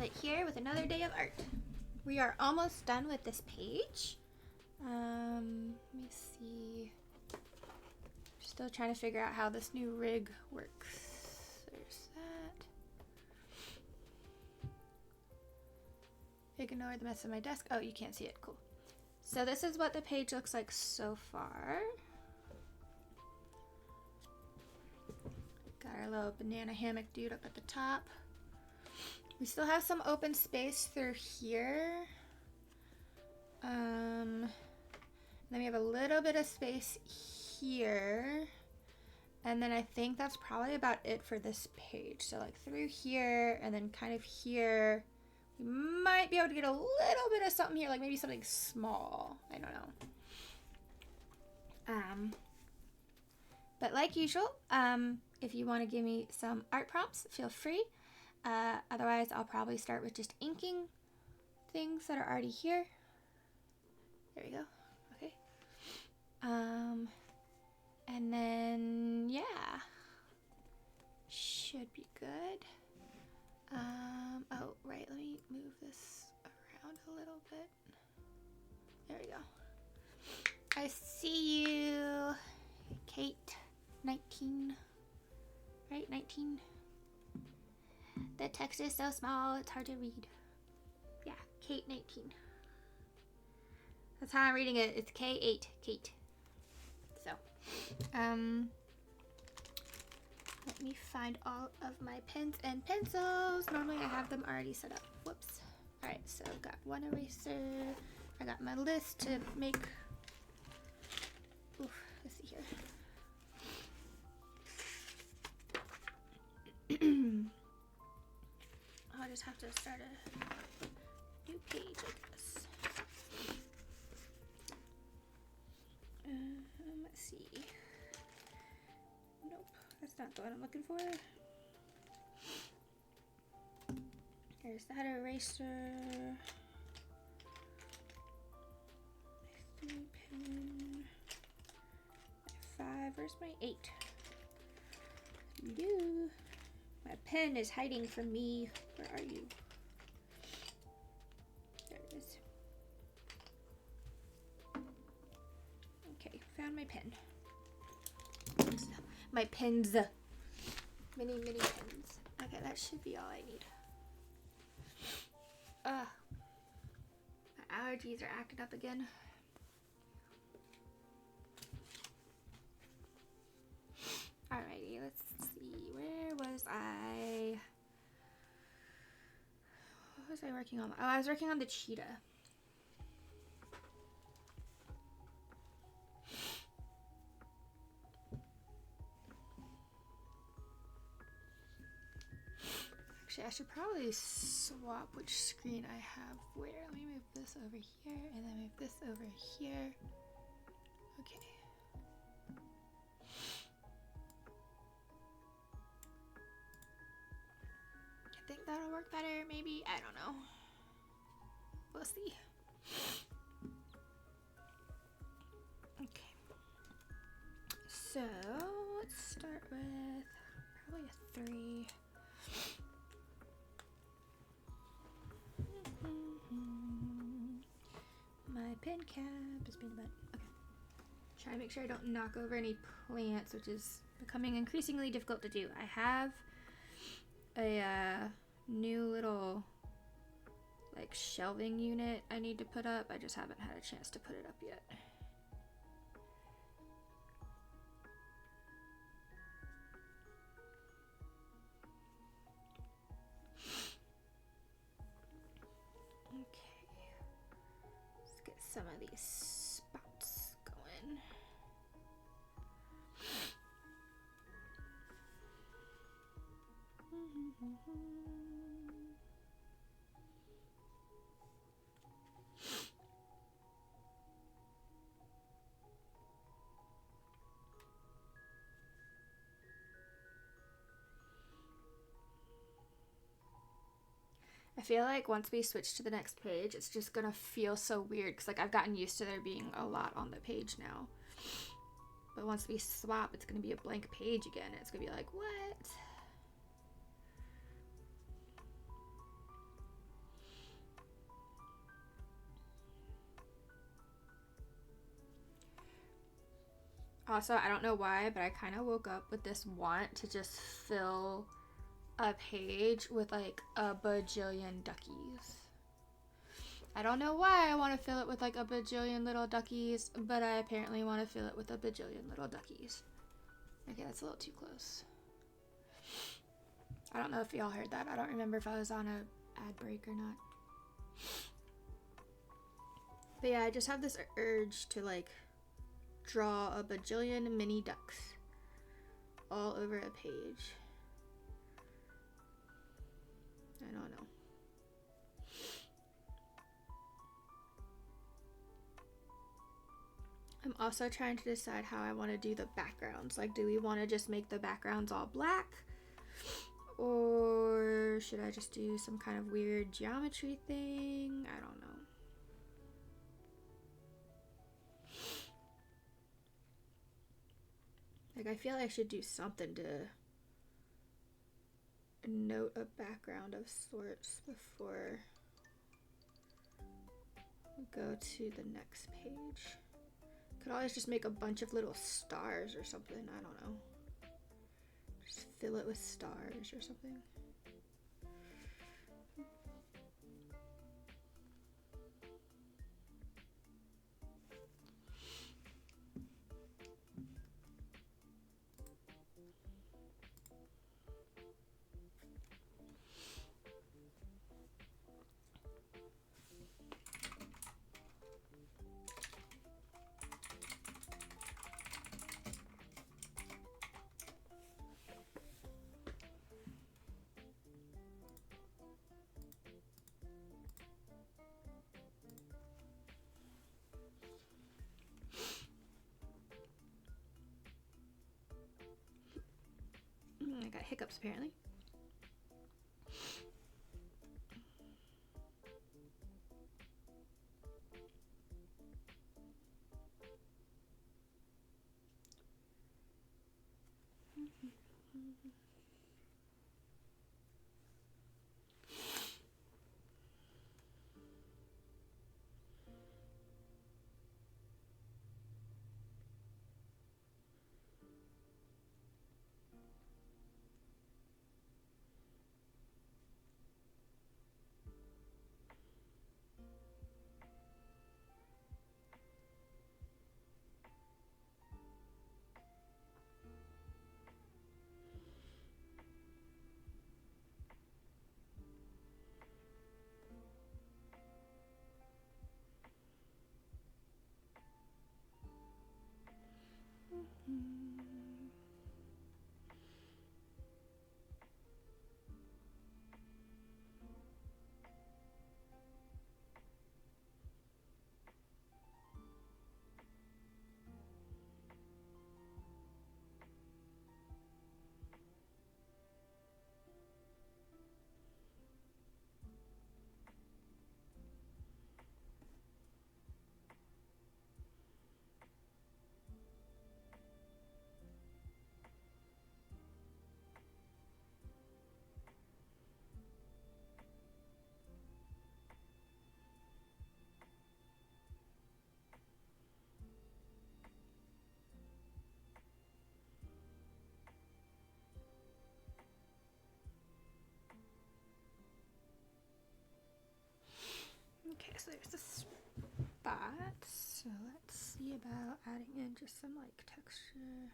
call it here with another day of art. We are almost done with this page. Let me see. Still trying to figure out how this new rig works. There's that. Ignore the mess on my desk. Oh, you can't see it. Cool. So this is what the page looks like so far. Got our little banana hammock dude up at the top. We still have some open space through here. Then we have a little bit of space here. And then I think that's probably about it for this page. So like through here and then kind of here. We might be able to get a little bit of something here, like maybe something small. I don't know. But like usual, if you want to give me some art prompts, feel free. Otherwise, I'll probably start with just inking things that are already here. There we go. Okay. And then, yeah. Should be good. Oh, right. Let me move this around a little bit. There we go. I see you, Kate. 19. Right? 19. The text is so small, it's hard to read. Yeah, Kate 19. That's how I'm reading it. It's K8, Kate. So, let me find all of my pens and pencils. Normally I have them already set up. Whoops. Alright, so I've got one eraser. I got my list to make. Oof, let's see here. I'll just have to start a new page, I guess. Let's see. Nope, that's not the one I'm looking for. There's that eraser. My 3 pen. My 5. Where's my 8? You. My pen is hiding from me. Where are you? There it is. Okay, found my pen. My pens. Many pens. Okay, that should be all I need. My allergies are acting up again. Alrighty, let's see. Where was I? What was I working on? Oh, I was working on the cheetah. Actually, I should probably swap which screen I have where. Let me move this over here and then move this over here. Okay. I think that'll work better, maybe. I don't know. We'll see. Okay. So, let's start with probably a 3. My pen cap is being bent. Okay. Try to make sure I don't knock over any plants, which is becoming increasingly difficult to do. I have a new little like shelving unit I need to put up. I just haven't had a chance to put it up yet. Some of these spots going. I feel like once we switch to the next page, it's just gonna feel so weird because like I've gotten used to there being a lot on the page now. But once we swap, it's gonna be a blank page again. It's gonna be like, what? Also, I don't know why, but I kind of woke up with this want to just fill a page with like a bajillion duckies. I don't know why I want to fill it with like a bajillion little duckies, but I apparently want to fill it with a bajillion little duckies. Okay, that's a little too close. I don't know if y'all heard that. I don't remember if I was on a ad break or not. But yeah, I just have this urge to like draw a bajillion mini ducks all over a page. I don't know. I'm also trying to decide how I want to do the backgrounds. Like, do we want to just make the backgrounds all black? Or should I just do some kind of weird geometry thing? I don't know. Like, I feel like I should do something to note a background of sorts before we go to the next page. Could always just make a bunch of little stars or something. I don't know. Just fill it with stars or something. I got hiccups apparently. Okay, so there's this spot. So let's see about adding in just some like texture.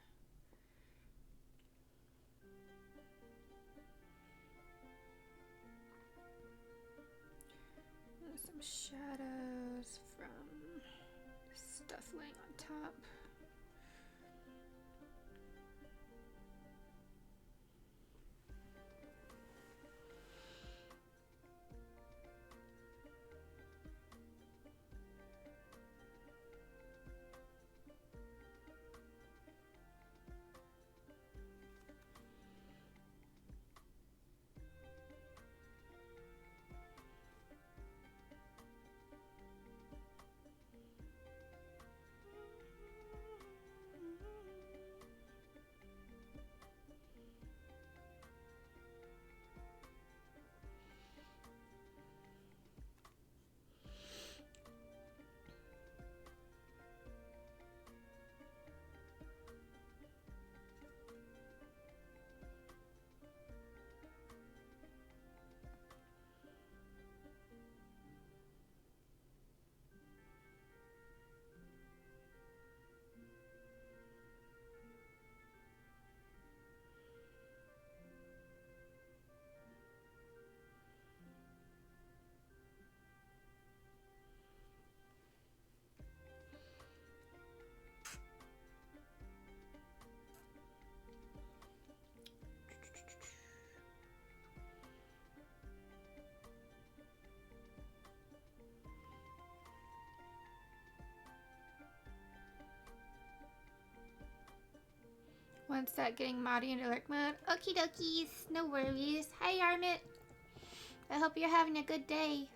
And some shadows from stuff laying on top. Once that getting Maudie into lurk mode. Okie dokies, no worries. Hi Armit. I hope you're having a good day.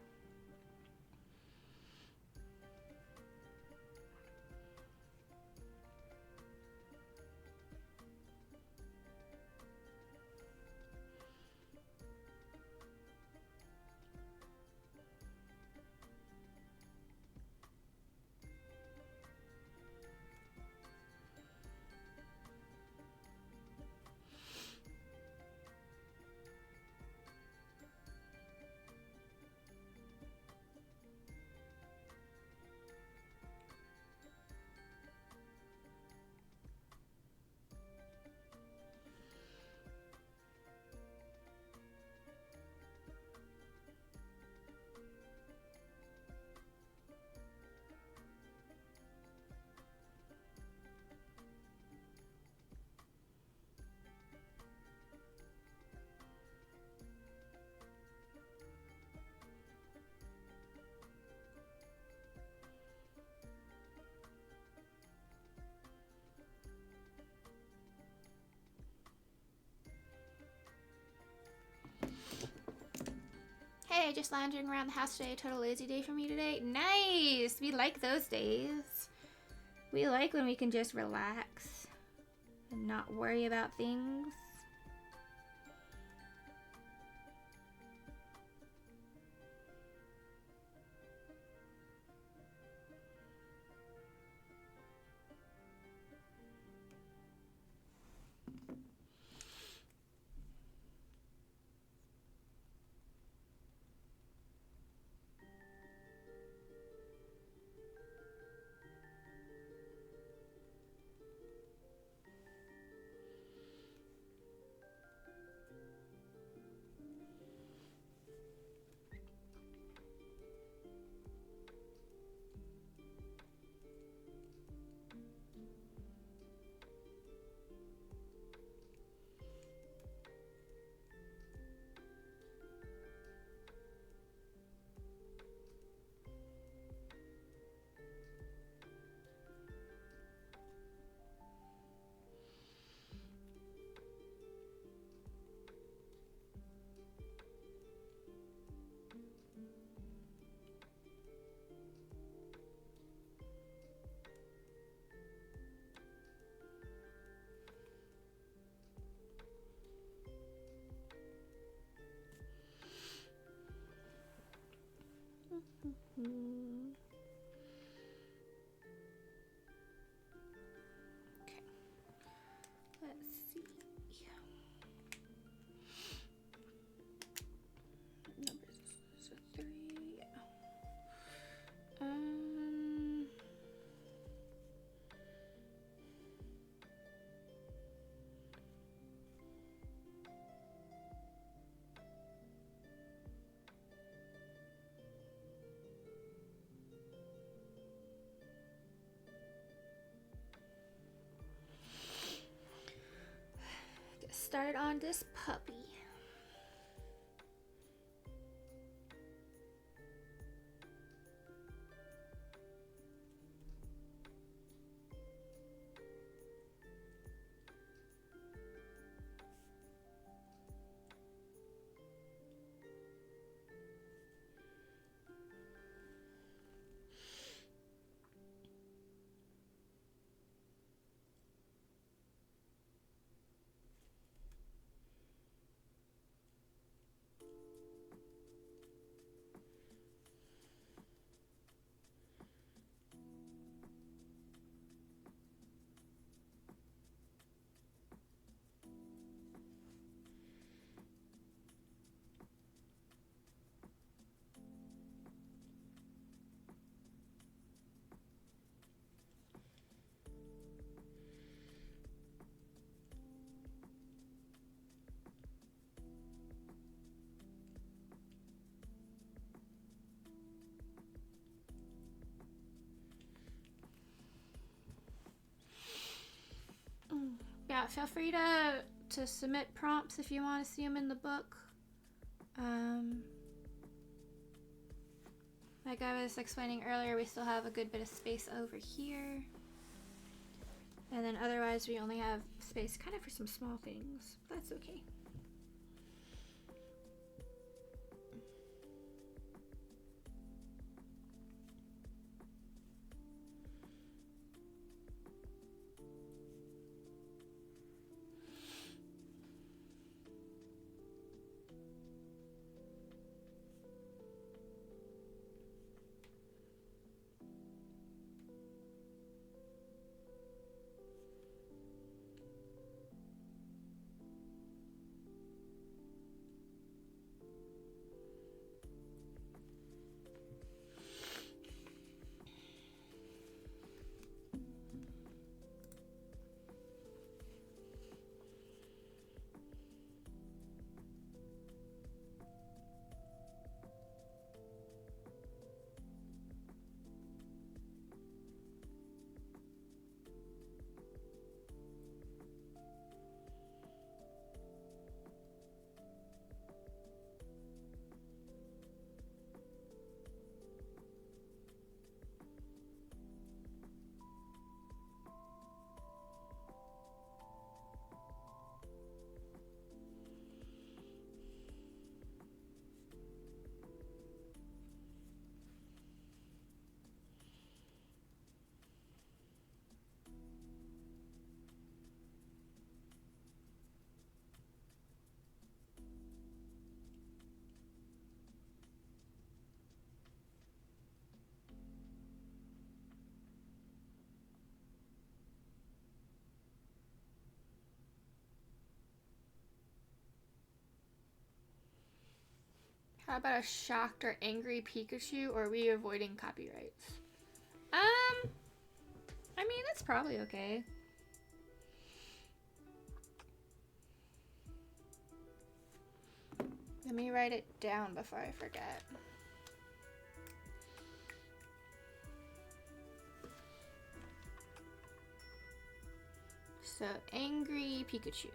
Hey, just lounging around the house today. Total lazy day for me today. Nice! We like those days. We like when we can just relax and not worry about things. Okay. Let's see. Numbers so 3. Get started on this puppy. Yeah, feel free to submit prompts if you want to see them in the book. Like I was explaining earlier, we still have a good bit of space over here. And then otherwise we only have space kind of for some small things. That's okay. How about a shocked or angry Pikachu, or are we avoiding copyrights? I mean, that's probably okay. Let me write it down before I forget. So, angry Pikachu.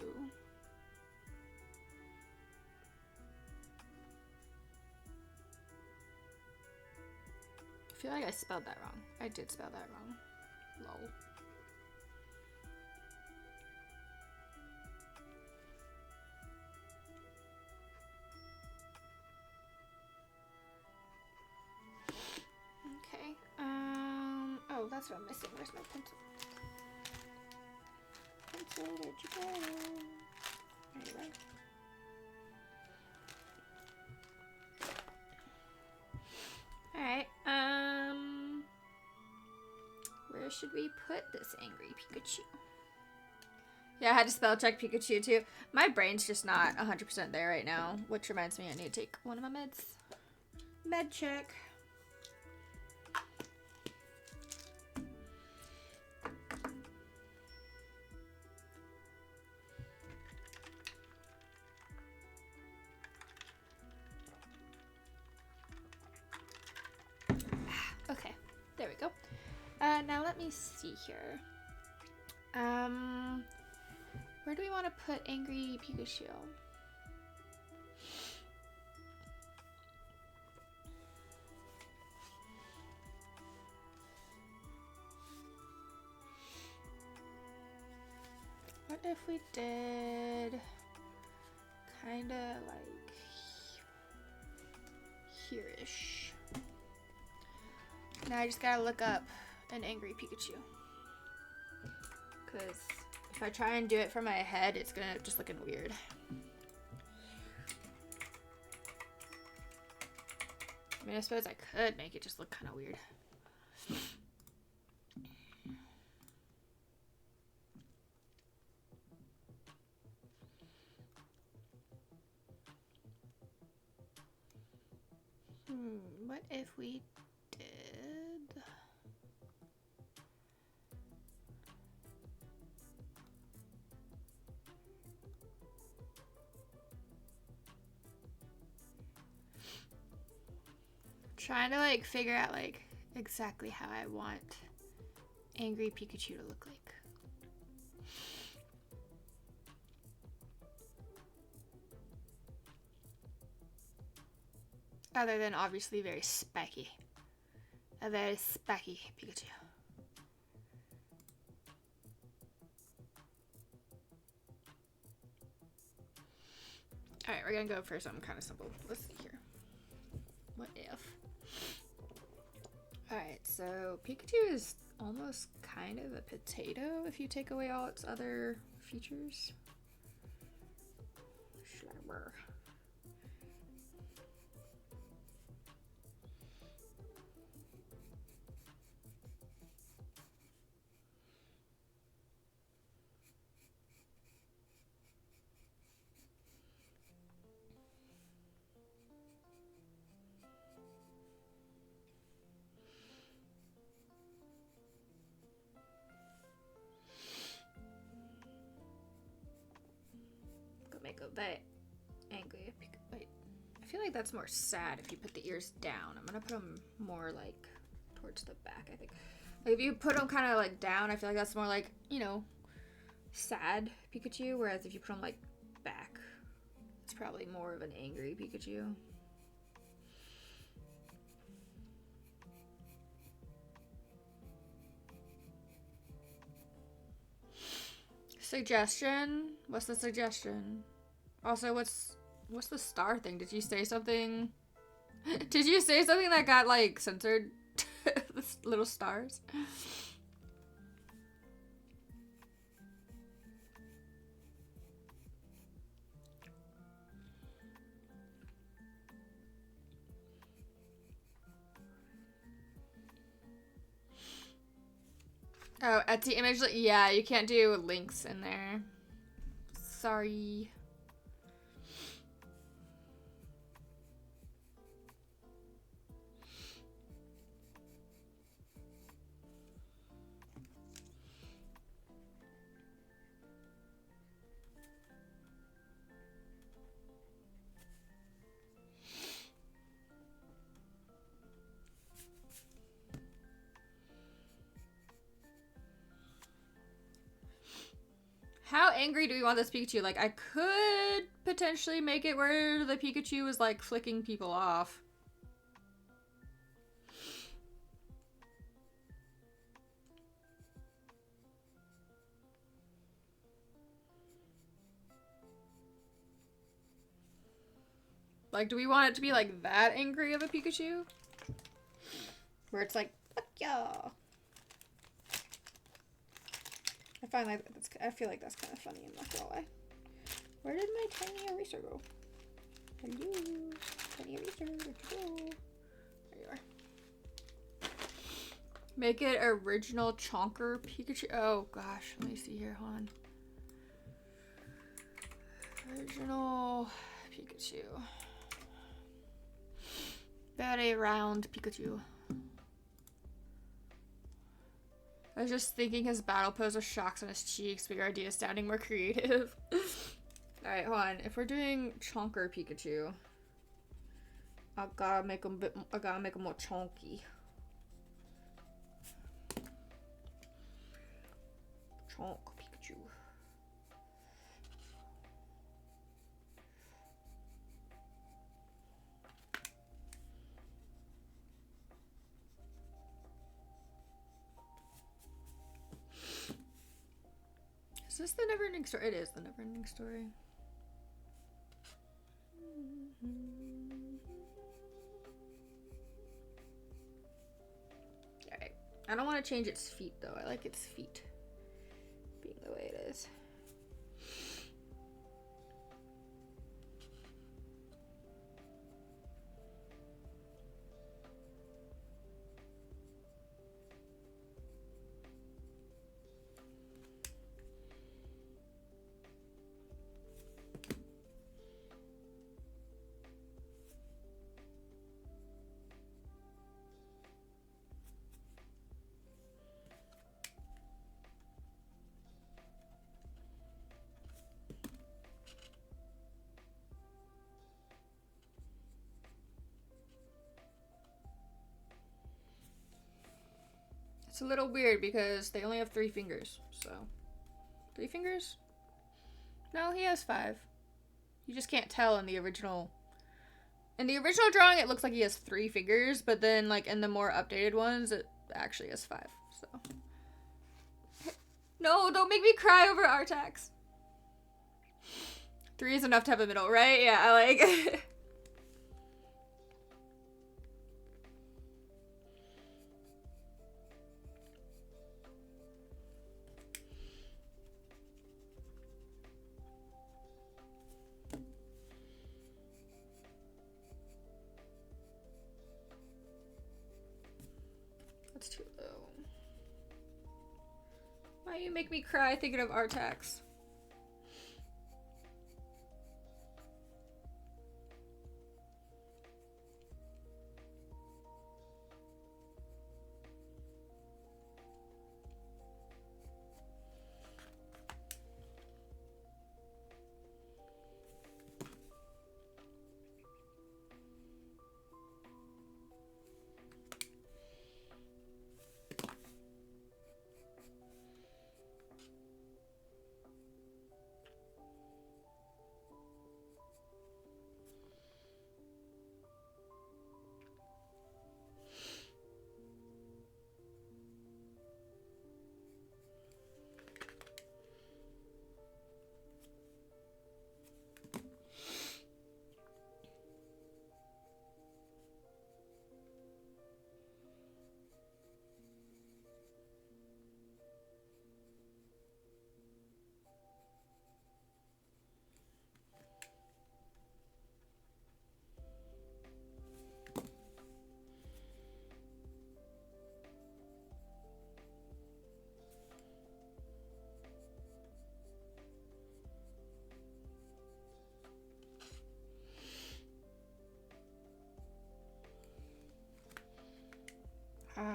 I feel like I spelled that wrong. I did spell that wrong. Lol. Okay. Oh, that's what I'm missing. Where's my pencil? Pencil, where'd you go? There you are. Alright, where should we put this angry Pikachu? Yeah, I had to spell check Pikachu too. My brain's just not 100% there right now, which reminds me I need to take one of my meds. Med check. Okay, there we go. Now let me see here. Where do we want to put angry Pikachu? What if we did kind of like here-ish? Now I just gotta look up an angry Pikachu. Because if I try and do it from my head, it's gonna just looking weird. I mean, I suppose I could make it just look kind of weird. What if we did... Trying to like figure out like exactly how I want angry Pikachu to look like. Other than obviously very spiky. A very spiky Pikachu. Alright, we're gonna go for something kind of simple. Let's see here. What if? Alright, so Pikachu is almost kind of a potato if you take away all its other features. Schlabber. Make a bit angry. Wait, I feel like that's more sad if you put the ears down. I'm gonna put them more like towards the back, I think. Like if you put them kind of like down, I feel like that's more like, you know, sad Pikachu, whereas if you put them like back, it's probably more of an angry Pikachu. Suggestion? What's the suggestion? Also, what's the star thing? Did you say something? Did you say something that got like censored? The little stars. Oh, Etsy image. Yeah, you can't do links in there. Sorry. How angry do we want this Pikachu? Like, I could potentially make it where the Pikachu is, like, flicking people off. Like, do we want it to be, like, that angry of a Pikachu? Where it's like, fuck y'all. I feel like that's kind of funny, I'm not gonna lie. Where did my tiny eraser go? Hello, tiny eraser, where'd you go? There you are. Make it original chonker Pikachu. Oh gosh, let me see here, hold on. Original Pikachu. Very round Pikachu. I was just thinking his battle pose with shocks on his cheeks, but your idea is sounding more creative. Alright, hold on. If we're doing chonker Pikachu, I gotta make him more chonky. Chonk Pikachu. Is this the never-ending story? It is the never-ending story. Alright. I don't want to change its feet, though. I like its feet being the way it is. It's a little weird because they only have 3 fingers, so. 3 fingers? No, he has 5. You just can't tell in the original. In the original drawing, it looks like he has 3 fingers, but then, like, in the more updated ones, it actually has 5, so. No, don't make me cry over Artax. 3 is enough to have a middle, right? Yeah, I like... That's too low. Why you make me cry thinking of Artax? Ah.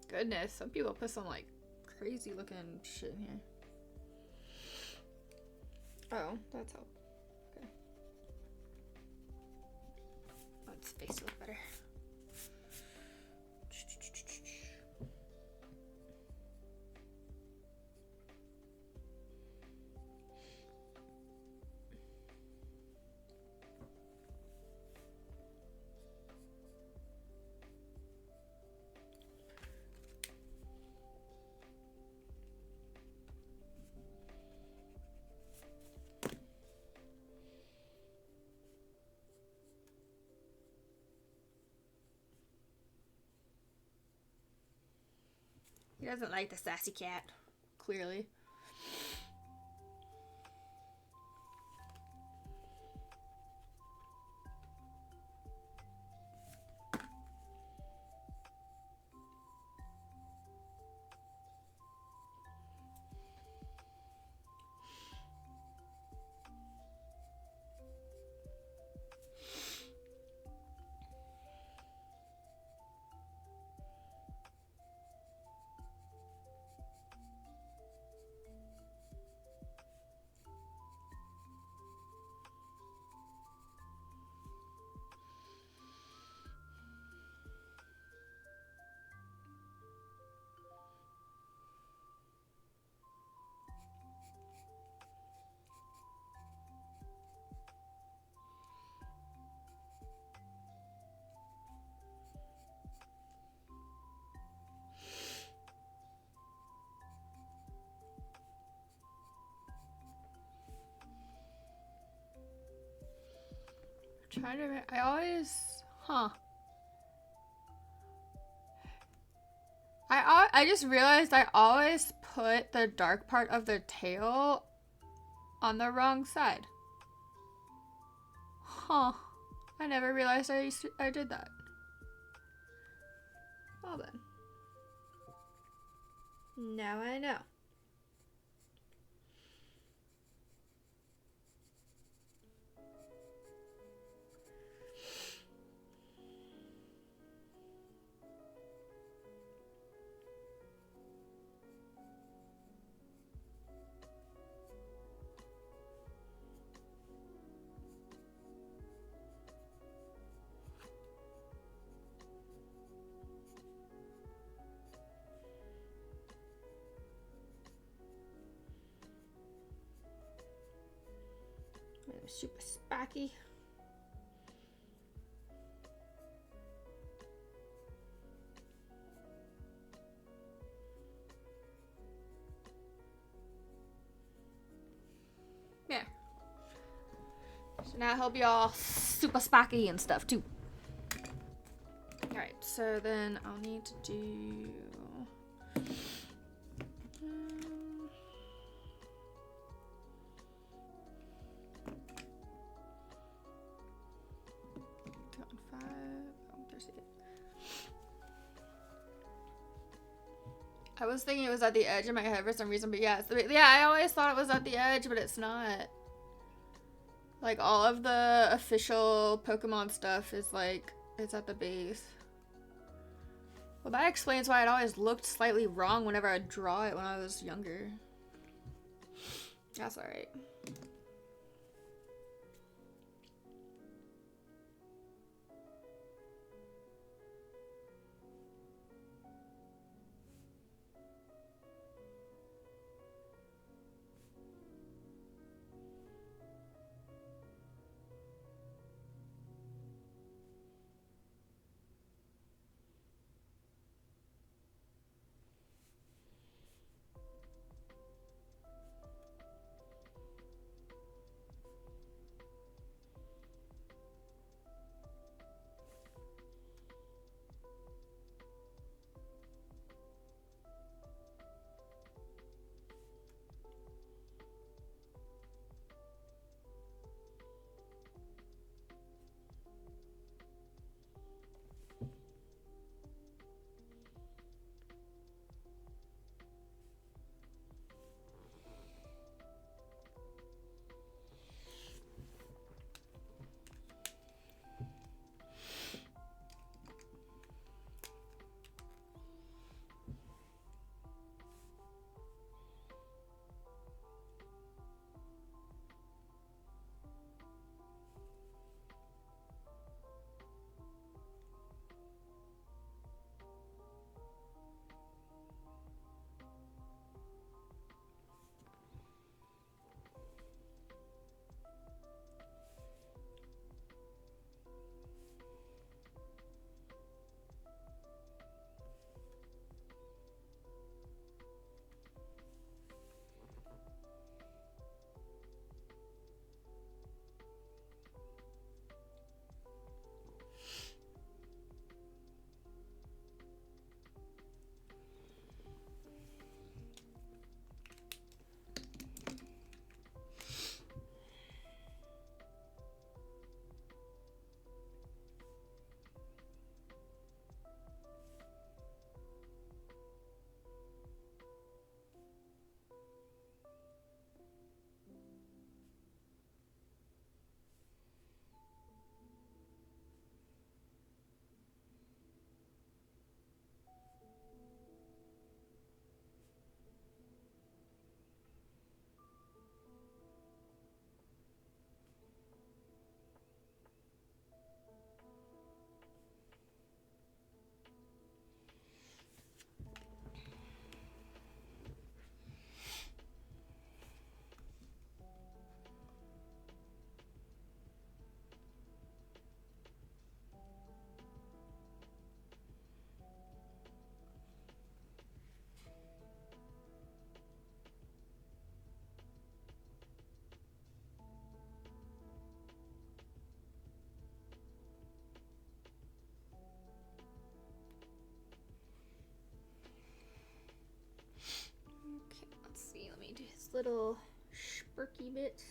Goodness, some people put some like crazy looking shit in here. Oh, that's help. Okay. Let's face look better. He doesn't like the sassy cat, clearly. Trying to. I always. Huh. I just realized I always put the dark part of the tail on the wrong side. Huh. I never realized I did that. Well then. Now I know. super spacky. Yeah. So now he'll be all super spacky and stuff too. Alright, so then I'll need to do... I was thinking it was at the edge of my head for some reason, but yeah, I always thought it was at the edge, but it's not. Like, all of the official Pokemon stuff is like, it's at the base. Well, that explains why it always looked slightly wrong whenever I'd draw it when I was younger. That's alright. Little spurky bits.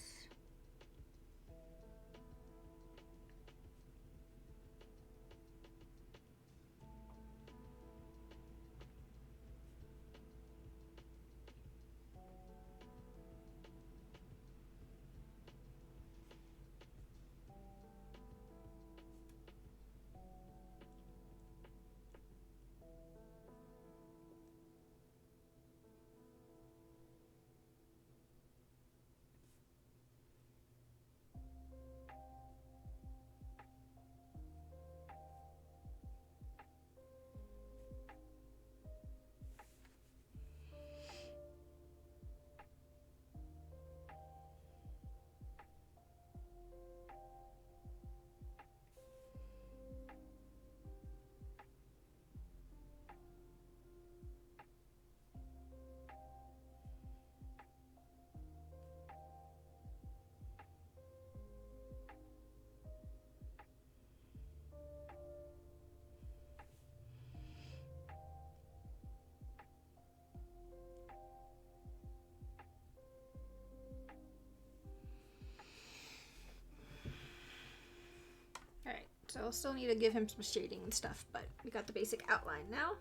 So I'll still need to give him some shading and stuff, but we got the basic outline now.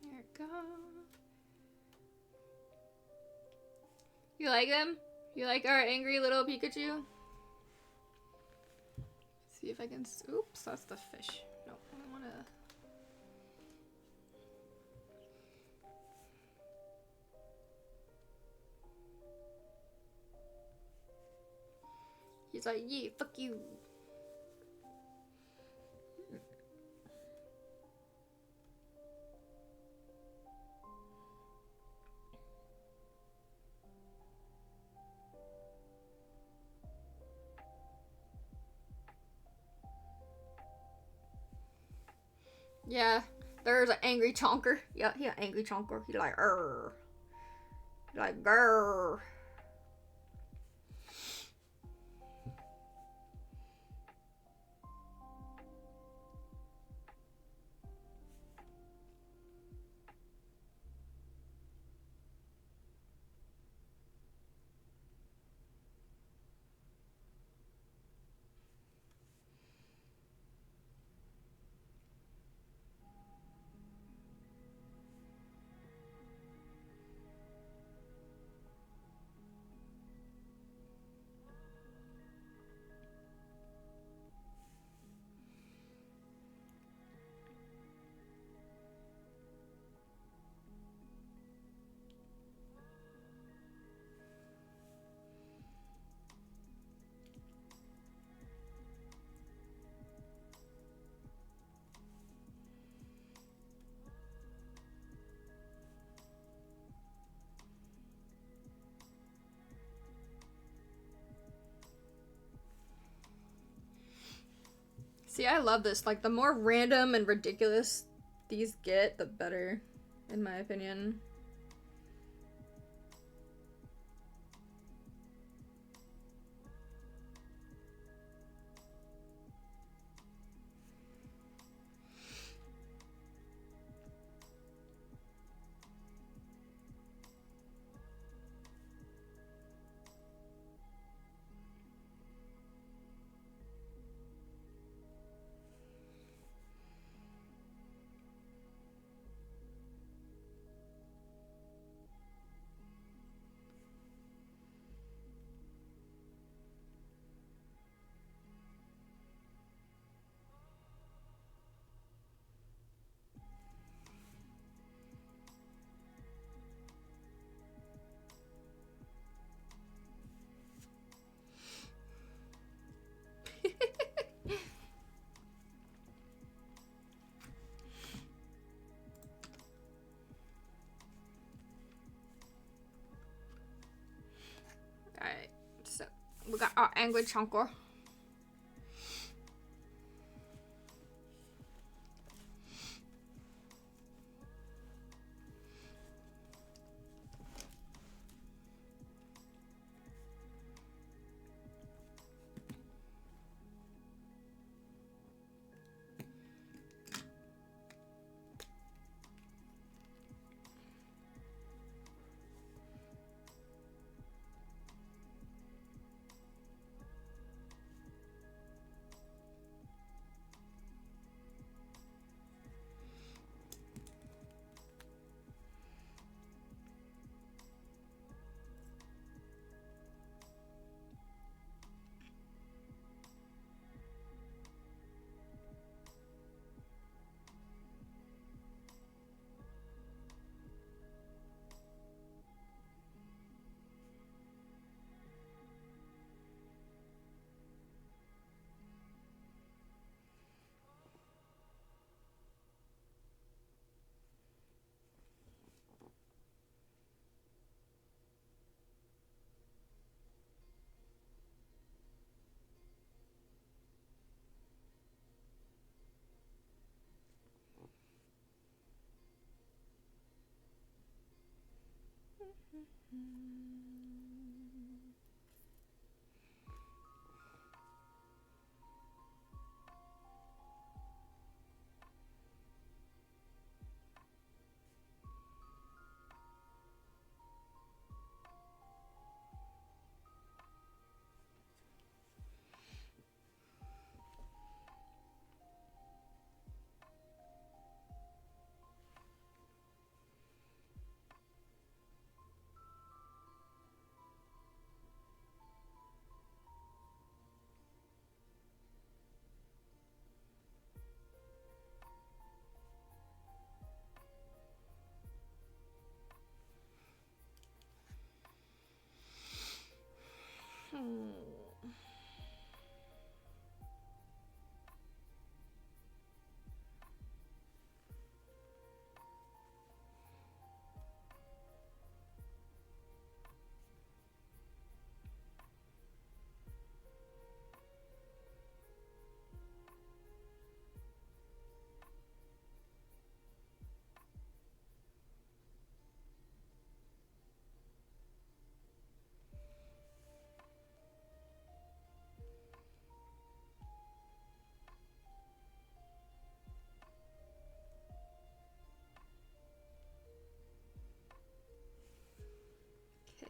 There it goes. You like him? You like our angry little Pikachu? See if I can. Oops, that's the fish. No, I want to. He's like, yeah, fuck you. Yeah, there's an angry chonker. Yeah, he an angry chonker. He like, grr. He like, grr. See, I love this. Like, the more random and ridiculous these get, the better, in my opinion. Alright, so we got our angry chonker.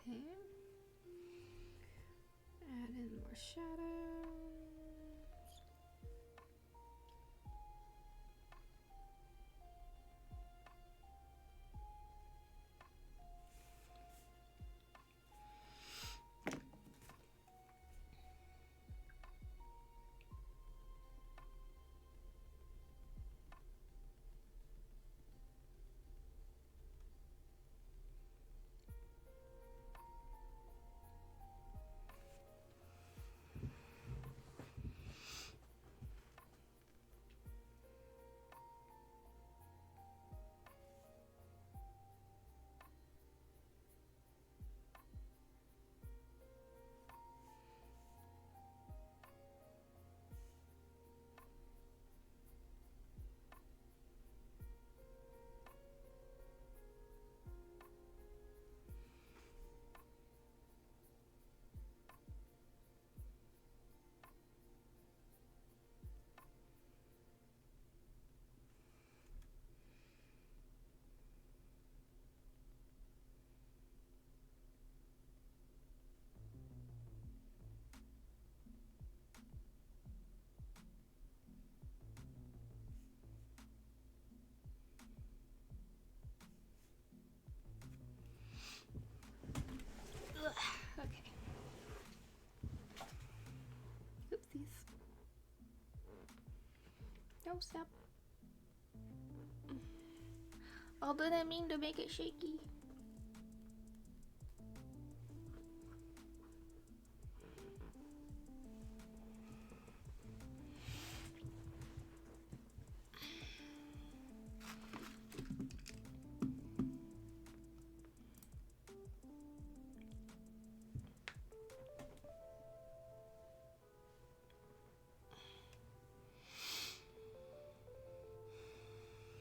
Okay. Add in more shadows. Okay. Oopsies. No, stop. Oh, didn't mean to make it shaky.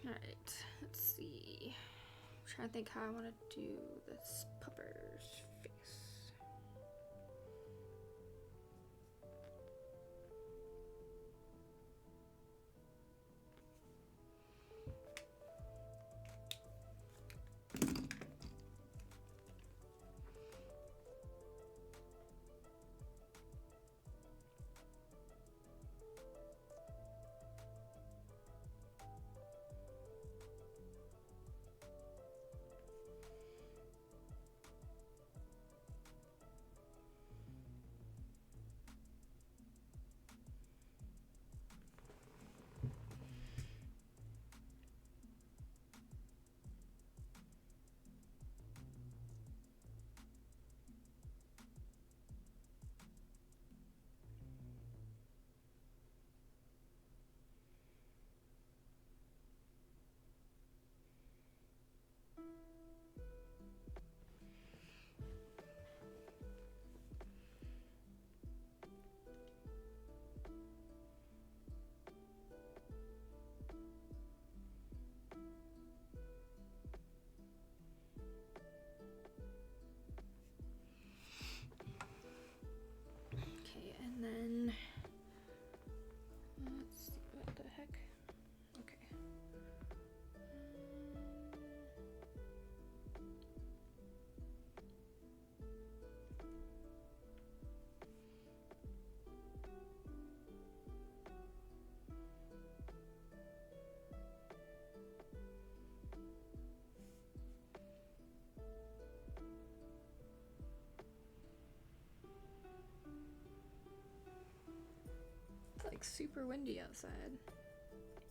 Alright, let's see. I'm trying to think how I want to do this pupper's face. like super windy outside.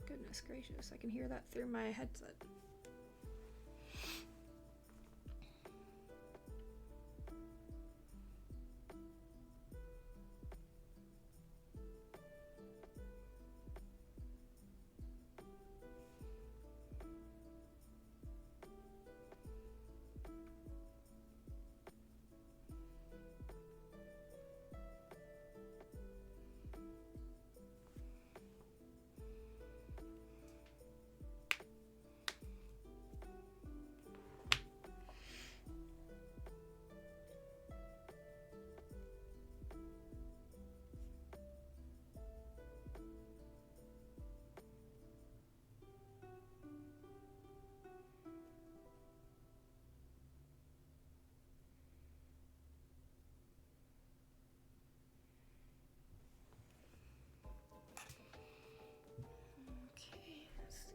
Goodness gracious, I can hear that through my headset. Okay, let's see.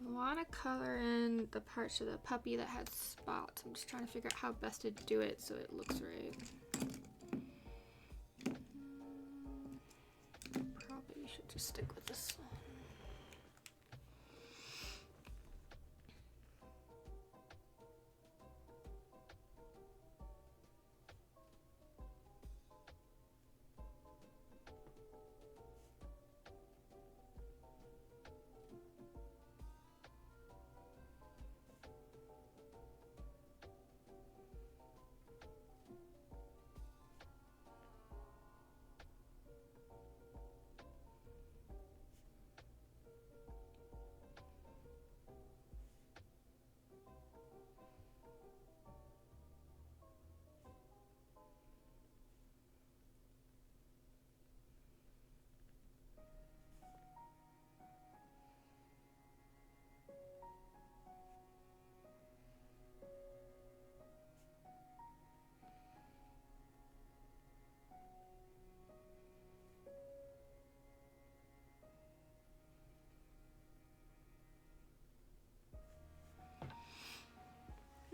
I want to color in the parts of the puppy that had spots. I'm just trying to figure out how best to do it so it looks right. Probably should just stick with this one.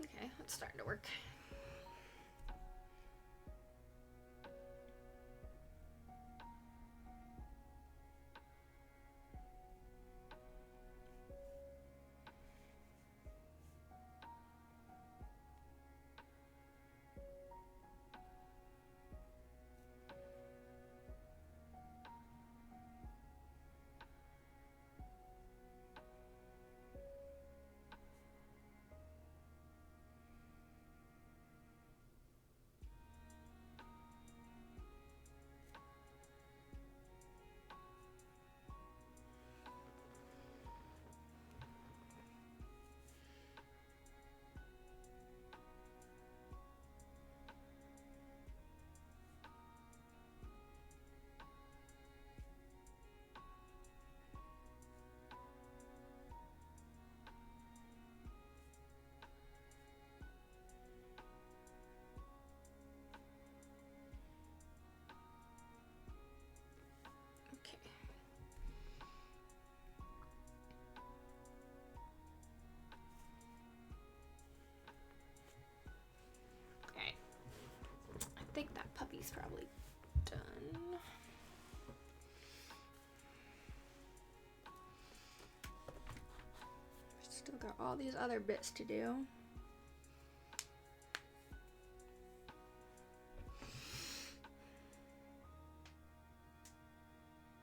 Okay, that's starting to work. he's probably done. Still got all these other bits to do.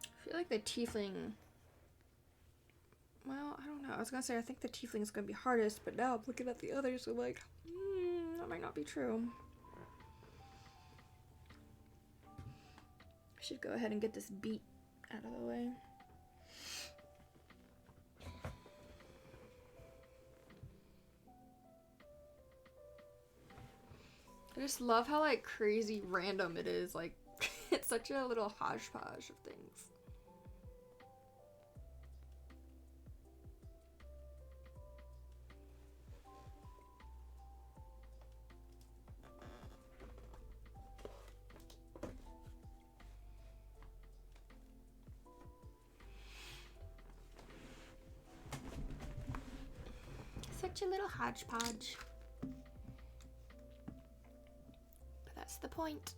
I feel like the tiefling, well, I don't know. I was gonna say I think the tiefling is gonna be hardest, but now I'm looking at the others, so I'm like, that might not be true. I should go ahead and get this beat out of the way. I just love how like crazy random it is. Like it's such a little hodgepodge of things. Such a little hodgepodge. But that's the point.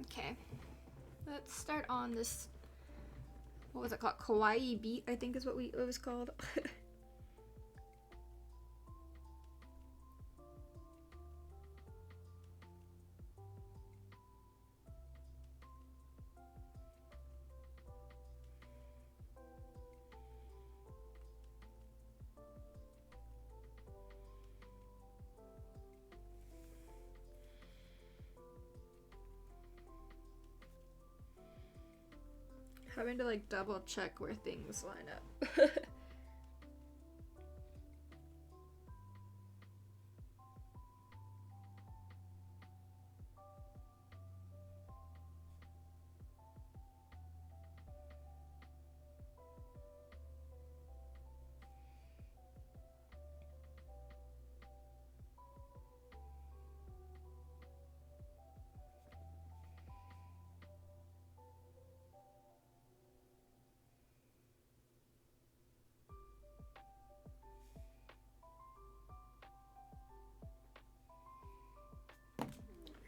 Okay. Let's start on this, what was it called? Kawaii beat, I think is what it was called. Having to like double check where things line up.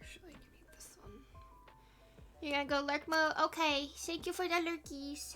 Actually, give me this one. You're gonna go lurk mode? Okay, thank you for the lurkies.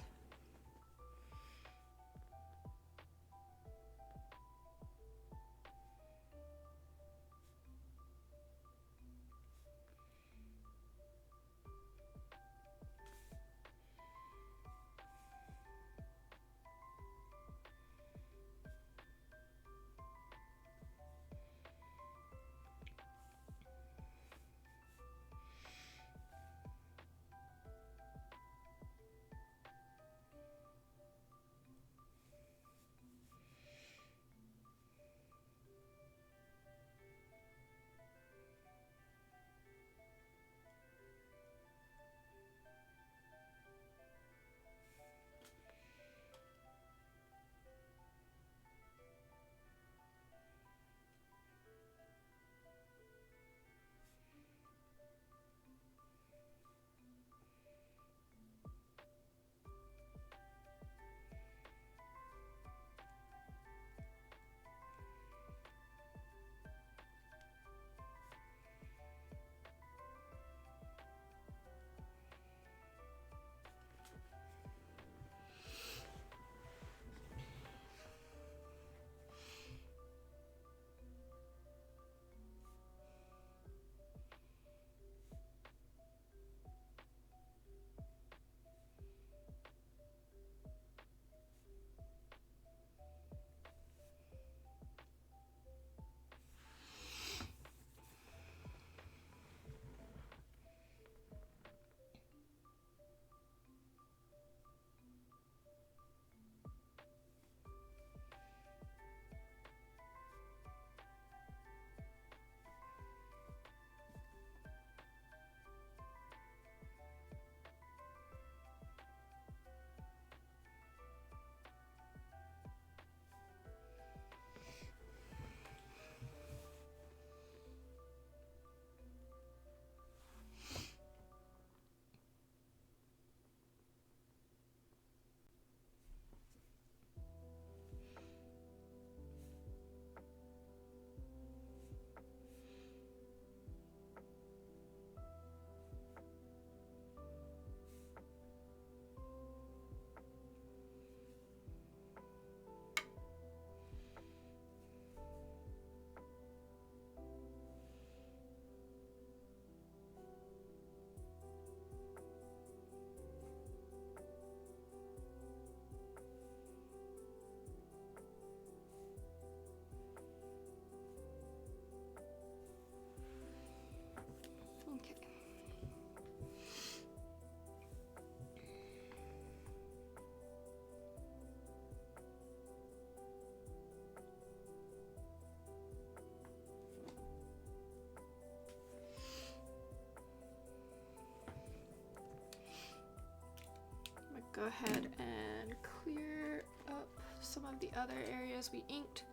go ahead and clear up some of the other areas we inked,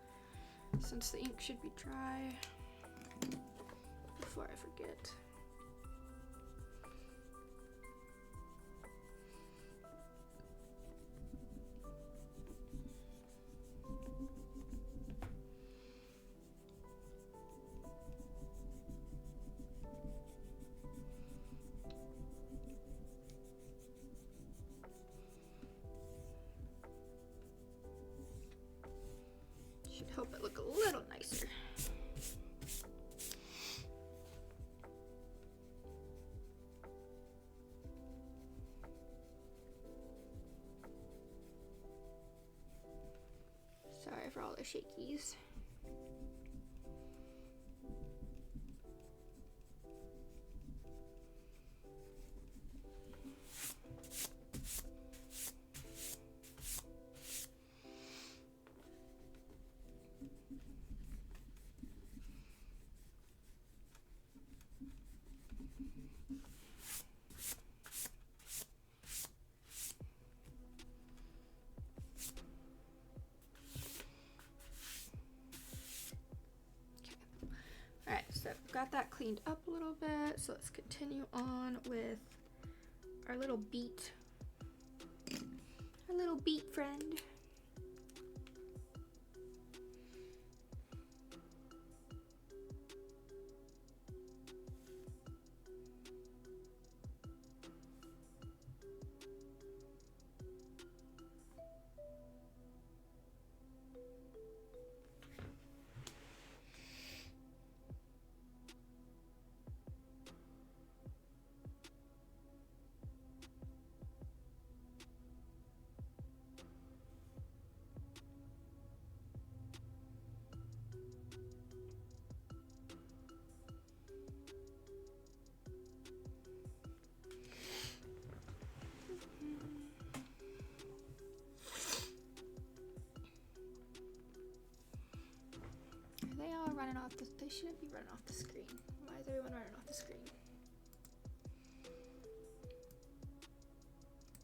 since the ink should be dry before I forget. Should help it look a little nicer. Sorry for all the shakies. Alright, so got that cleaned up a little bit, so let's continue on with our little beet. Our little beet friend. Are they all running off the, they shouldn't be running off the screen. Why is everyone running off the screen?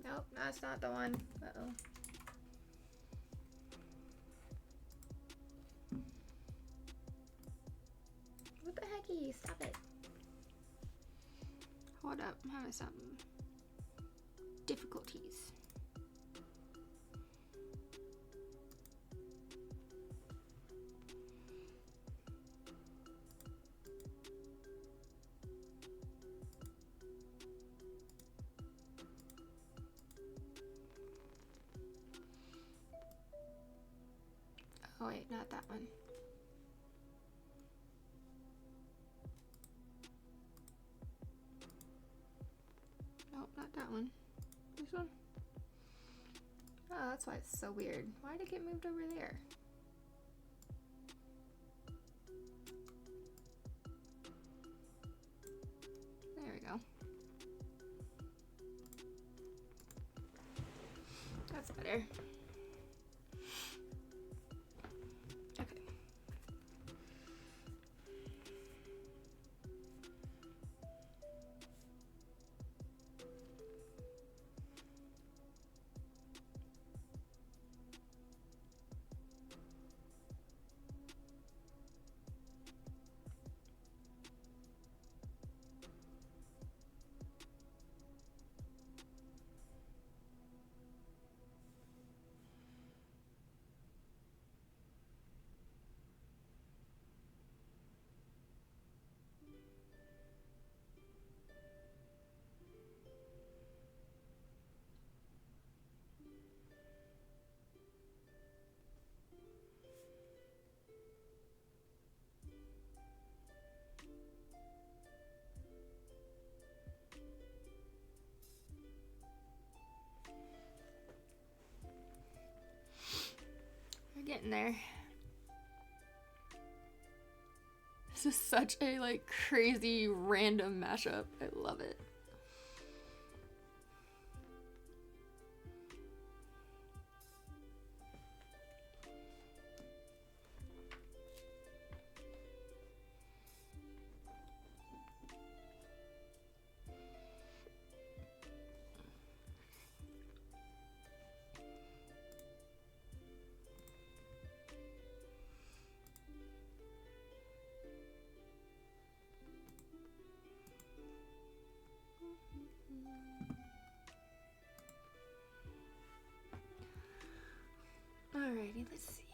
Nope, that's not the one. Uh-oh. What the hecky? Stop it. Hold up, I'm having some difficulties. Oh wait, not that one. Nope, not that one. This one? Oh, that's why it's so weird. Why did it get moved over there? There we go. That's better. Okay. We're getting there. This is such a like crazy random mashup. I love it. Let's see.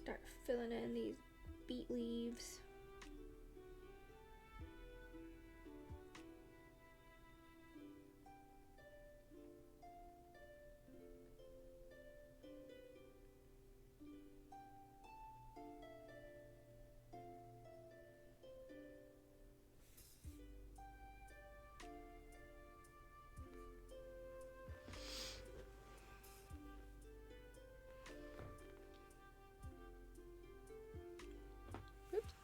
Start filling in these beet leaves. Oops.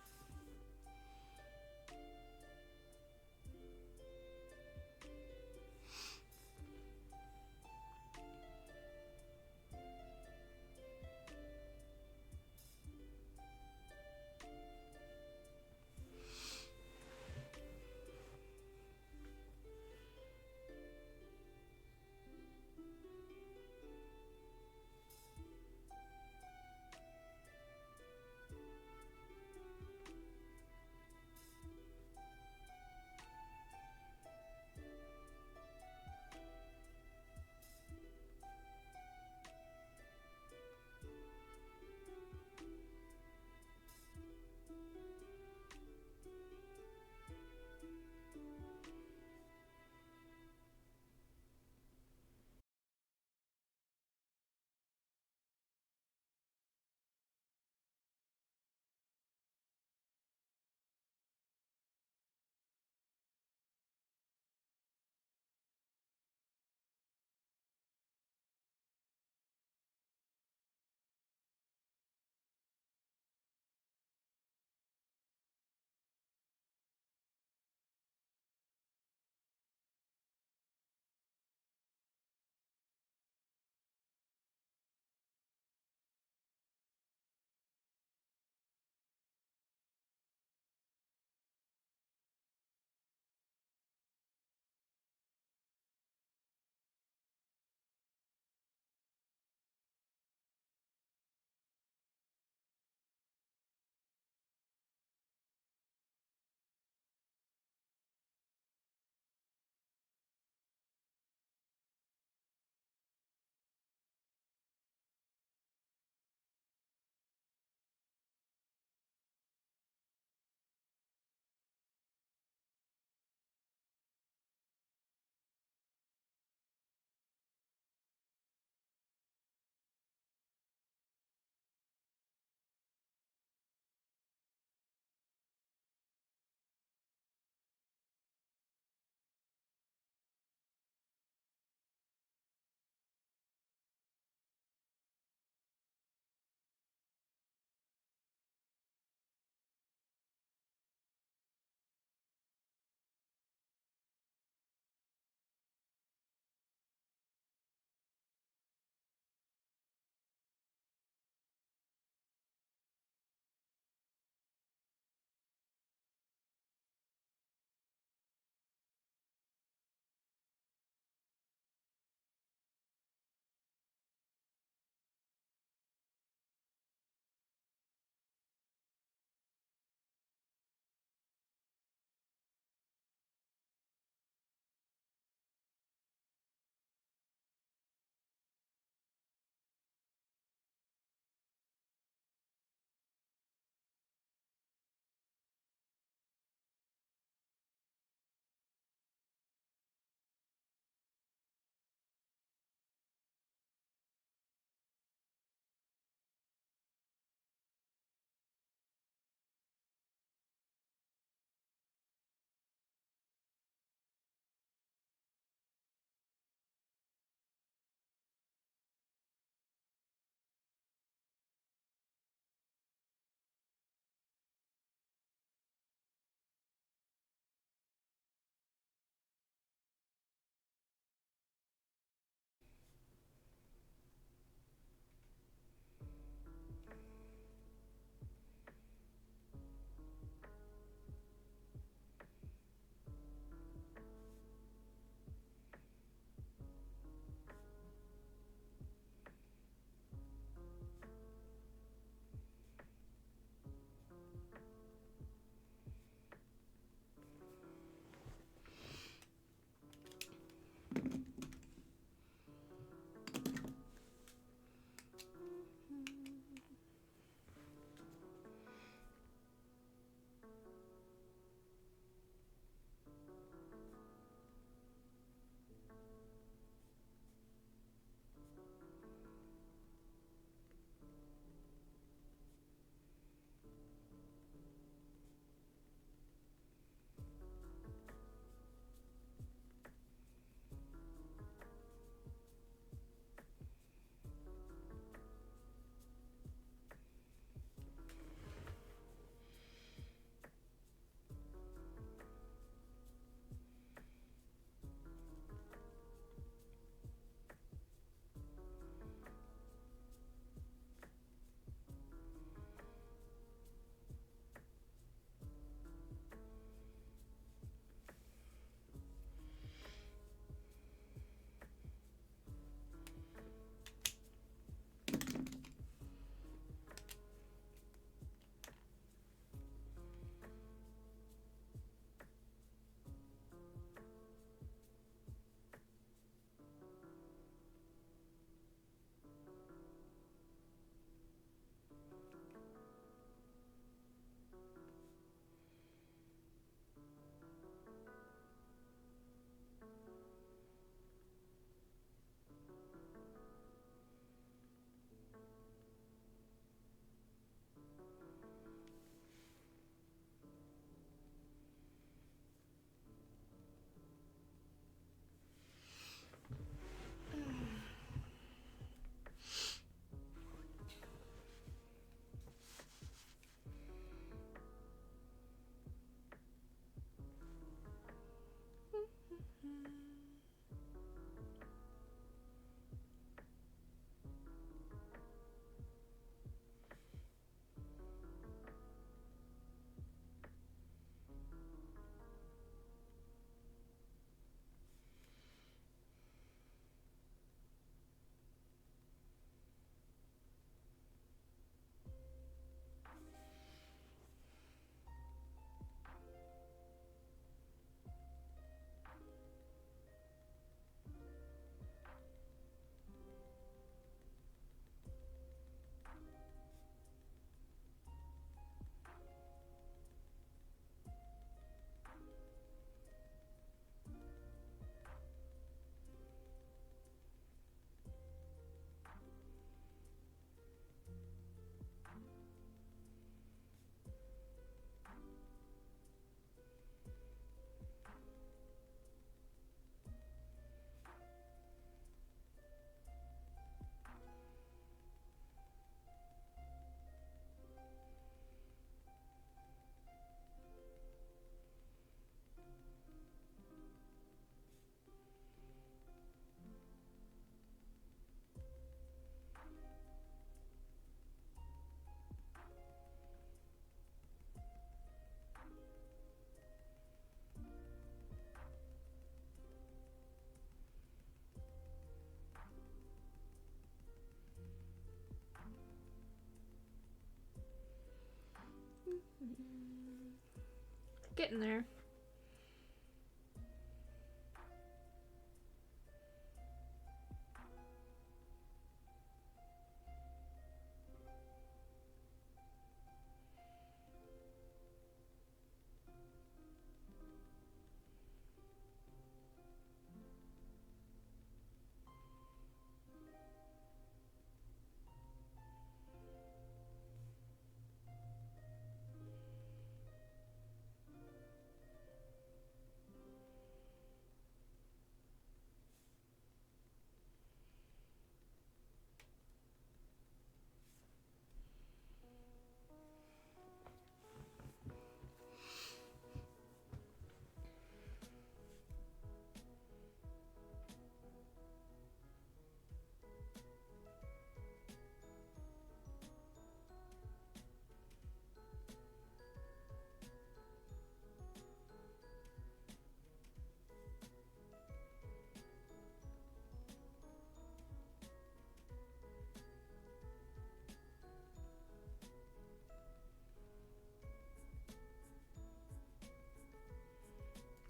Getting there.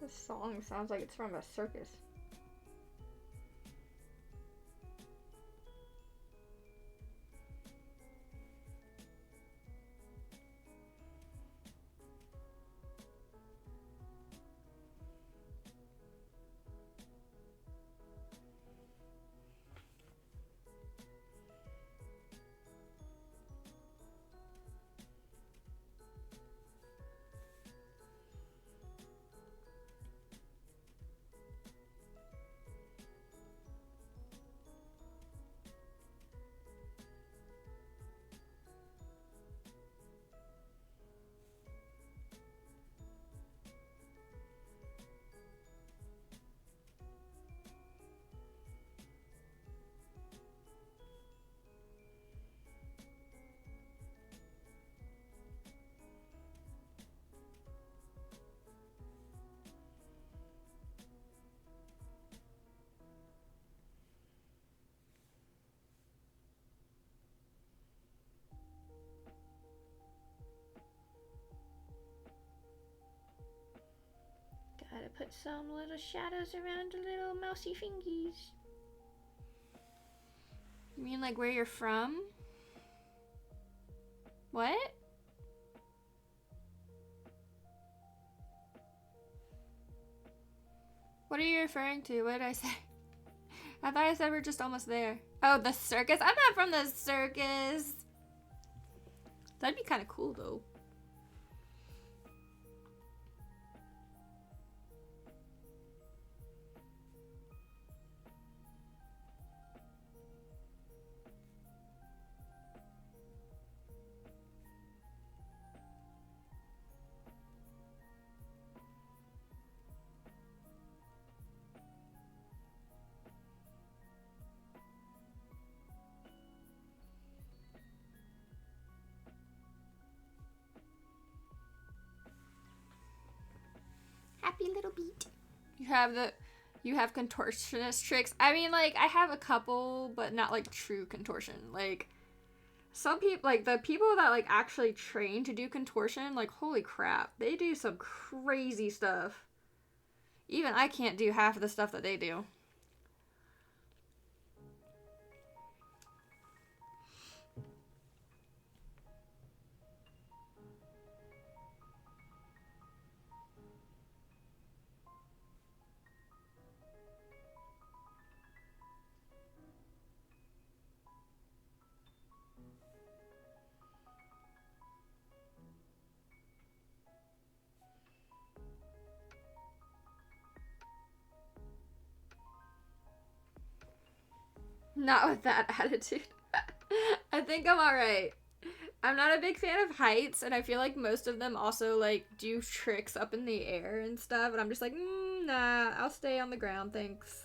This song sounds like it's from a circus. Gotta put some little shadows around the little mousy fingies. You mean like where you're from? What? What are you referring to? What did I say? I thought I said we're just almost there. Oh, the circus? I'm not from the circus. That'd be kind of cool though. Happy little beat. You have contortionist tricks. I mean, like, I have a couple, but not like true contortion. Like, some people, like the people that like actually train to do contortion, like, holy crap, they do some crazy stuff. Even I can't do half of the stuff that they do. Not with that attitude. I think I'm alright. I'm not a big fan of heights, and I feel like most of them also, like, do tricks up in the air and stuff, and I'm just like, nah, I'll stay on the ground, thanks.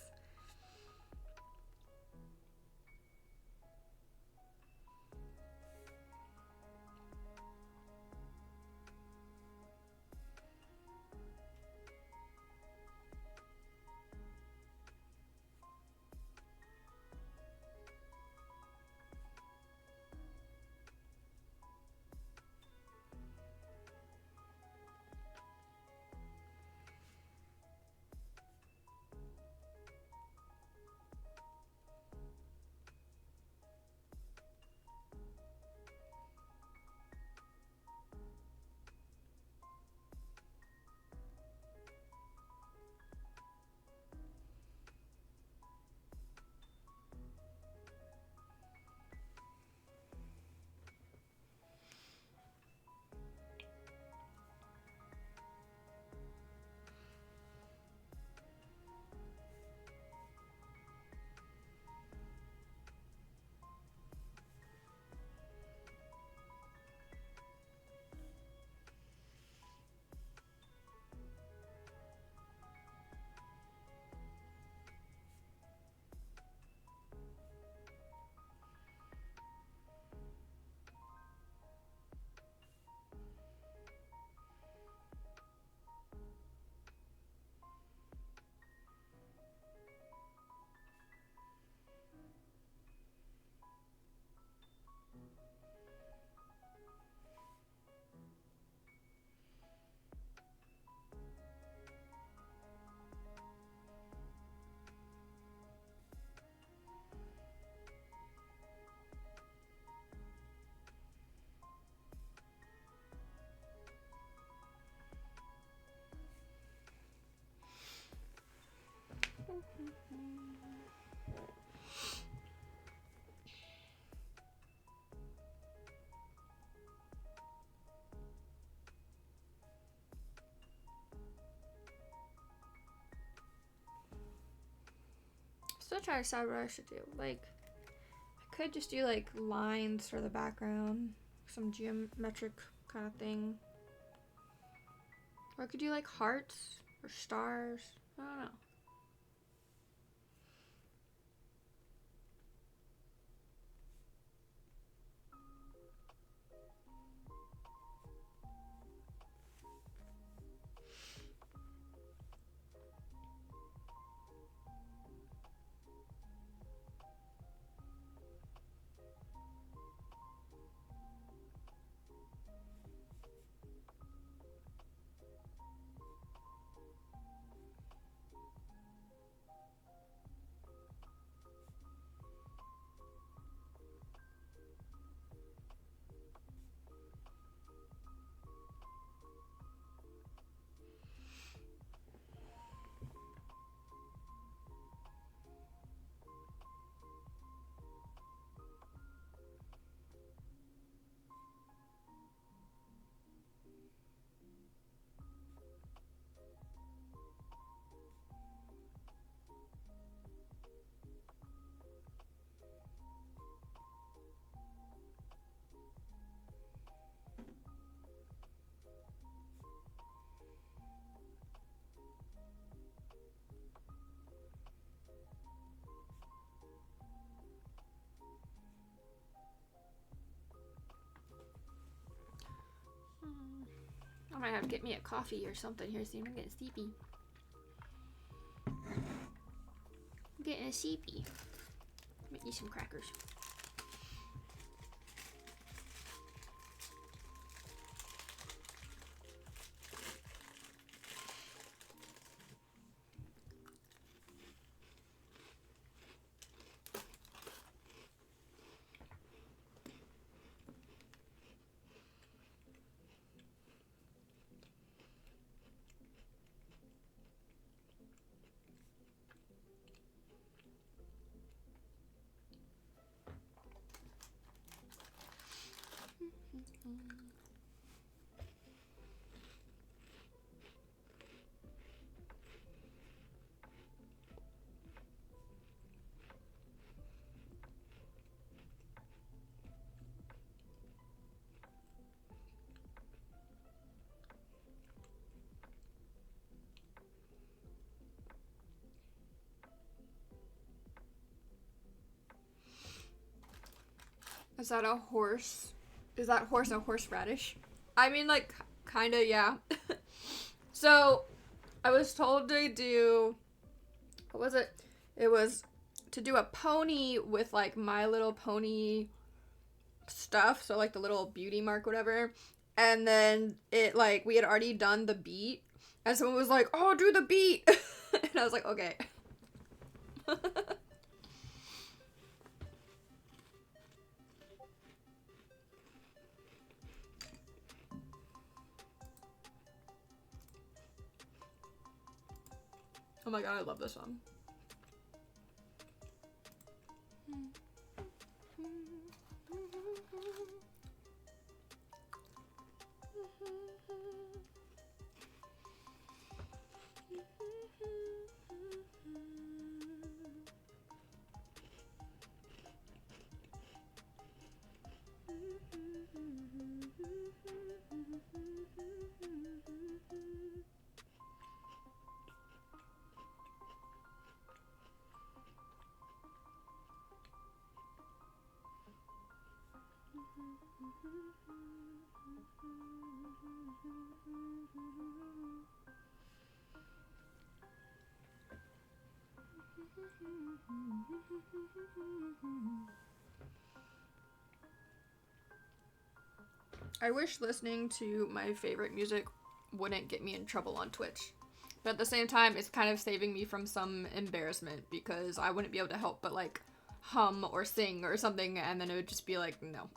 Still trying to decide what I should do. Like, I could just do like lines for the background, some geometric kind of thing. Or I could do like hearts or stars. I don't know. I might have to get me a coffee or something here soon. I'm getting sleepy. I'm getting sleepy. I'm gonna eat some crackers. Is that a horse? Is that horse a horseradish? I mean, like, kinda, yeah. So, I was told to do, what was it? It was to do a pony with, like, My Little Pony stuff. So, like, the little beauty mark, whatever. And then it, like, we had already done the beat. And someone was like, oh, do the beat. And I was like, okay. Oh my god, I love this song. I wish listening to my favorite music wouldn't get me in trouble on Twitch. But at the same time, it's kind of saving me from some embarrassment because I wouldn't be able to help but like hum or sing or something, and then it would just be like, no.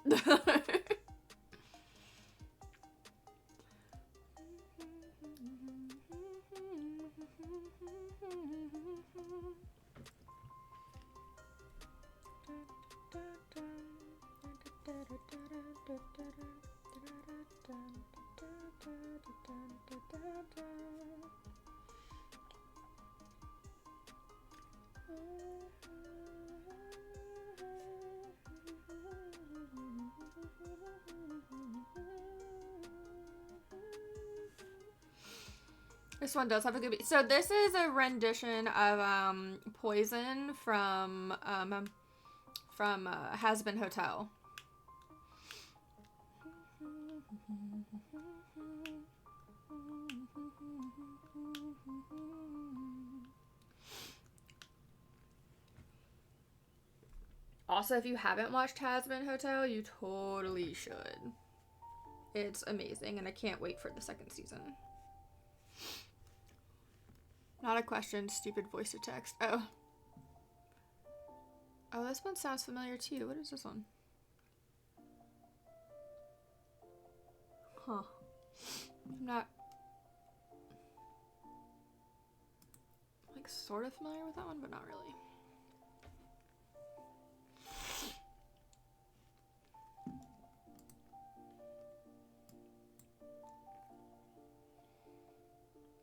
This one does have a good beat. So this is a rendition of Poison from Has Been Hotel. Also, if you haven't watched Has Been Hotel, you totally should. It's amazing, and I can't wait for the second season. Not a question, stupid voice to text. Oh. Oh, this one sounds familiar too. What is this one? Huh. I'm not... like, sort of familiar with that one, but not really.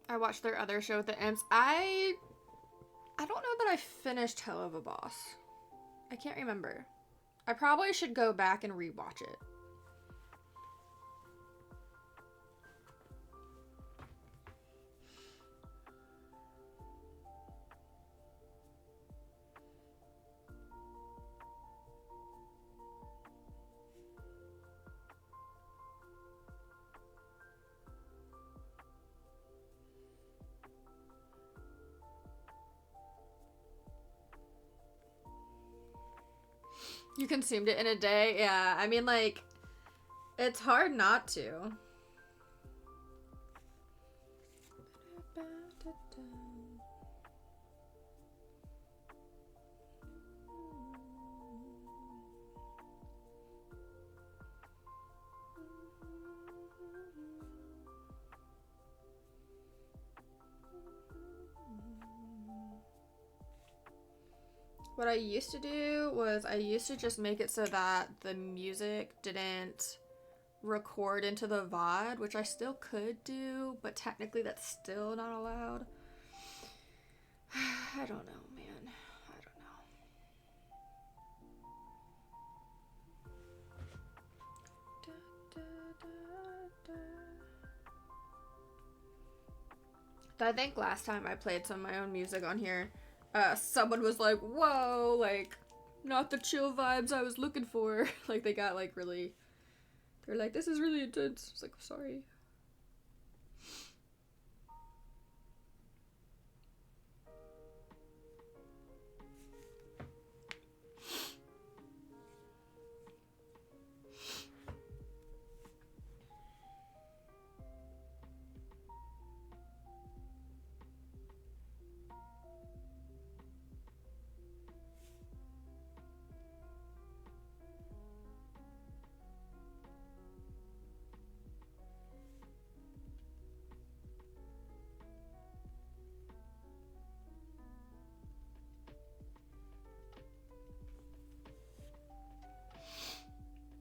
I watched their other show with the Imps. I don't know that I finished Hell of a Boss. I can't remember. I probably should go back and rewatch it. You consumed it in a day? Yeah, I mean, like, it's hard not to. What I used to do was I used to just make it so that the music didn't record into the VOD, which I still could do, but technically that's still not allowed. I don't know, man. I don't know. I think last time I played some of my own music on here, someone was like, whoa, like, not the chill vibes I was looking for. Like, they got, like, really, they're like, this is really intense. I was like, sorry.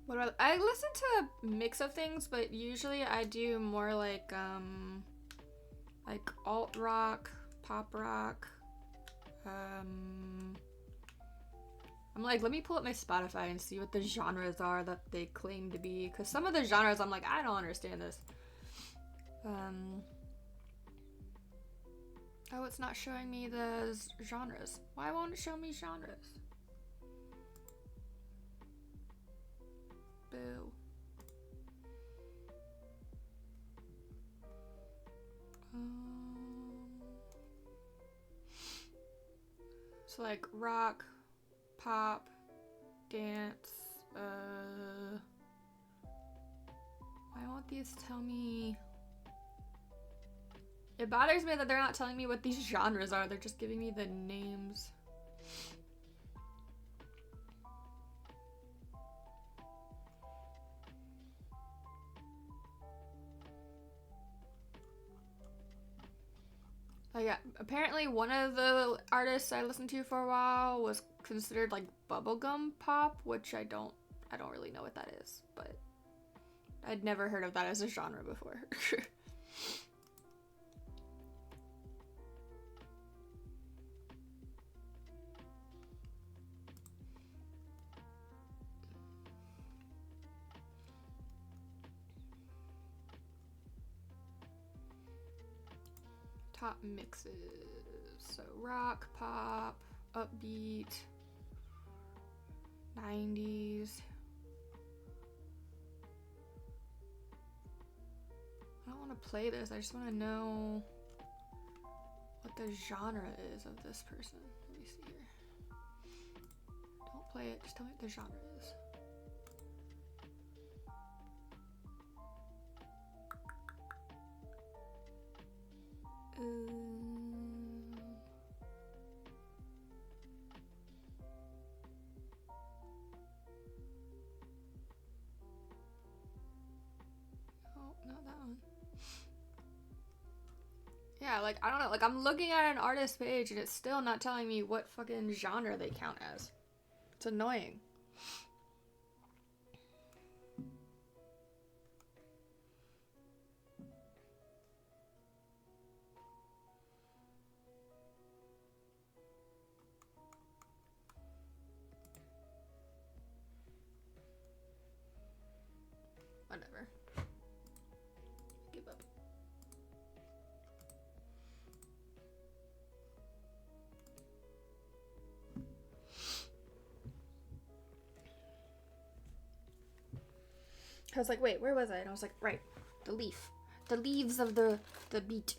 What about, I listen to a mix of things, but usually I do more like alt rock, pop rock. I'm like, let me pull up my Spotify and see what the genres are that they claim to be, because some of the genres I'm like, I don't understand this. Oh, it's not showing me the genres. Why won't it show me genres? Boo. So like rock, pop, dance, why won't these tell me? It bothers me that they're not telling me what these genres are, they're just giving me the names. Like, apparently one of the artists I listened to for a while was considered like bubblegum pop, which I don't really know what that is, but I'd never heard of that as a genre before. Top mixes. So rock, pop, upbeat, 90s. I don't want to play this. I just want to know what the genre is of this person. Let me see here. Don't play it. Just tell me what the genre is. Oh, not that one. Yeah, like, I don't know. Like, I'm looking at an artist page and it's still not telling me what fucking genre they count as. It's annoying. Whatever. Give up. I was like, wait, where was I? And I was like, right, the leaf. The leaves of the beat.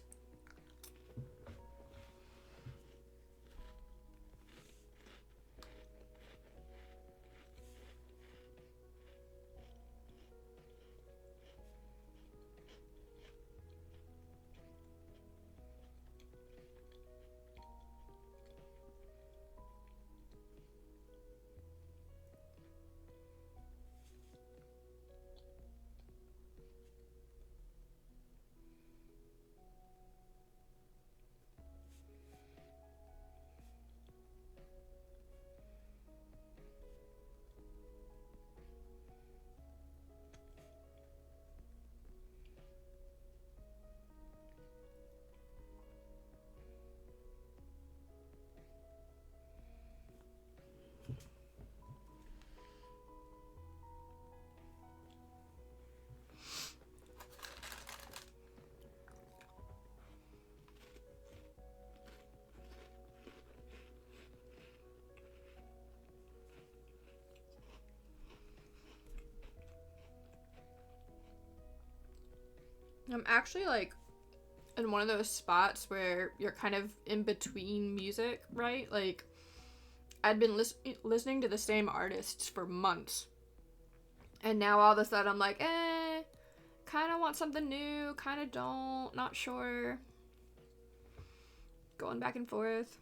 I'm actually like in one of those spots where you're kind of in between music, right? Like, I'd been listening to the same artists for months. And now all of a sudden I'm like, kind of want something new, kind of don't, not sure. Going back and forth.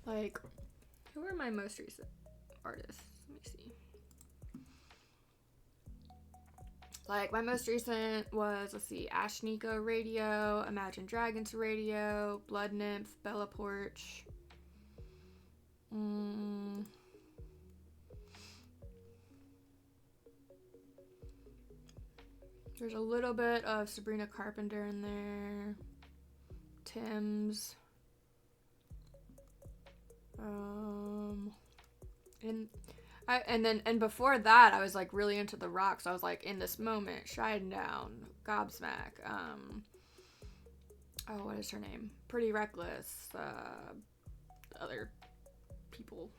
Like, who are my most recent artists? Let me see. Like, my most recent was, let's see, Ashnika Radio, Imagine Dragons Radio, Blood Nymph, Bella Porch. There's a little bit of Sabrina Carpenter in there. Tim's. And before that, I was like really into the rock. So I was like, In This Moment, Shine Down, Gobsmack. Oh, what is her name? Pretty Reckless. Other people.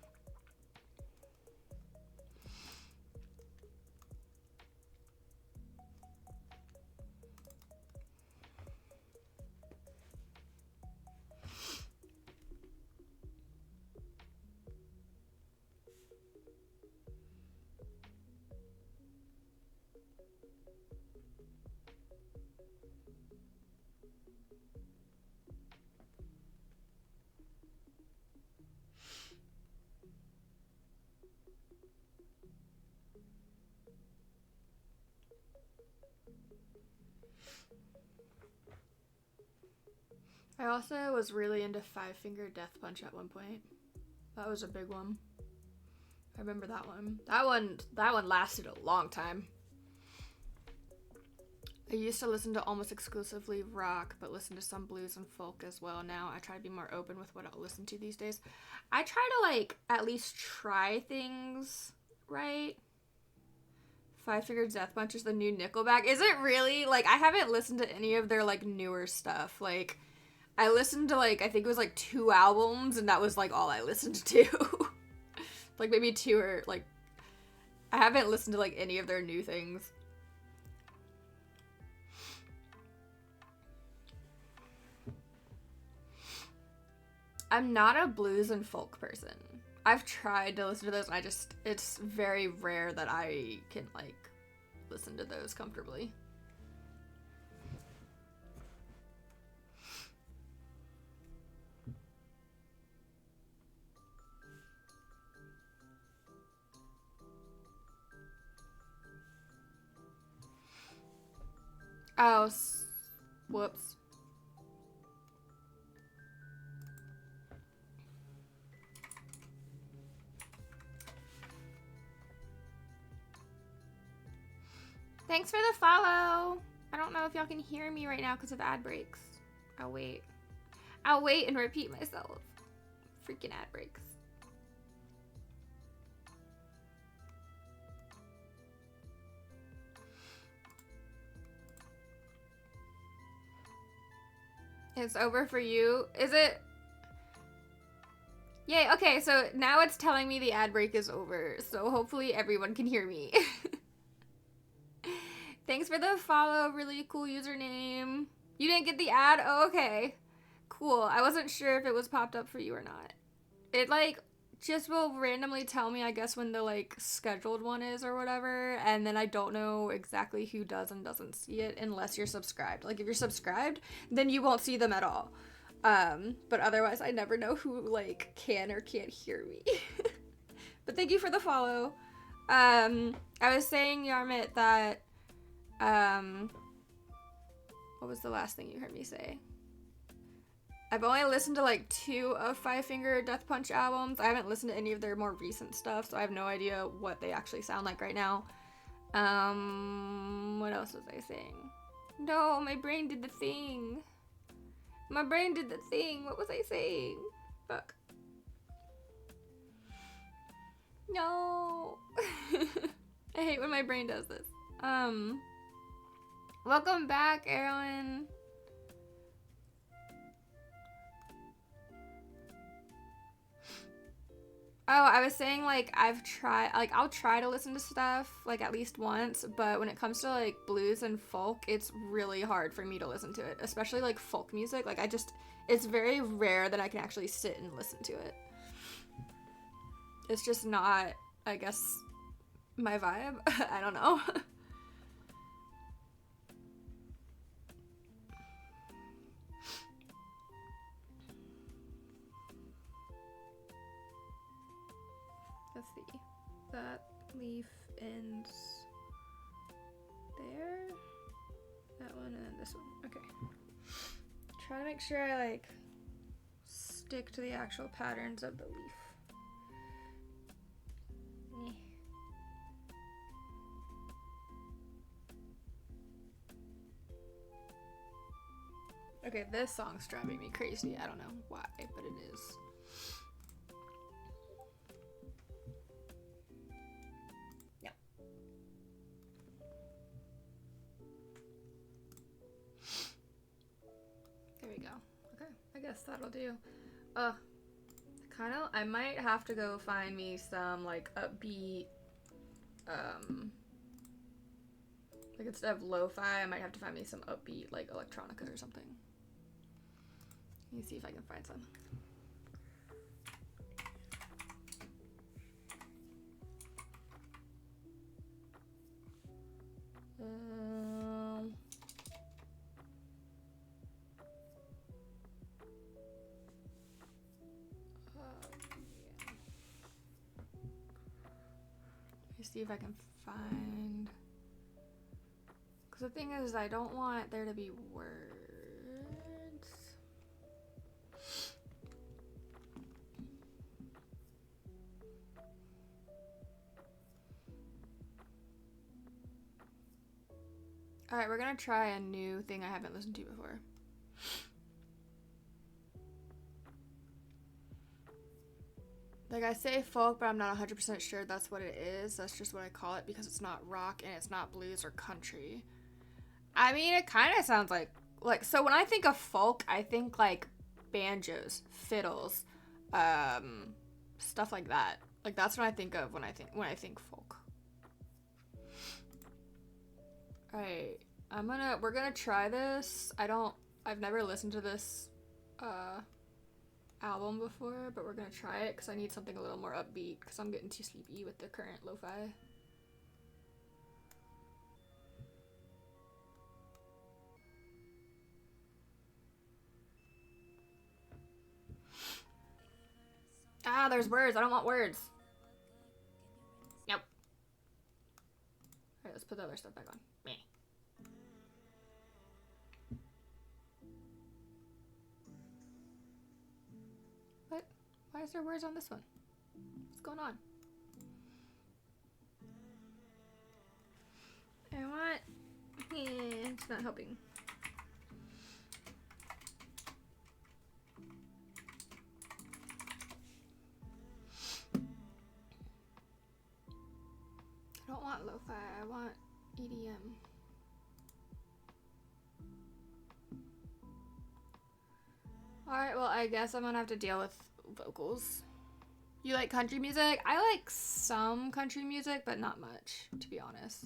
I also was really into Five Finger Death Punch at one point. That was a big one. I remember that one. That one lasted a long time. I used to listen to almost exclusively rock, but listen to some blues and folk as well. Now I try to be more open with what I'll listen to these days. I try to like at least try things, right? Five Finger Death Punch is the new Nickelback. Is it really? Like, I haven't listened to any of their like newer stuff. Like, I listened to like, I think it was like 2 albums, and that was like all I listened to. Like maybe 2 or like, I haven't listened to like any of their new things. I'm not a blues and folk person. I've tried to listen to those, and it's very rare that I can like listen to those comfortably. Oh, whoops. Thanks for the follow. I don't know if y'all can hear me right now because of ad breaks. I'll wait. I'll wait and repeat myself. Freaking ad breaks. It's over for you. Is it? Yay, okay, so now it's telling me the ad break is over, so hopefully everyone can hear me. Thanks for the follow, really cool username. You didn't get the ad? Oh, okay. Cool, I wasn't sure if it was popped up for you or not. It, like, just will randomly tell me, I guess, when the, like, scheduled one is or whatever, and then I don't know exactly who does and doesn't see it unless you're subscribed. Like, if you're subscribed, then you won't see them at all. But otherwise, I never know who, like, can or can't hear me. But thank you for the follow. I was saying, Yarmit, that, what was the last thing you heard me say? I've only listened to, like, 2 of Five Finger Death Punch albums. I haven't listened to any of their more recent stuff, so I have no idea what they actually sound like right now. What else was I saying? No, my brain did the thing. My brain did the thing. What was I saying? Fuck. No. I hate when my brain does this. Welcome back, Erwin. Oh, I was saying, like, I'll try to listen to stuff, like, at least once, but when it comes to, like, blues and folk, it's really hard for me to listen to it, especially, like, folk music. Like, it's very rare that I can actually sit and listen to it. It's just not, I guess, my vibe. I don't know. Let's see. That leaf ends there. That one and this one. Okay. Try to make sure I like stick to the actual patterns of the leaf. Okay, this song's driving me crazy. I don't know why, but it is. There we go. Okay, I guess that'll do. I might have to go find me some, like, upbeat, like, instead of lo-fi, I might have to find me some upbeat, like, electronica or something. Let me see if I can find some. Let me see if I can find The thing is, I don't want there to be words. Alright, we're gonna try a new thing I haven't listened to before. Like, I say folk, but I'm not 100% sure that's what it is. That's just what I call it because it's not rock and it's not blues or country. I mean, it kind of sounds like, so when I think of folk, I think like banjos, fiddles, stuff like that. Like, that's what I think of when I think folk. Alright, we're gonna try this. I've never listened to this, album before, but we're gonna try it because I need something a little more upbeat because I'm getting too sleepy with the current lo-fi. Ah, there's words. I don't want words. Nope. Alright, let's put the other stuff back on. Meh. What? Why is there words on this one? What's going on? I want... it's not helping. I don't want lo-fi, I want EDM. Alright, well, I guess I'm gonna have to deal with vocals. You like country music? I like some country music, but not much, to be honest.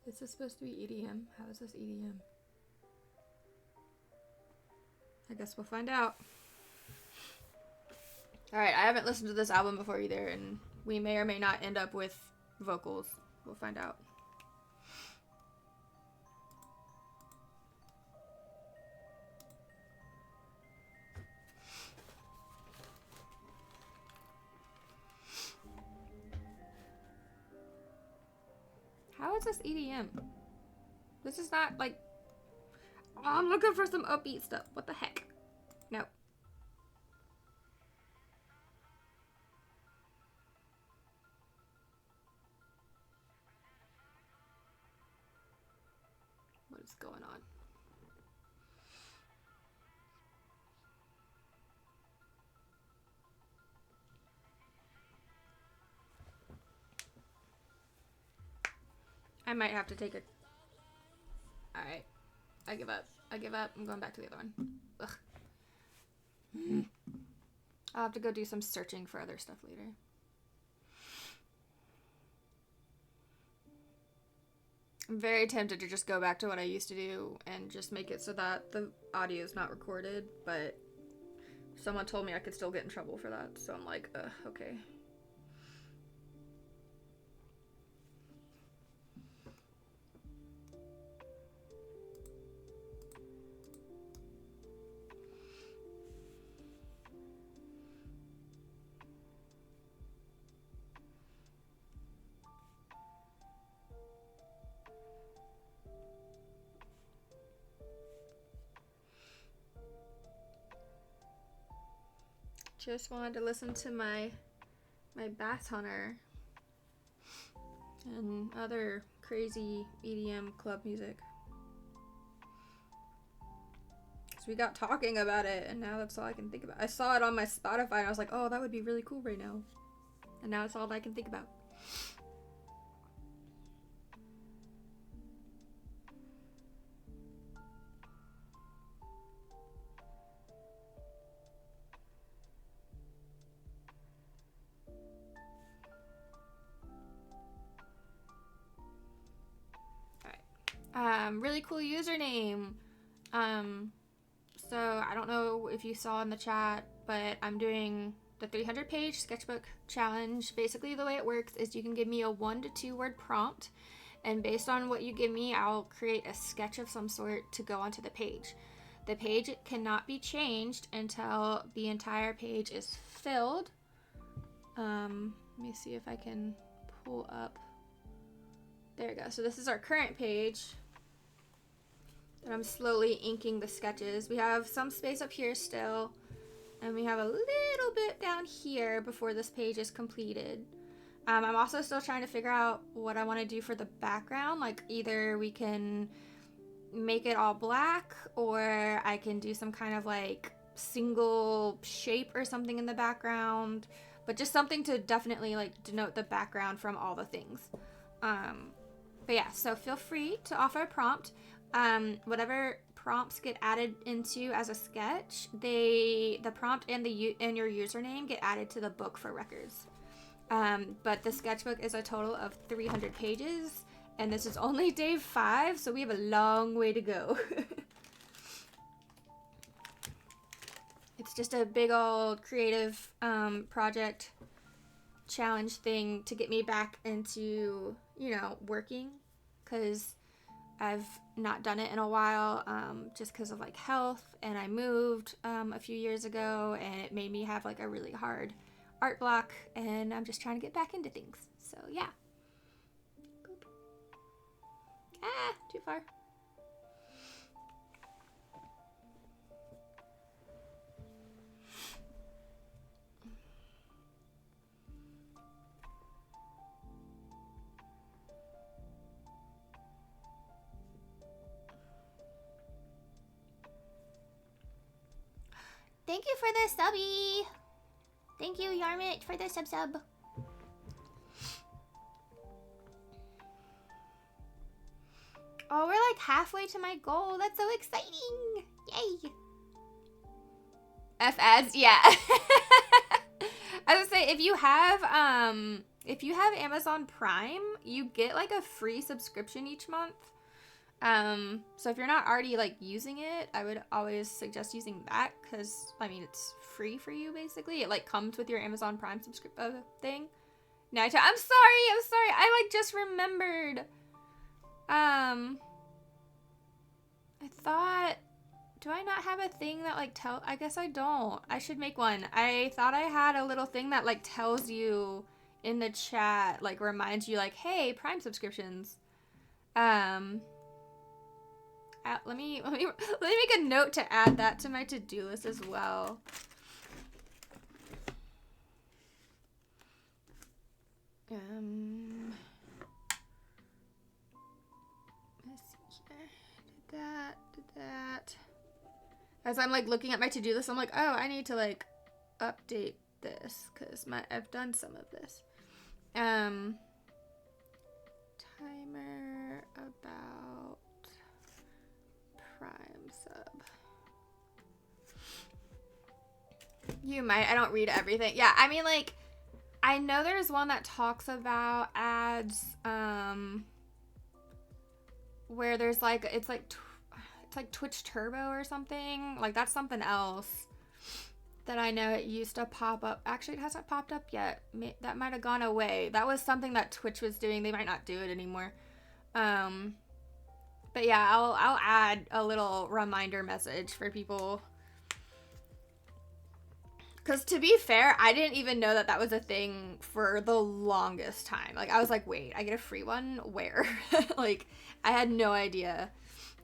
Is this supposed to be EDM? How is this EDM? I guess we'll find out. Alright, I haven't listened to this album before either, and we may or may not end up with vocals. We'll find out. How is this EDM? This is not like... Oh, I'm looking for some upbeat stuff. What the heck? No. What is going on? I might have to take a... Alright. I give up. I give up. I'm going back to the other one. Ugh. I'll have to go do some searching for other stuff later. I'm very tempted to just go back to what I used to do and just make it so that the audio is not recorded, but someone told me I could still get in trouble for that, so I'm like, okay. Just wanted to listen to my Bass Hunter and other crazy EDM club music. So we got talking about it, and now that's all I can think about. I saw it on my Spotify, and I was like, oh, that would be really cool right now. And now it's all I can think about. Really cool username. So I don't know if you saw in the chat, but I'm doing the 300 page sketchbook challenge. Basically the way it works is you can give me a 1 to 2 word prompt, and based on what you give me, I'll create a sketch of some sort to go onto the page. The page cannot be changed until the entire page is filled. Let me see if I can pull up. There we go. So this is our current page. And I'm slowly inking the sketches. We have some space up here still. And we have a little bit down here before this page is completed. I'm also still trying to figure out what I want to do for the background. Like either we can make it all black, or I can do some kind of like single shape or something in the background. But just something to definitely like denote the background from all the things. But yeah, so feel free to offer a prompt. Whatever prompts get added into as a sketch, the prompt and your username get added to the book for records. But the sketchbook is a total of 300 pages, and this is only day 5, so we have a long way to go. It's just a big old creative project challenge thing to get me back into, you know, working, because I've not done it in a while, just because of like health, and I moved a few years ago, and it made me have like a really hard art block, and I'm just trying to get back into things. So yeah. Boop. Ah, too far. Thank you for the subby. Thank you, Yarmit, for the sub. Oh, we're like halfway to my goal. That's so exciting. Yay. F ads, yeah. I would say if you have Amazon Prime, you get like a free subscription each month. So if you're not already like using it, I would always suggest using that, because I mean it's free for you basically. It like comes with your Amazon Prime thing. Now I'm sorry. I like just remembered. I thought, do I not have a thing that like I guess I don't. I should make one. I thought I had a little thing that like tells you in the chat, like reminds you like, hey, Prime subscriptions. Let me make a note to add that to my to-do list as well. Let's see here. Did that. As I'm like looking at my to-do list, I'm like, oh, I need to like update this, because I've done some of this. Timer about Prime sub. You might. I don't read everything. Yeah, I mean, like, I know there's one that talks about ads, where there's like, it's like Twitch Turbo or something. Like, that's something else that I know it used to pop up. Actually, it hasn't popped up yet. That might have gone away. That was something that Twitch was doing. They might not do it anymore. But yeah, I'll add a little reminder message for people. Because to be fair, I didn't even know that was a thing for the longest time. Like, I was like, wait, I get a free one? Where? Like, I had no idea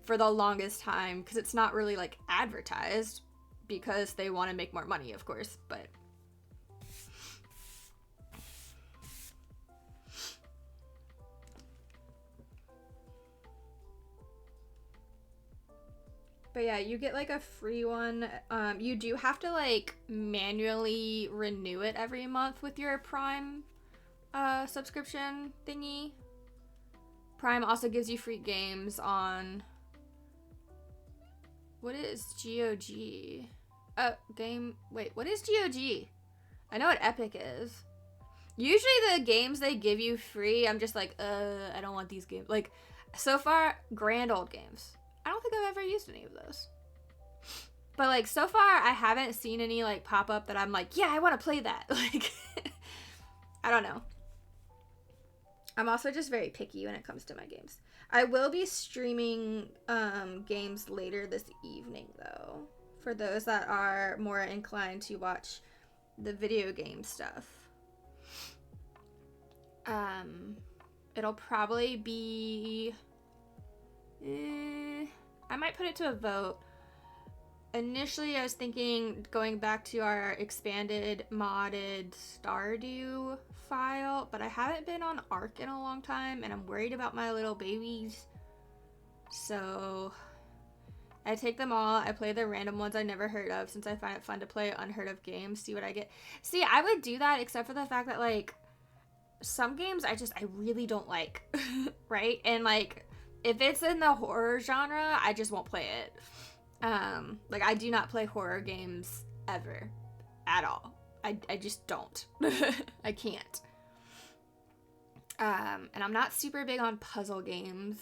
for the longest time, because it's not really like advertised, because they want to make more money, of course, but yeah, you get like a free one. You do have to like manually renew it every month with your Prime subscription thingy. Prime also gives you free games on, what is GOG? Wait, what is GOG? I know what Epic is. Usually the games they give you free, I'm just like, I don't want these games. Like, so far, grand old games. I don't think I've ever used any of those. But, like, so far, I haven't seen any, like, pop up that I'm like, yeah, I want to play that. Like, I don't know. I'm also just very picky when it comes to my games. I will be streaming games later this evening, though, for those that are more inclined to watch the video game stuff. It'll probably be, I might put it to a vote. Initially, I was thinking going back to our expanded modded Stardew file, but I haven't been on Ark in a long time, and I'm worried about my little babies. So I take them all. I play the random ones I never heard of, since I find it fun to play unheard of games, see what I get. See, I would do that, except for the fact that, like, some games I really don't like, right? And, like, if it's in the horror genre, I just won't play it. Like, I do not play horror games ever, at all. I just don't. I can't. And I'm not super big on puzzle games.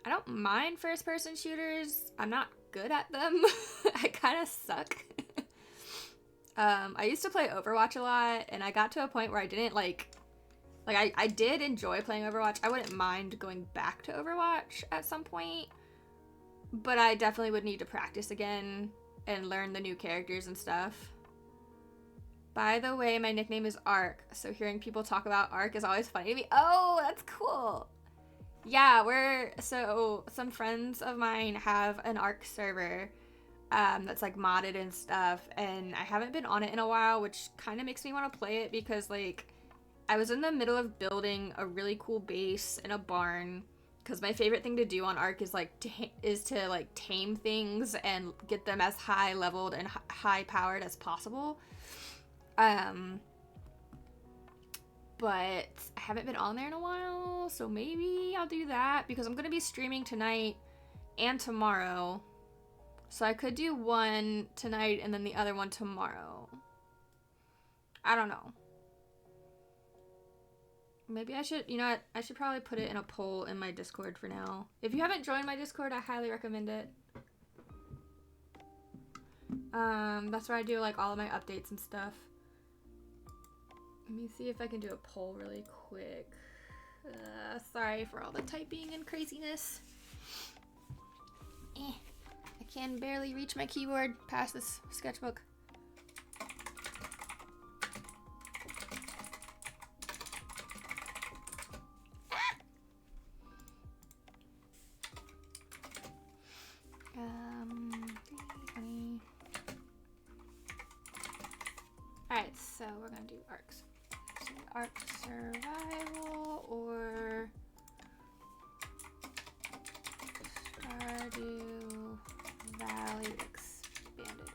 I don't mind first-person shooters. I'm not good at them. I kind of suck. I used to play Overwatch a lot, and I got to a point where I didn't, like I did enjoy playing Overwatch. I wouldn't mind going back to Overwatch at some point. But I definitely would need to practice again and learn the new characters and stuff. By the way, my nickname is Ark, so hearing people talk about Ark is always funny to me. Oh, that's cool. Yeah, so some friends of mine have an Ark server that's like modded and stuff, and I haven't been on it in a while, which kind of makes me want to play it because, like, I was in the middle of building a really cool base in a barn. Because my favorite thing to do on Ark is, like, to tame things and get them as high leveled and high powered as possible. But I haven't been on there in a while, so maybe I'll do that because I'm gonna be streaming tonight and tomorrow. So I could do one tonight and then the other one tomorrow. I don't know. Maybe I should, you know what, I should probably put it in a poll in my Discord for now. If you haven't joined my Discord, I highly recommend it. That's where I do, like, all of my updates and stuff. Let me see if I can do a poll really quick. Sorry for all the typing and craziness. I can barely reach my keyboard past this sketchbook. Alright, so we're gonna do arcs. So arc survival or Stardew Valley expanded.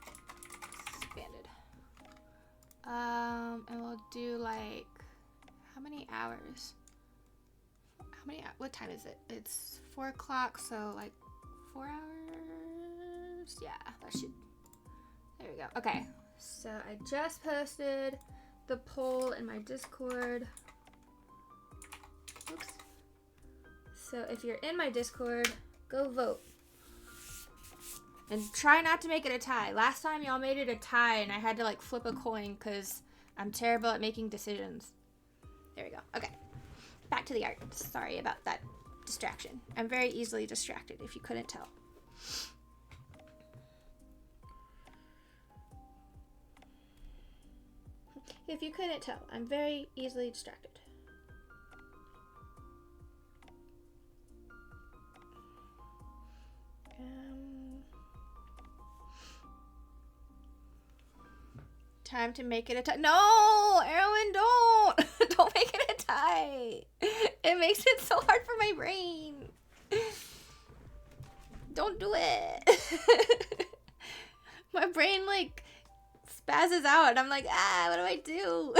And we'll do, like, how many hours? What time is it? It's 4 o'clock, so like 4 hours? Yeah, that should, there we go. Okay, so I just posted the poll in my Discord. Oops. So if you're in my Discord, go vote. And try not to make it a tie. Last time y'all made it a tie and I had to, like, flip a coin because I'm terrible at making decisions. There we go. Okay. Back to the art. Sorry about that distraction. I'm very easily distracted, if you couldn't tell. If you couldn't tell, I'm very easily distracted. Time to make it a tie. No, Erwin, don't. Don't make it a tie. It makes it so hard for my brain. Don't do it. My brain, like, spazzes out and I'm like, what do I do?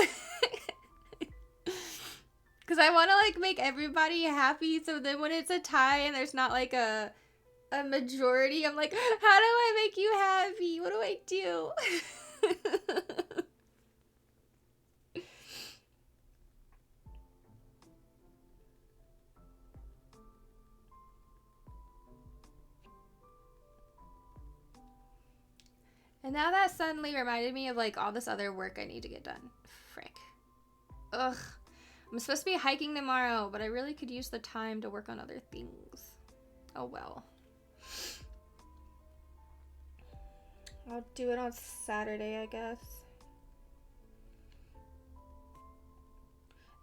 Because I want to, like, make everybody happy, so then when it's a tie and there's not, like, a majority, I'm like, how do I make you happy? What do I do? And now that suddenly reminded me of, like, all this other work I need to get done. Frick. Ugh. I'm supposed to be hiking tomorrow, but I really could use the time to work on other things. Oh well. I'll do it on Saturday, I guess.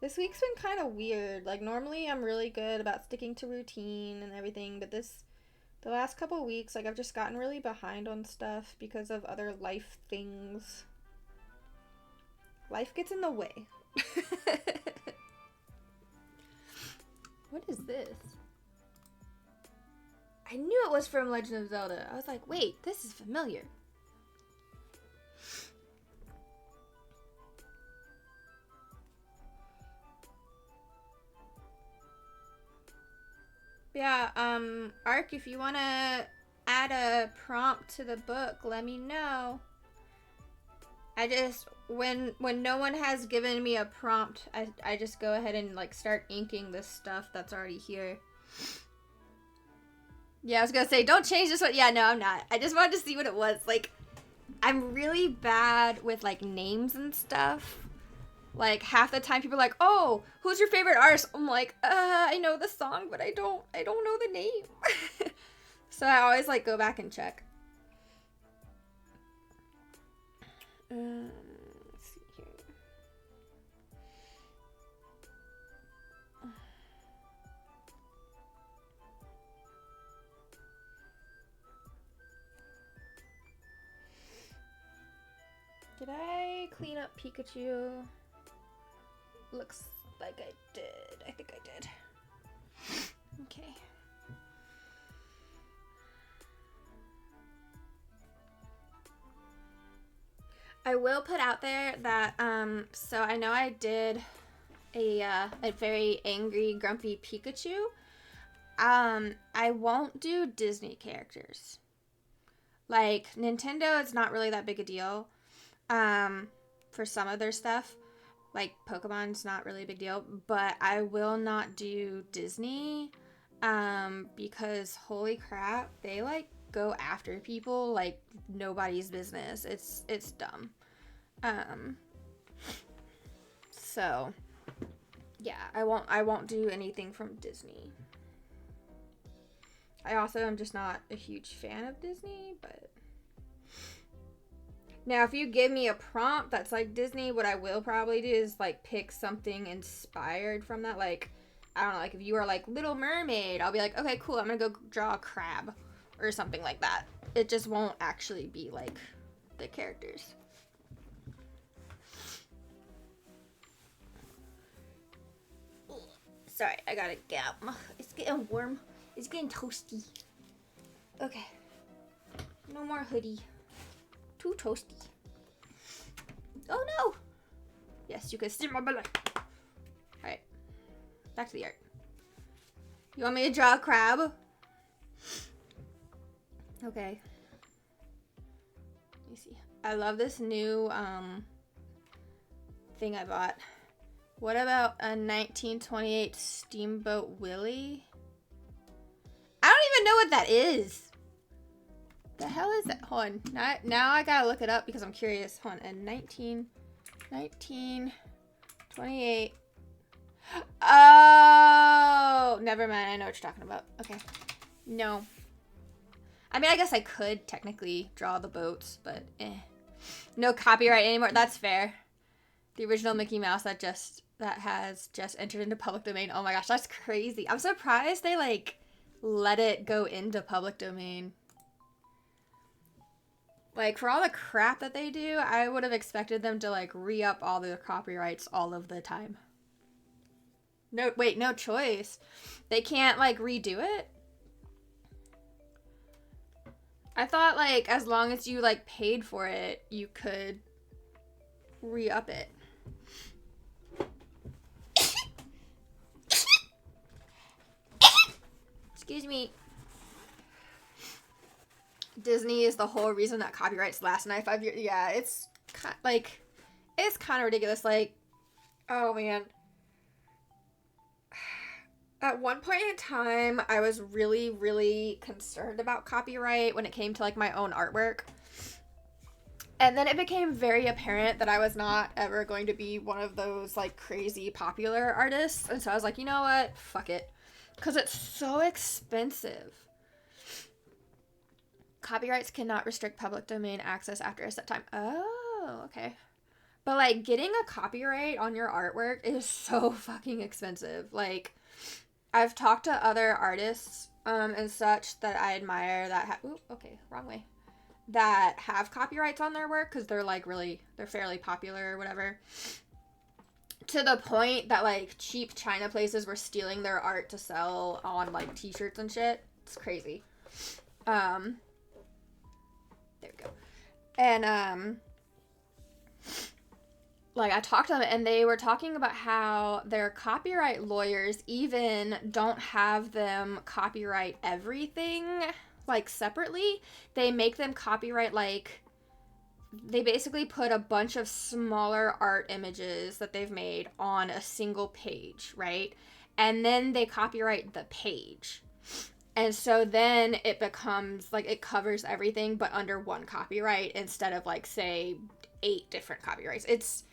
This week's been kind of weird. Like, normally I'm really good about sticking to routine and everything, but the last couple of weeks, like, I've just gotten really behind on stuff because of other life things. Life gets in the way. What is this? I knew it was from Legend of Zelda. I was like, wait, this is familiar. Yeah, Ark, if you want to add a prompt to the book, let me know. I just, when no one has given me a prompt, I just go ahead and, like, start inking this stuff that's already here. Yeah, I was gonna say, don't change this one. Yeah, no, I'm not. I just wanted to see what it was. Like, I'm really bad with, like, names and stuff. Like, half the time people are like, oh, who's your favorite artist? I'm like, I know the song, but I don't know the name. So I always, like, go back and check. Let's see here. Did I clean up Pikachu? Looks like I did. I think I did. Okay. I will put out there that, so I know I did a very angry, grumpy Pikachu. I won't do Disney characters. Like, Nintendo, it's not really that big a deal. For some of their stuff. Like, Pokemon's not really a big deal, but I will not do Disney, because holy crap, they, like, go after people like nobody's business. It's dumb. So, yeah, I won't do anything from Disney. I also am just not a huge fan of Disney, but... Now, if you give me a prompt that's like Disney, what I will probably do is, like, pick something inspired from that. Like, I don't know, like, if you are, like, Little Mermaid, I'll be like, okay, cool, I'm gonna go draw a crab or something like that. It just won't actually be, like, the characters. Sorry, I gotta get out. It's getting warm. It's getting toasty. Okay. No more hoodie. Too toasty. Oh no! Yes, you can steal my balloon. Alright. Back to the art. You want me to draw a crab? Okay. Let me see. I love this new thing I bought. What about a 1928 Steamboat Willie? I don't even know what that is. The hell is that? Hold on. Now I gotta look it up because I'm curious. Hold on. A 1928. Oh, never mind. I know what you're talking about. Okay. No. I mean, I guess I could technically draw the boats, but no copyright anymore. That's fair. The original Mickey Mouse that has just entered into public domain. Oh my gosh, that's crazy. I'm surprised they, like, let it go into public domain. Like, for all the crap that they do, I would have expected them to, like, re-up all their copyrights all of the time. No, wait, no choice. They can't, like, redo it? I thought, like, as long as you, like, paid for it, you could re-up it. Excuse me. Disney is the whole reason that copyrights last 95 years. Yeah, it's it's kind of ridiculous. Like, oh man. At one point in time, I was really, really concerned about copyright when it came to, like, my own artwork. And then it became very apparent that I was not ever going to be one of those, like, crazy popular artists. And so I was like, you know what? Fuck it. Because it's so expensive. Copyrights cannot restrict public domain access after a set time. Oh, okay. But, like, getting a copyright on your artwork is so fucking expensive. Like, I've talked to other artists and such that I admire that that have copyrights on their work because they're, like, they're fairly popular or whatever. To the point that, like, cheap China places were stealing their art to sell on, like, t-shirts and shit. It's crazy. There we go. And, like, I talked to them, and they were talking about how their copyright lawyers even don't have them copyright everything, like, separately. They make them copyright, like, they basically put a bunch of smaller art images that they've made on a single page, right? And then they copyright the page. And so then it becomes, like, it covers everything, but under one copyright instead of, like, say, 8 different copyrights.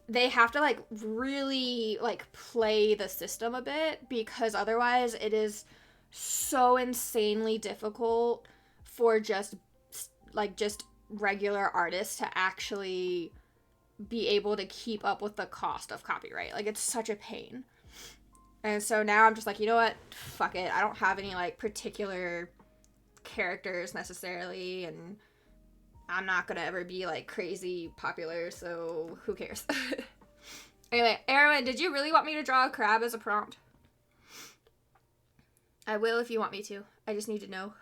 They have to, like, really, like, play the system a bit because otherwise it is so insanely difficult for just regular artists to actually be able to keep up with the cost of copyright. Like, it's such a pain. And so now I'm just like, you know what? Fuck it. I don't have any, like, particular characters necessarily, and I'm not gonna ever be, like, crazy popular, so who cares? Anyway, Erwin, did you really want me to draw a crab as a prompt? I will if you want me to. I just need to know.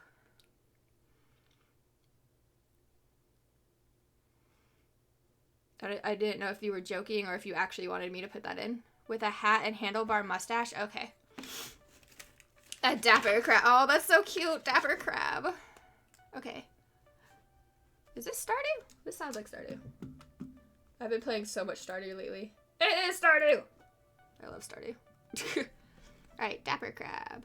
I didn't know if you were joking or if you actually wanted me to put that in. With a hat and handlebar mustache? Okay. A dapper crab. Oh, that's so cute. Dapper crab. Okay. Is this Stardew? This sounds like Stardew. I've been playing so much Stardew lately. It is Stardew! I love Stardew. Alright, dapper crab.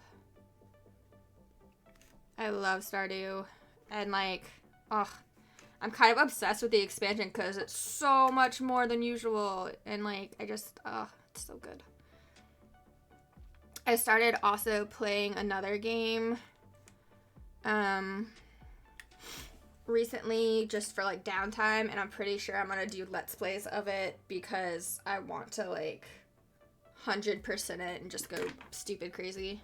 I love Stardew. And, like, I'm kind of obsessed with the expansion because it's so much more than usual. And, like, it's so good. I started also playing another game recently just for, like, downtime, and I'm pretty sure I'm gonna do Let's Plays of it because I want to, like, 100% it and just go stupid crazy.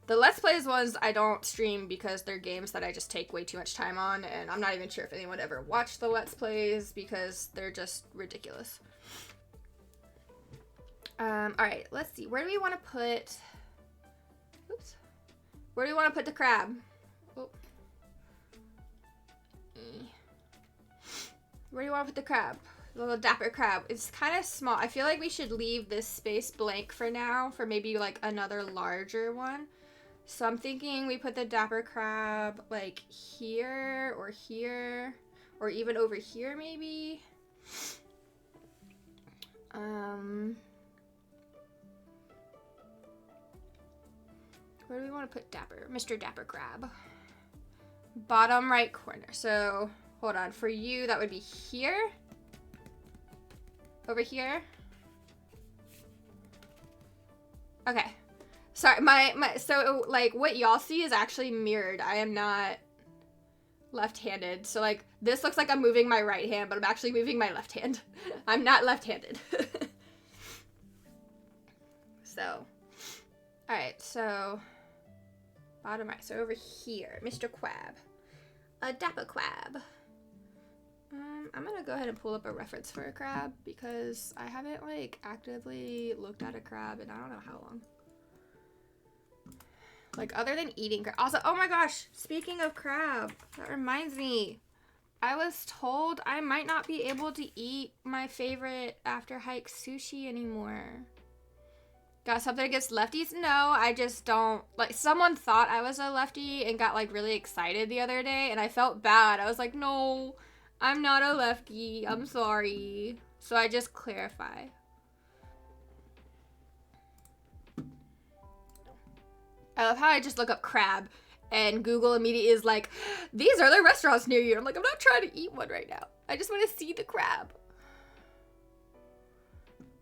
The Let's Plays ones I don't stream because they're games that I just take way too much time on, and I'm not even sure if anyone would ever watch the Let's Plays because they're just ridiculous. Alright, let's see. Where do we want to put... Oops. Where do we want to put the crab? Oh. Where do you want to put the crab? The little dapper crab. It's kind of small. I feel like we should leave this space blank for now for maybe, like, another larger one. So I'm thinking we put the dapper crab, like, here, or even over here, maybe. Where do we want to put Dapper? Mr. Dapper Crab. Bottom right corner. So, hold on. For you, that would be here. Over here. Okay. Sorry, so, like, what y'all see is actually mirrored. I am not left-handed. So, like, this looks like I'm moving my right hand, but I'm actually moving my left hand. I'm not left-handed. So, alright, so, bottom right. So, over here, Mr. Crab. A dapper crab. I'm gonna go ahead and pull up a reference for a crab because I haven't, like, actively looked at a crab in I don't know how long. Like, other than eating crab. Also, oh my gosh, speaking of crab, that reminds me. I was told I might not be able to eat my favorite after hike sushi anymore. Got something against lefties? No, I just don't. Like, someone thought I was a lefty and got, like, really excited the other day, and I felt bad. I was like, no, I'm not a lefty. I'm sorry. So I just clarify. I love how I just look up crab and Google immediately is like, these are the restaurants near you. I'm like, I'm not trying to eat one right now. I just want to see the crab.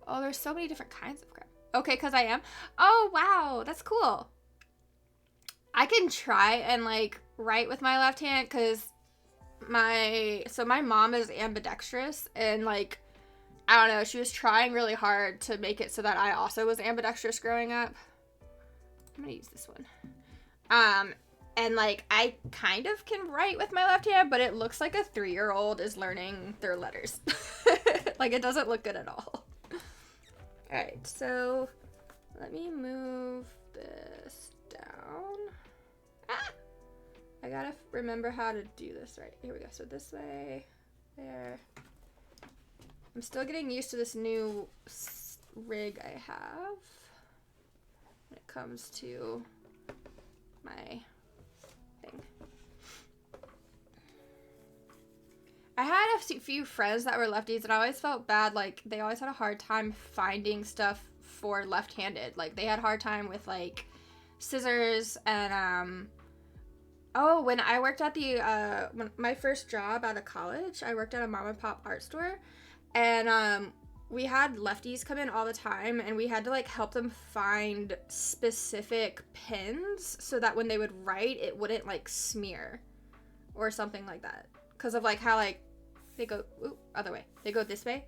Oh, there's so many different kinds of crab. Okay, because I am. Oh, wow. That's cool. I can try and, like, write with my left hand because my mom is ambidextrous, and like, I don't know, she was trying really hard to make it so that I also was ambidextrous growing up. I'm gonna use this one. And like, I kind of can write with my left hand, but it looks like a 3-year-old is learning their letters. Like, it doesn't look good at all. Alright, so let me move this down. Ah! I gotta remember how to do this right. Here we go. So this way, there. I'm still getting used to this new rig I have when it comes to my thing. I had a few friends that were lefties, and I always felt bad. Like, they always had a hard time finding stuff for left-handed. Like, they had a hard time with, like, scissors and, oh, when I worked at when my first job out of college, I worked at a mom and pop art store, and, we had lefties come in all the time, and we had to, like, help them find specific pens so that when they would write, it wouldn't, like, smear or something like that. Because of, like, how, like, they go, ooh, other way. They go this way.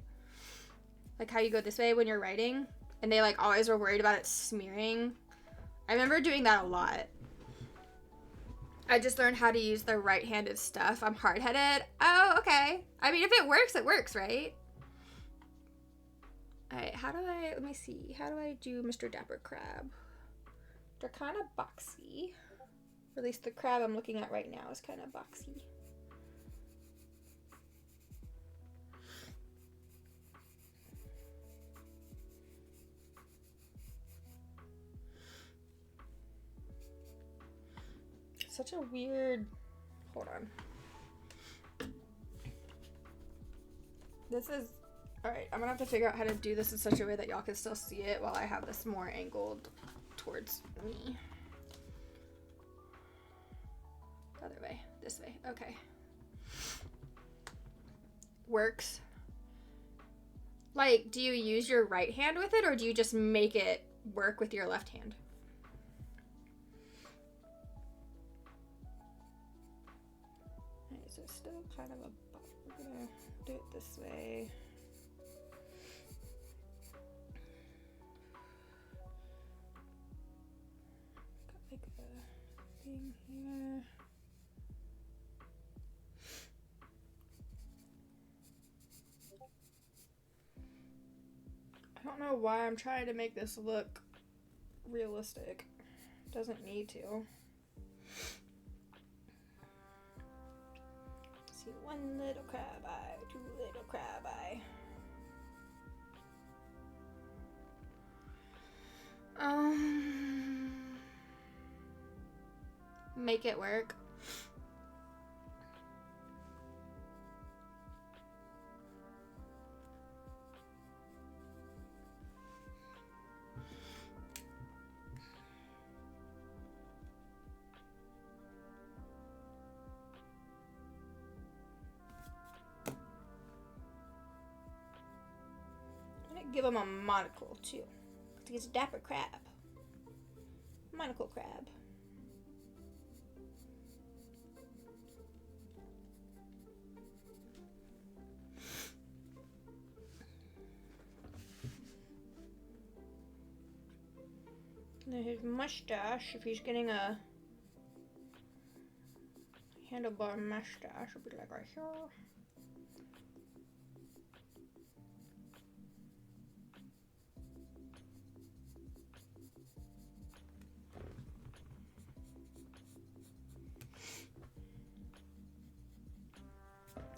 Like, how you go this way when you're writing, and they, like, always were worried about it smearing. I remember doing that a lot. I just learned how to use the right-handed stuff. I'm hard-headed. Oh, okay. I mean, if it works, right? Alright, let me see. How do I do Mr. Dapper Crab? They're kind of boxy. Or at least the crab I'm looking at right now is kind of boxy. Such a weird, hold on. This is, all right, I'm gonna have to figure out how to do this in such a way that y'all can still see it while I have this more angled towards me. Other way, this way, okay. Works. Like, do you use your right hand with it, or do you just make it work with your left hand? So it's still kind of we're gonna do it this way. Got like a thing here. I don't know why I'm trying to make this look realistic. Doesn't need to. See, one little crab eye, two little crab eye. Make it work. Give him a monocle too. He's a dapper crab. Monocle crab. And then his mustache, if he's getting a handlebar mustache, will be like right here.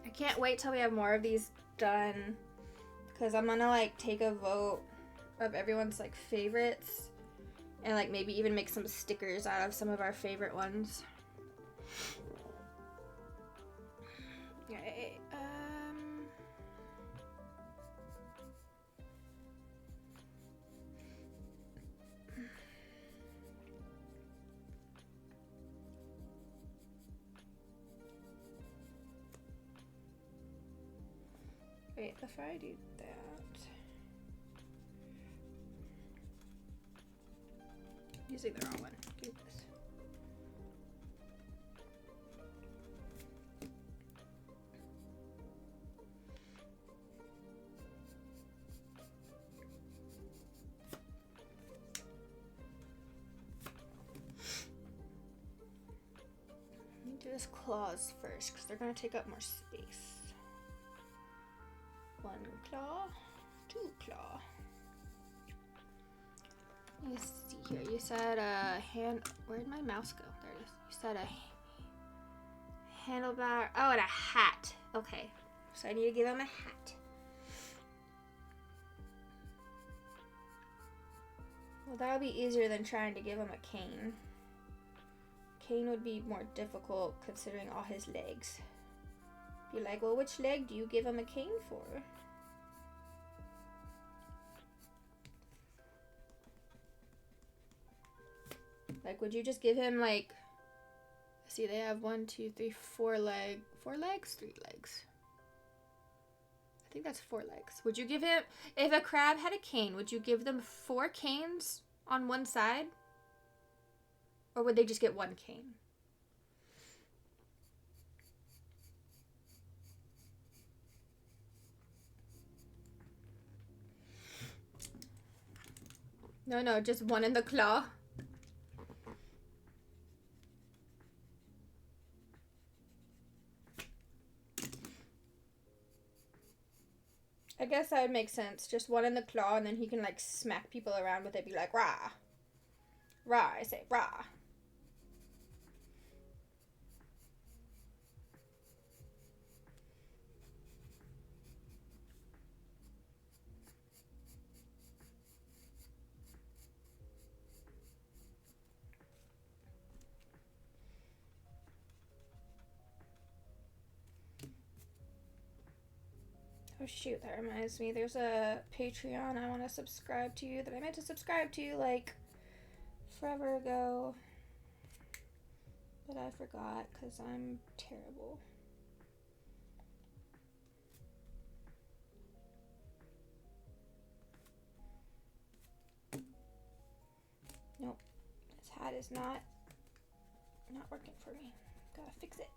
I can't wait till we have more of these done, because I'm gonna like take a vote of everyone's like favorites and like maybe even make some stickers out of some of our favorite ones. Okay, wait, if I do that. Using the wrong one. Do this. do his claws first because they're going to take up more space. 1 claw, 2 claw. Let me see here. You said a hand. Where'd my mouse go? There it is. You said a handlebar. Oh, and a hat. Okay. So I need to give him a hat. Well, that would be easier than trying to give him a cane. Cane would be more difficult considering all his legs. Be like, well, which leg do you give him a cane for? Like, would you just give him, like, see, they have 1, 2, 3, 4 legs, 3 legs. I think that's 4 legs. Would you give him, if a crab had a cane, would you give them 4 canes on one side? Or would they just get 1 cane? No, just 1 in the claw. I guess that would make sense. Just 1 in the claw, and then he can, like, smack people around with it. Be like, rah. Rah, I say, rah. Oh shoot, that reminds me. There's a Patreon I want to subscribe to that I meant to subscribe to, like, forever ago. But I forgot because I'm terrible. Nope. This hat is not working for me. Gotta fix it.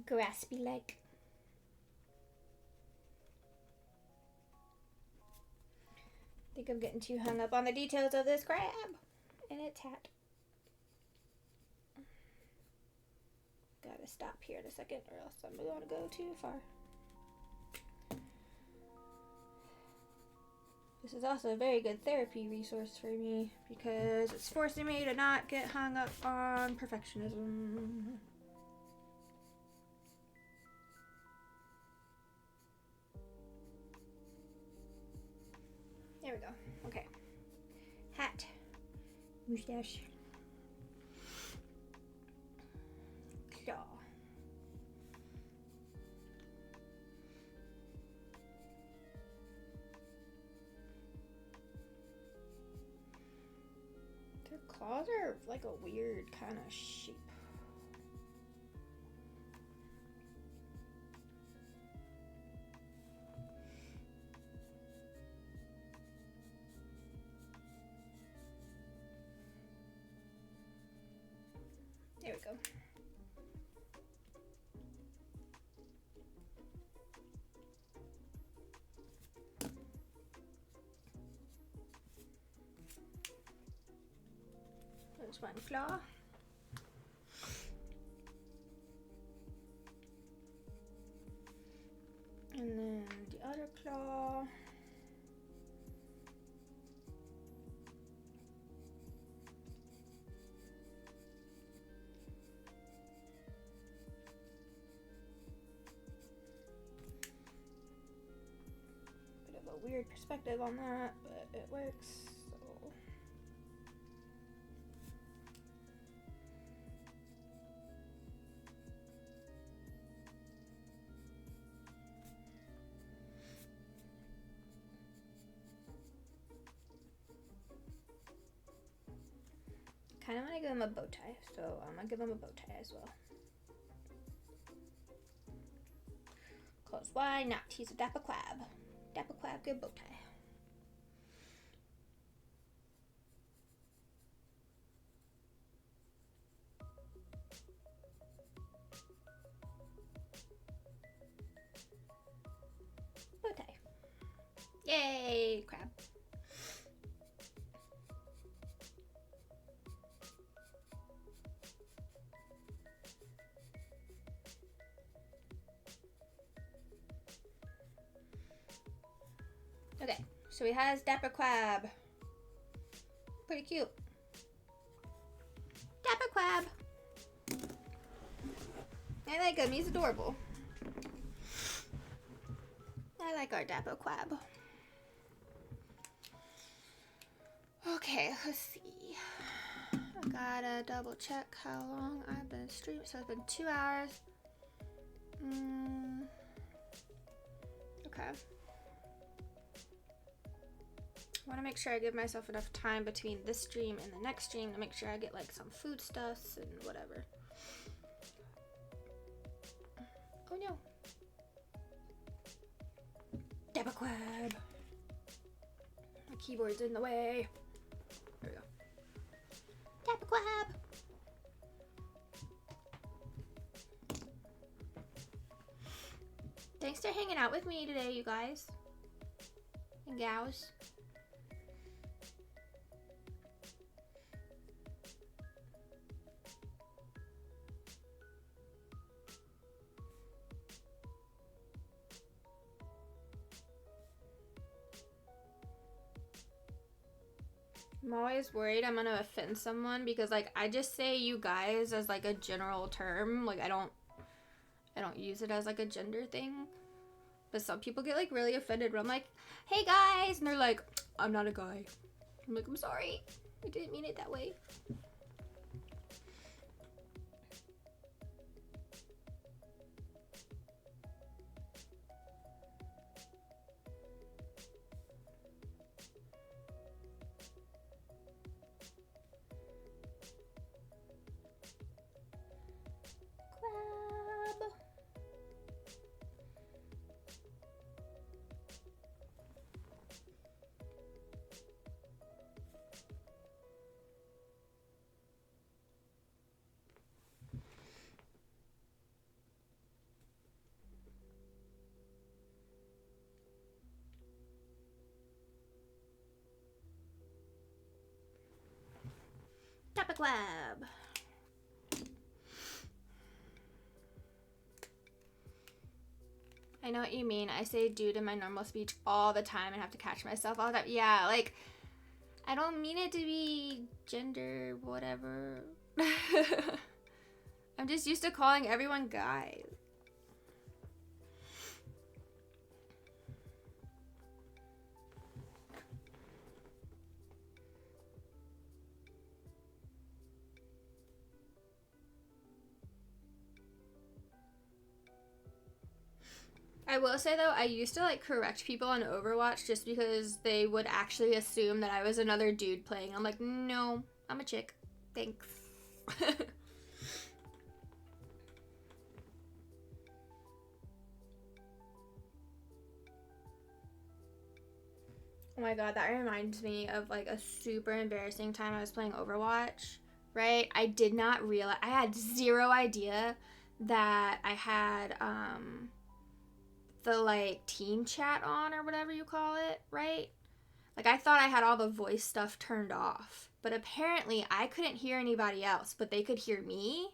Graspy like. I think I'm getting too hung up on the details of this crab and its hat. Gotta stop here in a second or else I'm gonna go too far. This is also a very good therapy resource for me because it's forcing me to not get hung up on perfectionism. There we go. Okay. Hat. Mustache. Claw. Their claws are like a weird kind of shape. There we go. There's 1 claw. And then the other claw. Weird perspective on that, but it works. So kind of want to give him a bow tie, so I'm gonna give him a bow tie as well. Cause why not? He's a dapper crab. Dapper crab, good bow tie. Bow tie. Yay, crab. Okay, so he has Dapper Crab. Pretty cute. Dapper Crab. I like him, he's adorable. I like our Dapper Crab. Okay, let's see. I gotta double check how long I've been streaming. So it's been 2 hours. Okay. I want to make sure I give myself enough time between this stream and the next stream to make sure I get like some foodstuffs and whatever. Oh no. Dapper Crab. My keyboard's in the way. There we go. Dapper Crab. Thanks for hanging out with me today, you guys and gals. I'm always worried I'm gonna offend someone because like I just say you guys as like a general term. Like I don't use it as like a gender thing. But some people get like really offended when I'm like, hey guys, and they're like, I'm not a guy. I'm like, I'm sorry. I didn't mean it that way. Crab. Dapper Crab. I know what you mean. I say dude in my normal speech all the time and have to catch myself all the time. Yeah, like, I don't mean it to be gender, whatever. I'm just used to calling everyone guys. I will say though, I used to like correct people on Overwatch just because they would actually assume that I was another dude playing. I'm like, no, I'm a chick. Thanks. Oh my god, that reminds me of like a super embarrassing time I was playing Overwatch, right? I did not realize, I had zero idea that I had the like team chat on or whatever you call it, right? Like I thought I had all the voice stuff turned off, but apparently I couldn't hear anybody else, but they could hear me.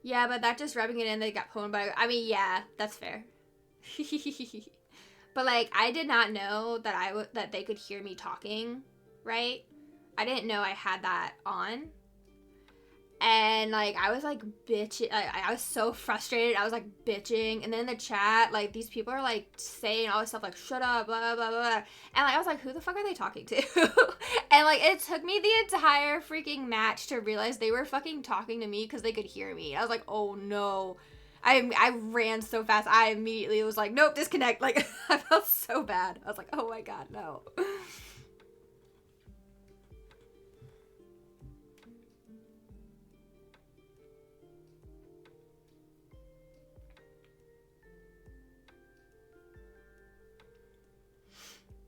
Yeah, but that just rubbing it in, they got pwned by, I mean, yeah, that's fair. But like I did not know that that they could hear me talking, right? I didn't know I had that on. And like I was like bitching, I was so frustrated. I was like bitching, and then in the chat, like these people are like saying all this stuff like shut up, blah blah blah blah, and like I was like, who the fuck are they talking to? And like it took me the entire freaking match to realize they were fucking talking to me because they could hear me. I was like, oh no. I ran so fast. I immediately was like, nope, disconnect. Like I felt so bad. I was like, oh my god, no.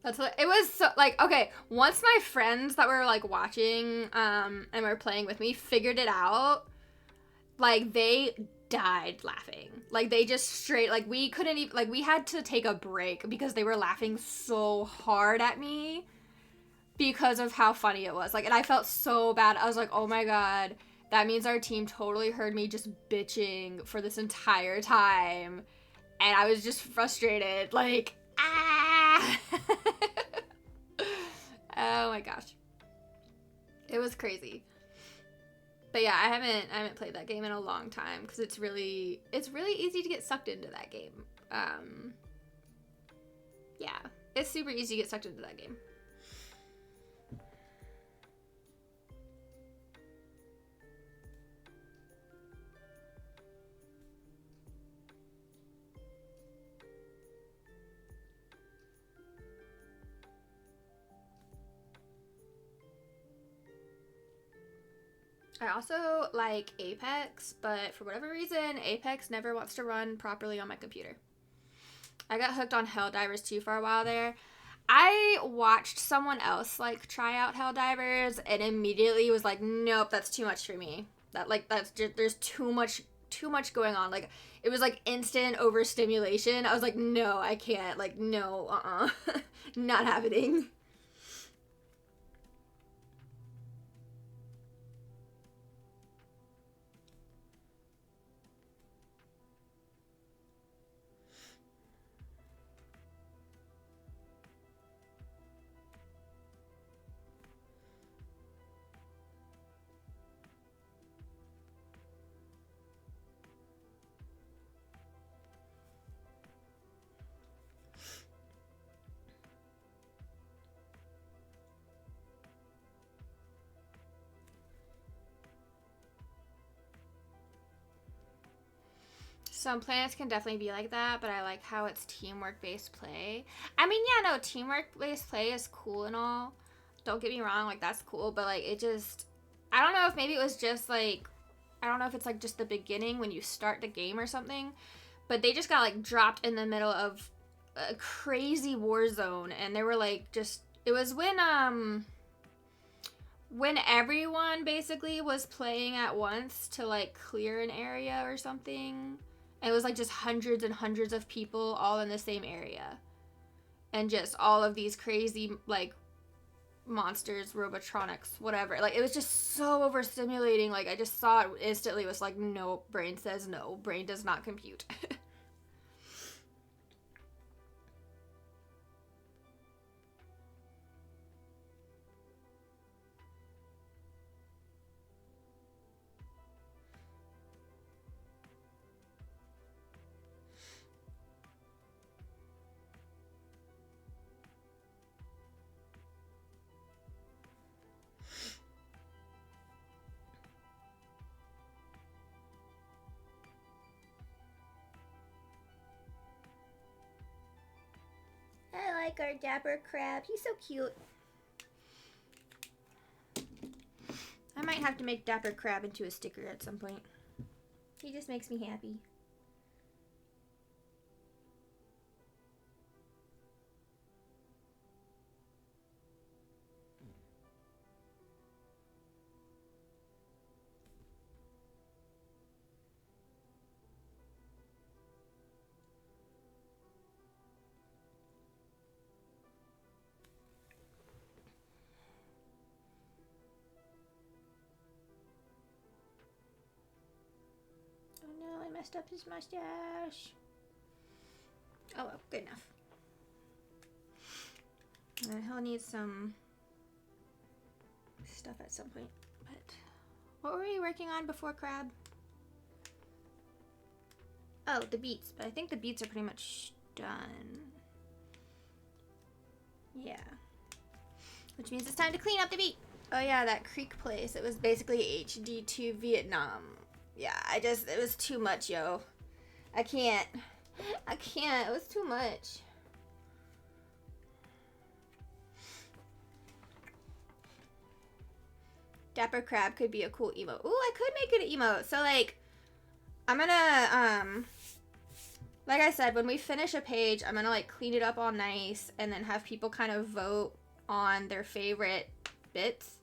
That's what it was. So like, okay, once my friends that were like watching and were playing with me figured it out, like they died laughing. Like they just straight, like we couldn't even, like we had to take a break because they were laughing so hard at me because of how funny it was. Like, and I felt so bad. I was like, oh my god, that means our team totally heard me just bitching for this entire time. And I was just frustrated. Like, ah! Oh my gosh. It was crazy. But yeah, I haven't played that game in a long time because it's really easy to get sucked into that game. Yeah, it's super easy to get sucked into that game. I also like Apex, but for whatever reason, Apex never wants to run properly on my computer. I got hooked on Helldivers 2 for a while there. I watched someone else like try out Helldivers and immediately was like, nope, that's too much for me. That's just, there's too much going on. Like it was like instant overstimulation. I was like, no, I can't. Like no, not happening. Some planets can definitely be like that, but I like how it's teamwork-based play. I mean, yeah, no, teamwork-based play is cool and all. Don't get me wrong, like, that's cool, but, like, it just... I don't know if maybe it was just, like... I don't know if it's, like, just the beginning when you start the game or something, but they just got, like, dropped in the middle of a crazy war zone, and they were, like, just... It was when everyone, basically, was playing at once to, like, clear an area or something... It was like just hundreds and hundreds of people all in the same area. And just all of these crazy, like, monsters, robotronics, whatever. Like, it was just so overstimulating. Like, I just saw it instantly. It was like, no, brain says no. Brain does not compute. I like our dapper crab. He's so cute. I might have to make dapper crab into a sticker at some point. He just makes me happy. Oh no, I messed up his mustache. Oh well, good enough. And he'll need some stuff at some point. But what were we working on before crab? Oh, the beets. But I think the beets are pretty much done. Yeah. Which means it's time to clean up the beet. Oh yeah, that creek place. It was basically HD2 Vietnam. Yeah, it was too much, yo. I can't. It was too much. Dapper crab could be a cool emote. Ooh, I could make it an emote. So, like, I'm gonna, like I said, when we finish a page, I'm gonna like clean it up all nice and then have people kind of vote on their favorite bits.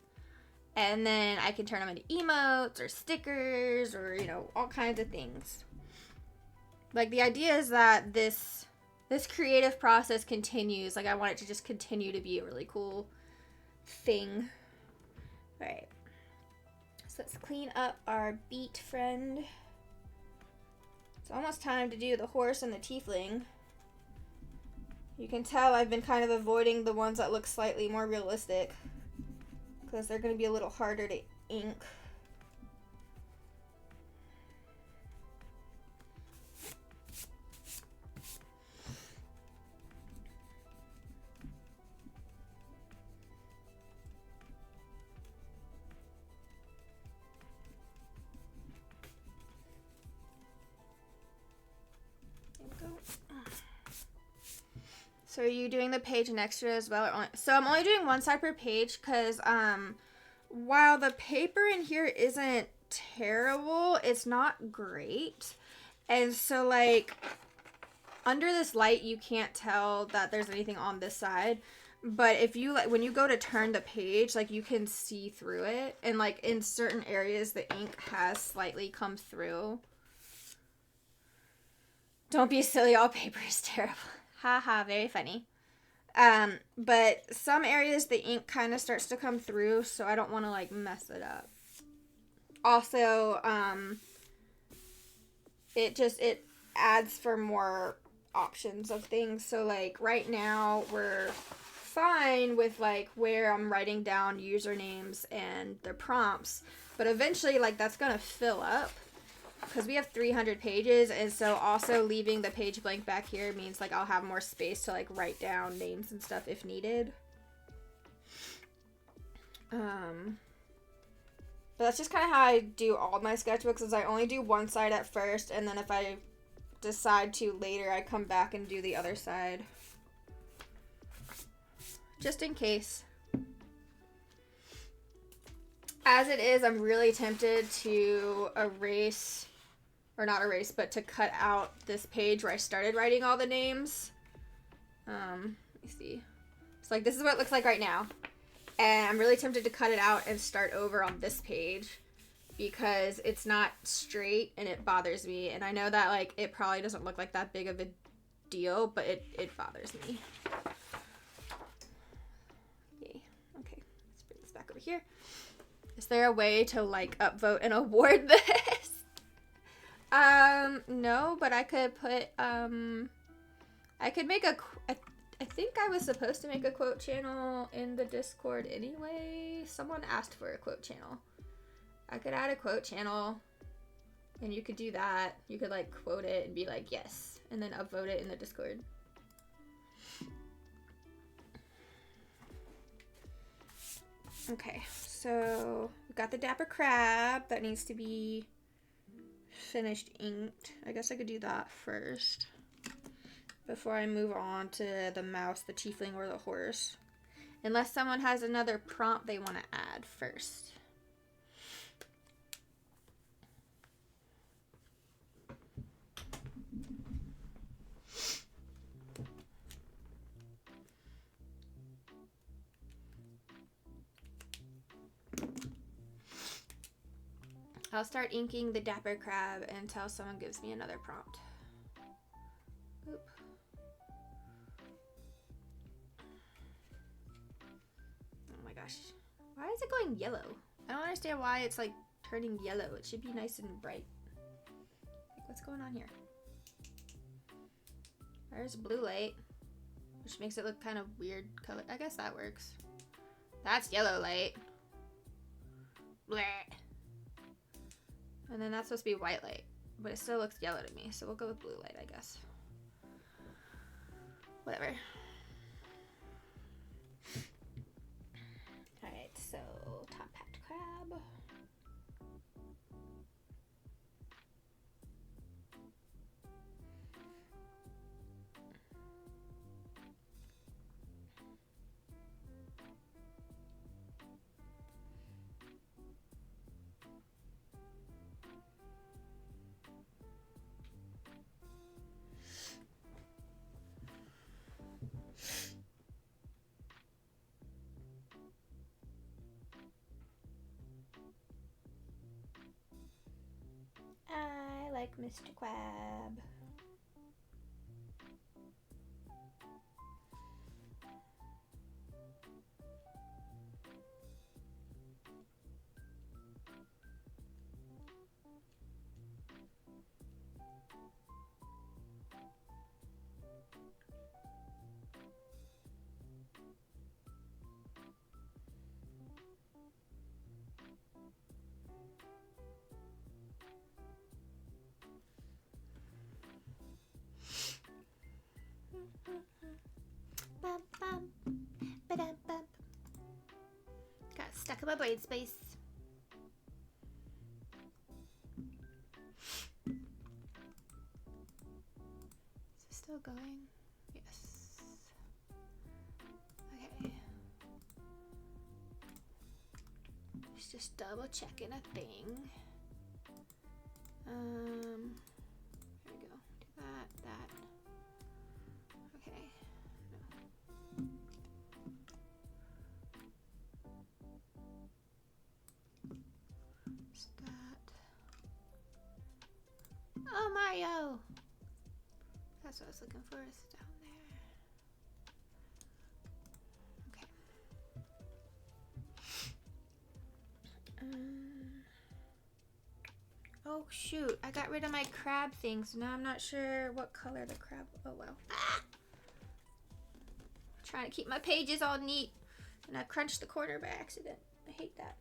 And then I can turn them into emotes or stickers or, you know, all kinds of things. Like, the idea is that this creative process continues. Like, I want it to just continue to be a really cool thing. All right. So let's clean up our beet friend. It's almost time to do the horse and the tiefling. You can tell I've been kind of avoiding the ones that look slightly more realistic, because they're going to be a little harder to ink. There we go. So are you doing the page next to it as well? So I'm only doing one side per page because while the paper in here isn't terrible, it's not great. And so, like, under this light, you can't tell that there's anything on this side. But if you, like, when you go to turn the page, like, you can see through it. And, like, in certain areas, the ink has slightly come through. Don't be silly, all paper is terrible. Haha, very funny. But some areas the ink kind of starts to come through, so I don't want to, like, mess it up. Also, it adds for more options of things. So, like, right now we're fine with, like, where I'm writing down usernames and the prompts, but eventually, like, that's gonna fill up because we have 300 pages, and so also leaving the page blank back here means, like, I'll have more space to, like, write down names and stuff if needed. But that's just kind of how I do all my sketchbooks, is I only do one side at first, and then if I decide to later, I come back and do the other side. Just in case. As it is, I'm really tempted to erase, or not erase, but to cut out this page where I started writing all the names. Let me see. So, like, this is what it looks like right now. And I'm really tempted to cut it out and start over on this page because it's not straight and it bothers me. And I know that, like, it probably doesn't look like that big of a deal, but it bothers me. Yay. Okay, let's bring this back over here. Is there a way to, like, upvote and award this? No, but I could put, I could make I think I was supposed to make a quote channel in the Discord anyway. Someone asked for a quote channel. I could add a quote channel, and you could do that. You could, like, quote it and be like, yes, and then upvote it in the Discord. Okay, so we've got the Dapper Crab that needs to be finished inked. I guess I could do that first before I move on to the mouse, the tiefling, or the horse. Unless someone has another prompt they want to add first. I'll start inking the Dapper Crab until someone gives me another prompt. Oop. Oh my gosh. Why is it going yellow? I don't understand why it's, like, turning yellow. It should be nice and bright. Like, what's going on here? There's blue light, which makes it look kind of weird color. I guess that works. That's yellow light. Blech. And then that's supposed to be white light, but it still looks yellow to me, so we'll go with blue light, I guess. Whatever. Alright, so top hat crab. Mr. Crab. Bum, bum, ba-dum, bum. Got stuck in my brain space. Is it still going? Yes. Okay. It's just double checking a thing. There we go. Do that. Okay. What's that? Oh, Mario! That's what I was looking for. It's down there. Okay. Oh shoot! I got rid of my crab thing, so now I'm not sure what color the crab. Oh well. Ah! Trying to keep my pages all neat, and I crunched the corner by accident. I hate that.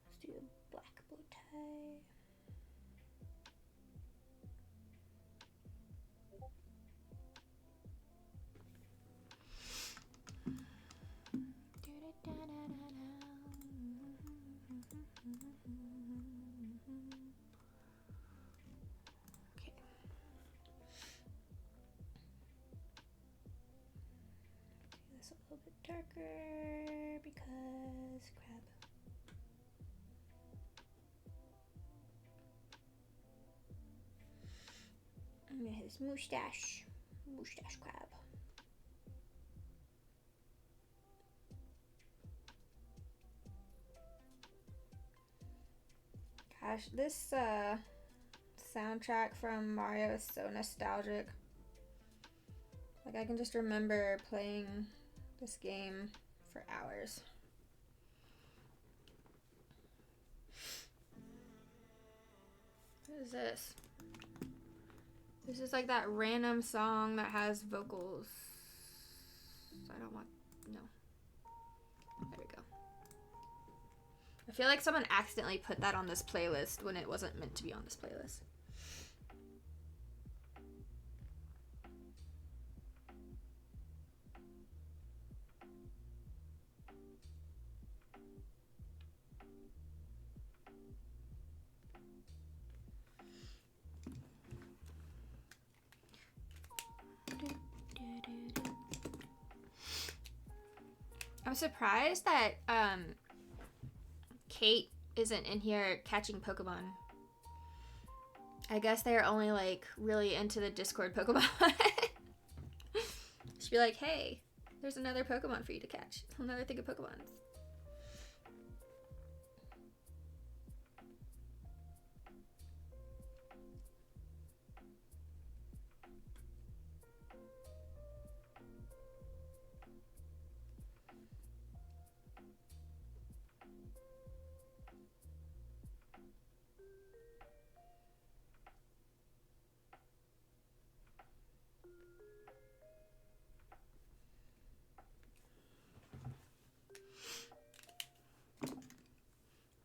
Let's do a black bow tie. Okay. Do this a little bit darker because crab. And his mustache crab. Gosh, this soundtrack from Mario is so nostalgic. Like, I can just remember playing this game for hours. What is this? This is like that random song that has vocals. I don't want... No. There we go. I feel like someone accidentally put that on this playlist when it wasn't meant to be on this playlist. I'm surprised that Kate isn't in here catching Pokemon. I guess they're only like really into the Discord Pokemon. She'd be like, hey, there's another Pokemon for you to catch. Another thing of Pokemon.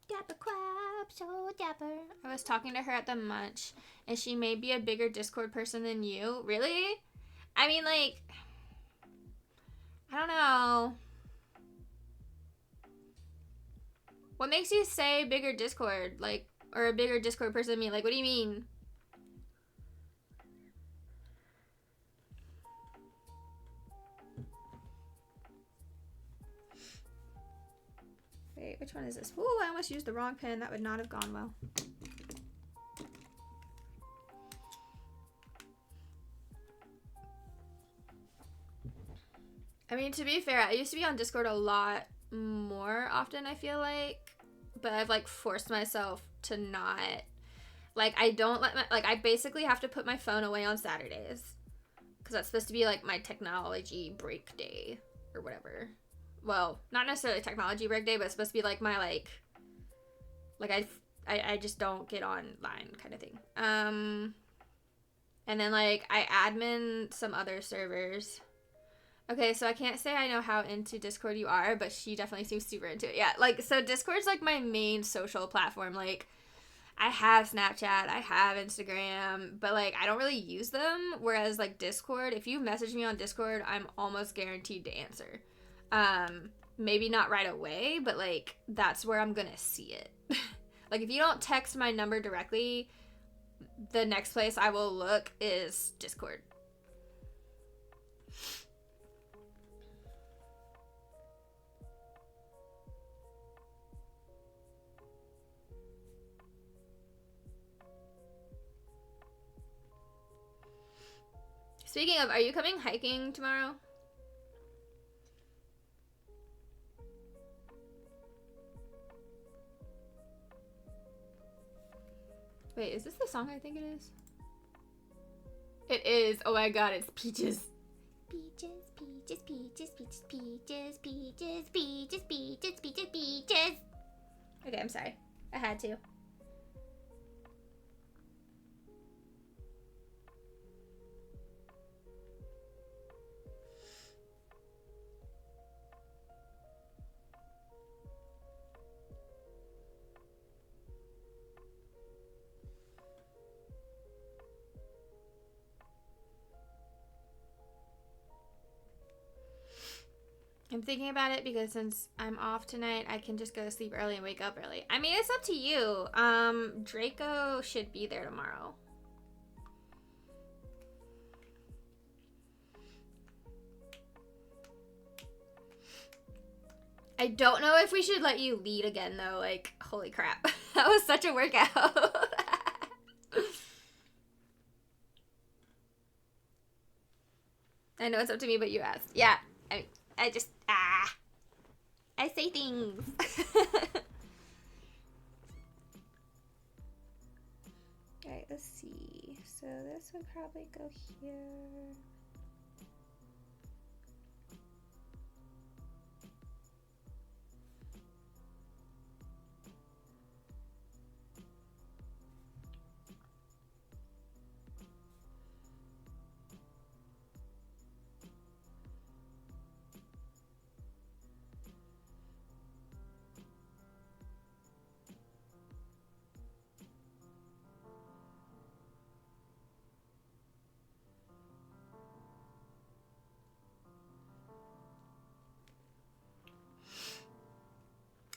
Dapper crab, so dapper. I was talking to her at the munch, and she may be a bigger Discord person than you. Really? I mean, like, I don't know. What makes you say bigger Discord? Like, or a bigger Discord person than me? Like, what do you mean? Wait, which one is this? Ooh, I almost used the wrong pen. That would not have gone well. I mean, to be fair, I used to be on Discord a lot more often, I feel like. But I've, like, forced myself to not. Like, I don't let my, like, I basically have to put my phone away on Saturdays. Because that's supposed to be, like, my technology break day. Or whatever. Well, not necessarily technology break day, but it's supposed to be, like, my, like I just don't get online kind of thing. And then, like, I admin some other servers. Okay, so I can't say I know how into Discord you are, but she definitely seems super into it. Yeah, like, so Discord's, like, my main social platform. Like, I have Snapchat, I have Instagram, but, like, I don't really use them. Whereas, like, Discord, if you message me on Discord, I'm almost guaranteed to answer. Maybe not right away, but, like, that's where I'm gonna see it. Like, if you don't text my number directly, the next place I will look is Discord. Speaking of, are you coming hiking tomorrow? Wait, is this the song I think it is? It is. Oh my god, it's Peaches. Peaches, peaches, peaches, peaches, peaches, peaches, peaches, peaches, peaches, peaches. Okay, I'm sorry. I had to. I'm thinking about it because since I'm off tonight, I can just go to sleep early and wake up early. I mean, it's up to you. Draco should be there tomorrow. I don't know if we should let you lead again, though. Like, holy crap. That was such a workout. I know it's up to me, but you asked. Yeah, I just, I say things. Alright, let's see. So this would probably go here.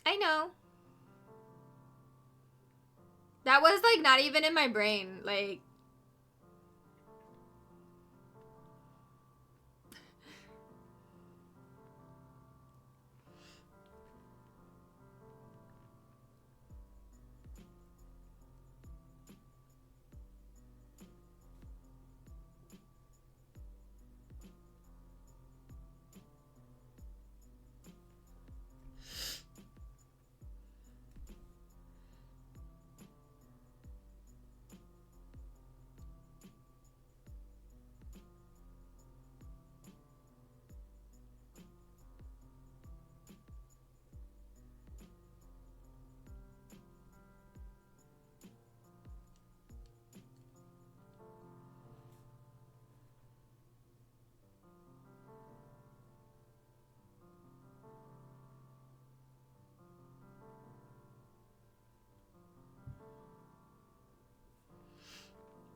I know. That was, like, not even in my brain. Like,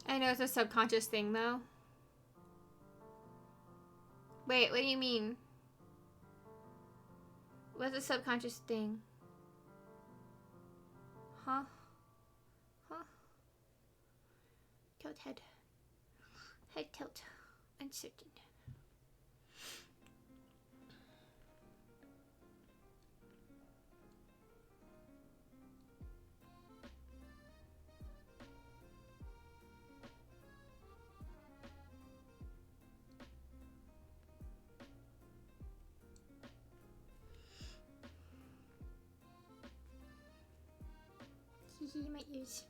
I know it's a subconscious thing, though. Wait, what do you mean? What's a subconscious thing? Huh? Huh? Tilt head. Head tilt. Uncertain. Hee my ears.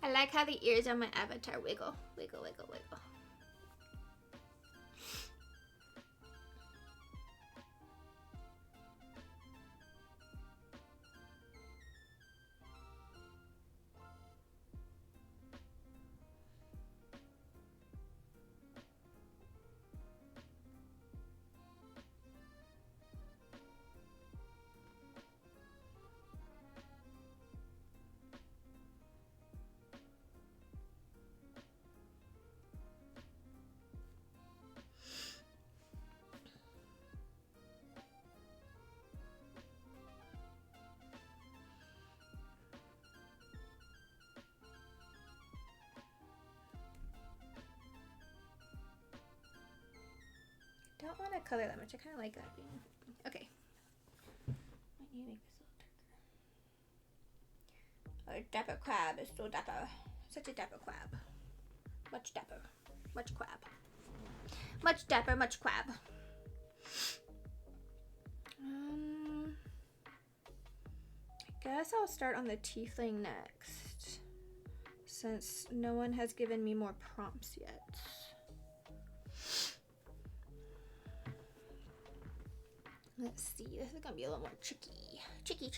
I like how the ears on my avatar wiggle, wiggle, wiggle, wiggle. Don't want to color that much. I kind of like that being okay. Might need to make this a little darker. Our dapper crab is so dapper. Such a dapper crab. Much dapper. Much crab. Much dapper, much crab. I guess I'll start on the tiefling next, since no one has given me more prompts yet. Let's see, this is gonna be a little more tricky. Tricky.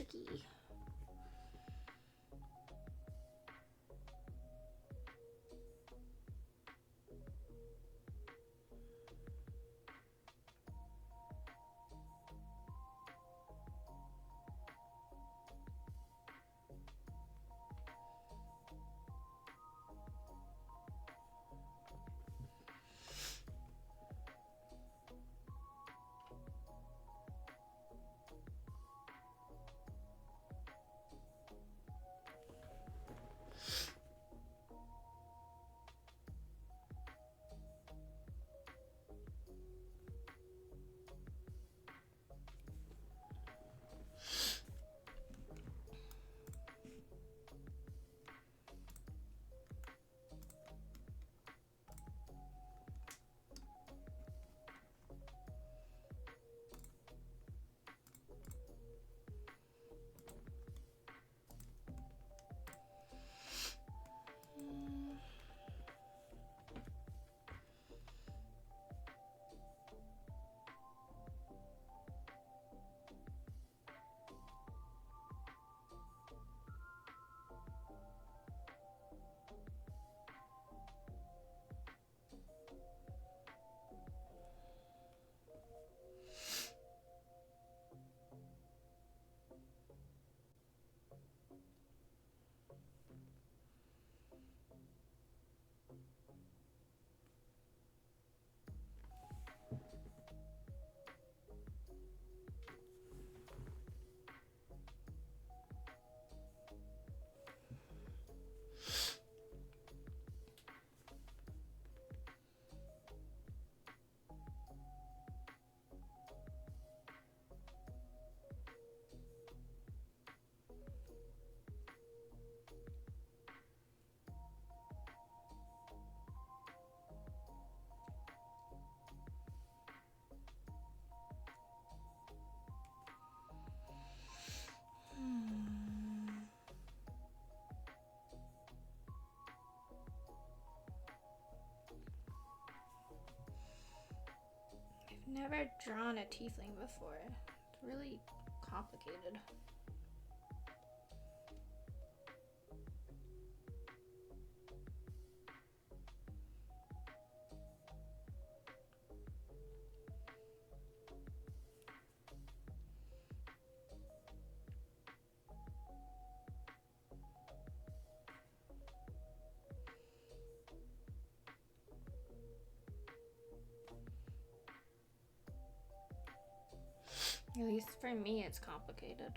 Never drawn a tiefling before. It's really complicated. At least for me, it's complicated.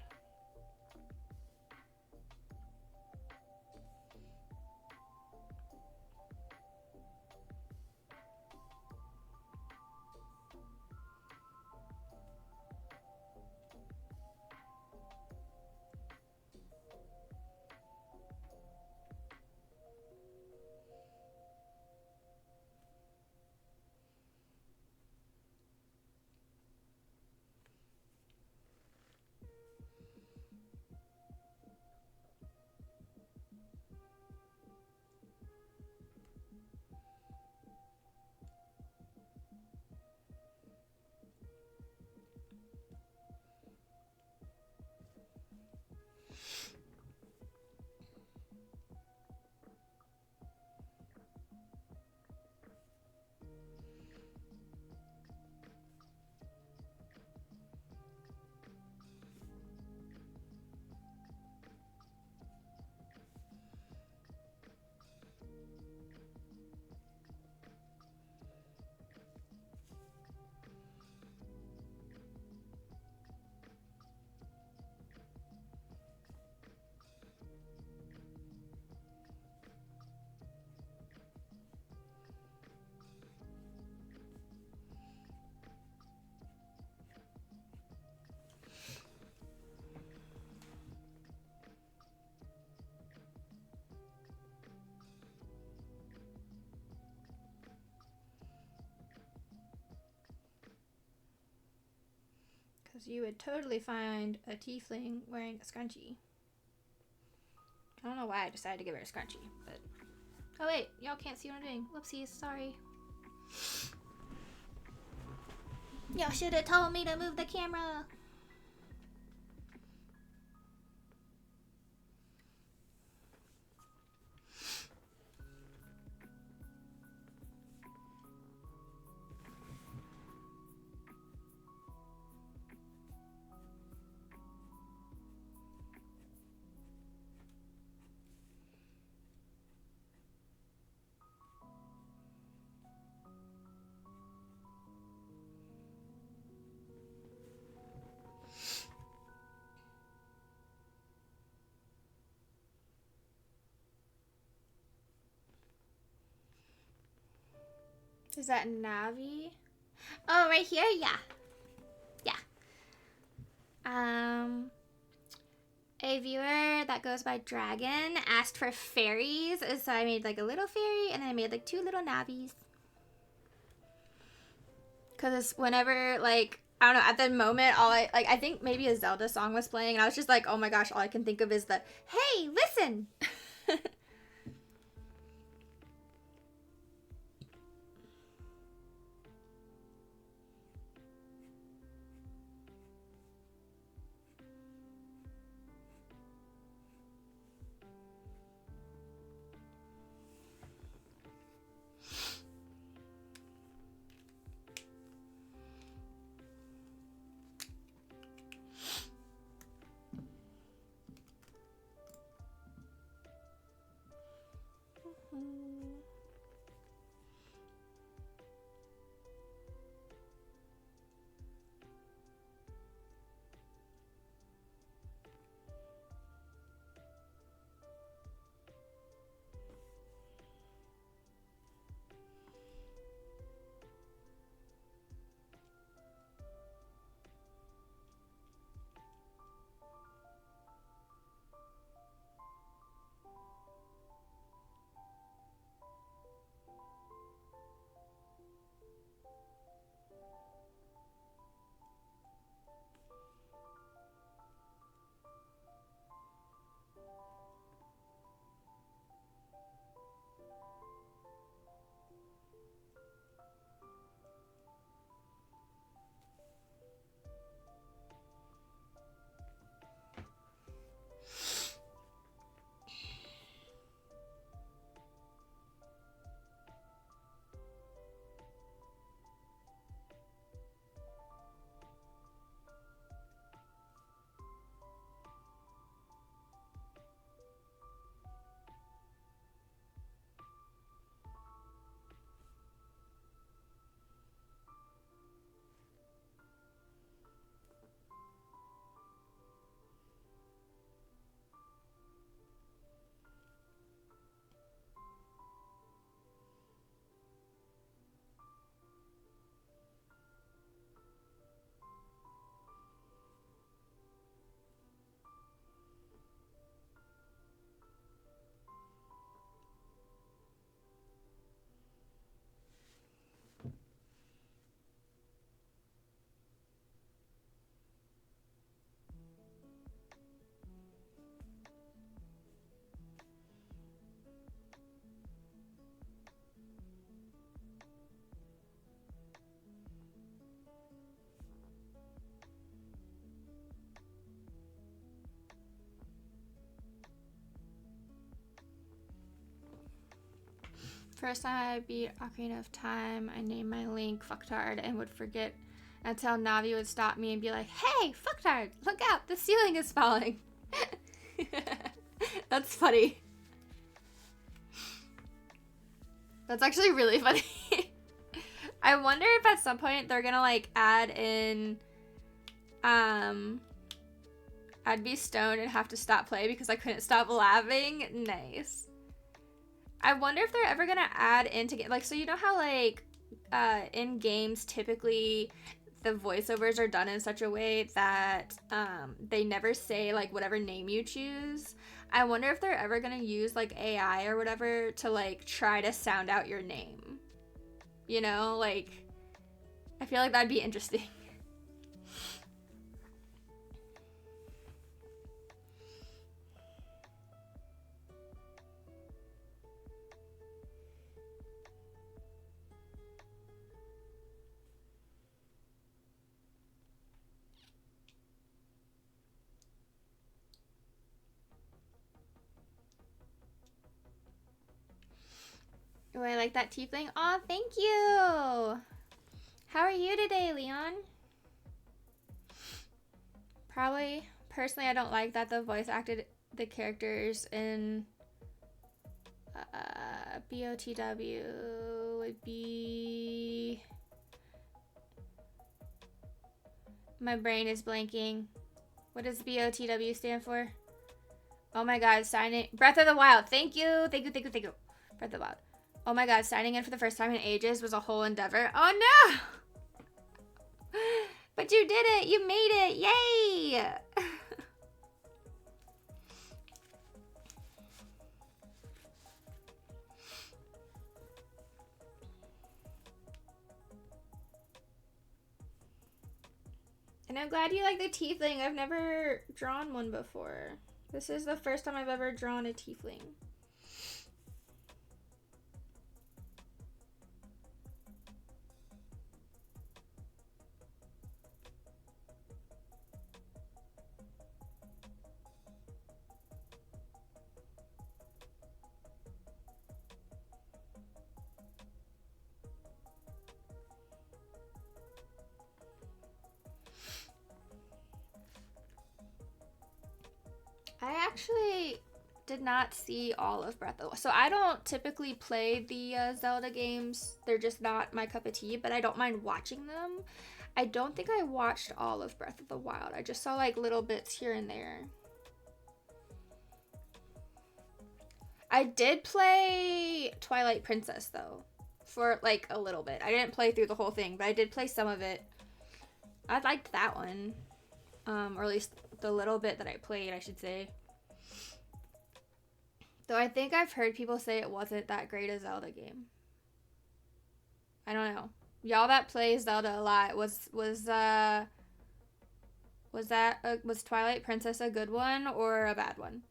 Because you would totally find a tiefling wearing a scrunchie. I don't know why I decided to give her a scrunchie, but... Oh wait, y'all can't see what I'm doing. Whoopsies, sorry. Y'all should have told me to move the camera. Is that Navi? Oh, right here? Yeah. Yeah. A viewer that goes by Dragon asked for fairies, so I made like a little fairy and then I made like 2 little Navis. Cause whenever like, I don't know, at the moment I think maybe a Zelda song was playing and I was just like, oh my gosh, all I can think of is the, hey, listen! First time I beat Ocarina of Time, I named my Link Fucktard and would forget until Navi would stop me and be like, hey, Fucktard, look out, the ceiling is falling. That's funny. That's actually really funny. I wonder if at some point they're gonna like add in, I'd be stoned and have to stop play because I couldn't stop laughing. Nice. I wonder if they're ever gonna add into like, so you know how like in games typically the voiceovers are done in such a way that they never say like whatever name you choose. I wonder if they're ever gonna use like AI or whatever to like try to sound out your name. You know, like I feel like that'd be interesting. Oh, I like that tiefling. Aw, thank you. How are you today, Leon? Probably, personally, I don't like that the voice acted the characters in BOTW would be... My brain is blanking. What does BOTW stand for? Oh my god, signing... Breath of the Wild. Thank you. Thank you, thank you, thank you. Breath of the Wild. Oh my god, signing in for the first time in ages was a whole endeavor. Oh no! But you did it! You made it! Yay! And I'm glad you like the tiefling. I've never drawn one before. This is the first time I've ever drawn a tiefling. I actually did not see all of Breath of the Wild. So I don't typically play the Zelda games. They're just not my cup of tea, but I don't mind watching them. I don't think I watched all of Breath of the Wild. I just saw like little bits here and there. I did play Twilight Princess though, for like a little bit. I didn't play through the whole thing, but I did play some of it. I liked that one. Or at least the little bit that I played, I should say. Though I think I've heard people say it wasn't that great a Zelda game. I don't know. Y'all that play Zelda a lot, was Twilight Princess a good one or a bad one?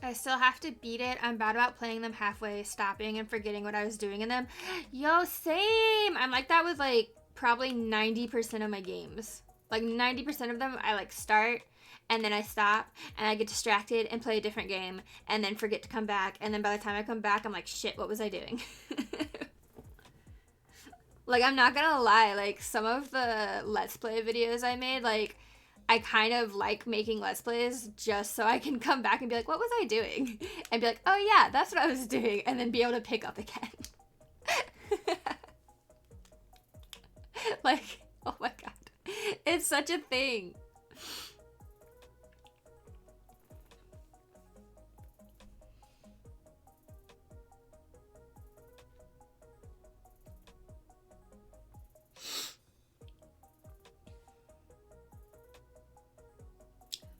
I still have to beat it. I'm bad about playing them halfway, stopping and forgetting what I was doing in them. Yo, same. I'm like that with like probably 90% of my games. Like 90% of them I like start and then I stop and I get distracted and play a different game and then forget to come back, and then by the time I come back I'm like, shit, what was I doing? Like, I'm not gonna lie, like some of the Let's Play videos I made, like I kind of like making Let's Plays just so I can come back and be like, what was I doing? And be like, oh yeah, that's what I was doing. And then be able to pick up again. Like, oh my god. It's such a thing.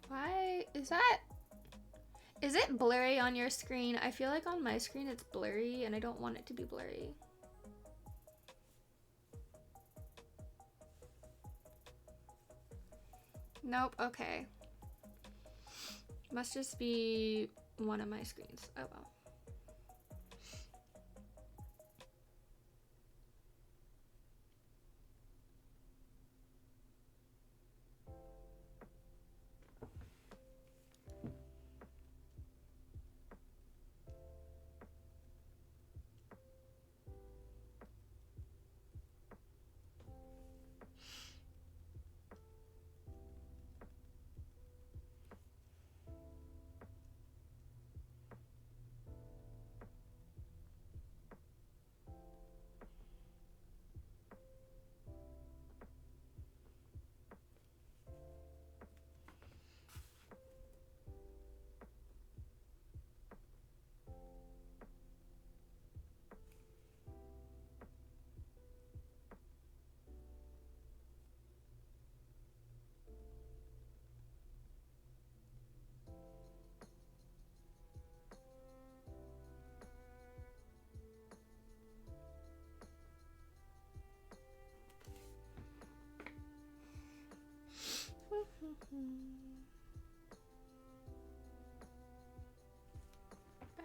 Why is that? Is it blurry on your screen? I feel like on my screen it's blurry and I don't want it to be blurry. Nope, okay. Must just be one of my screens. Oh well.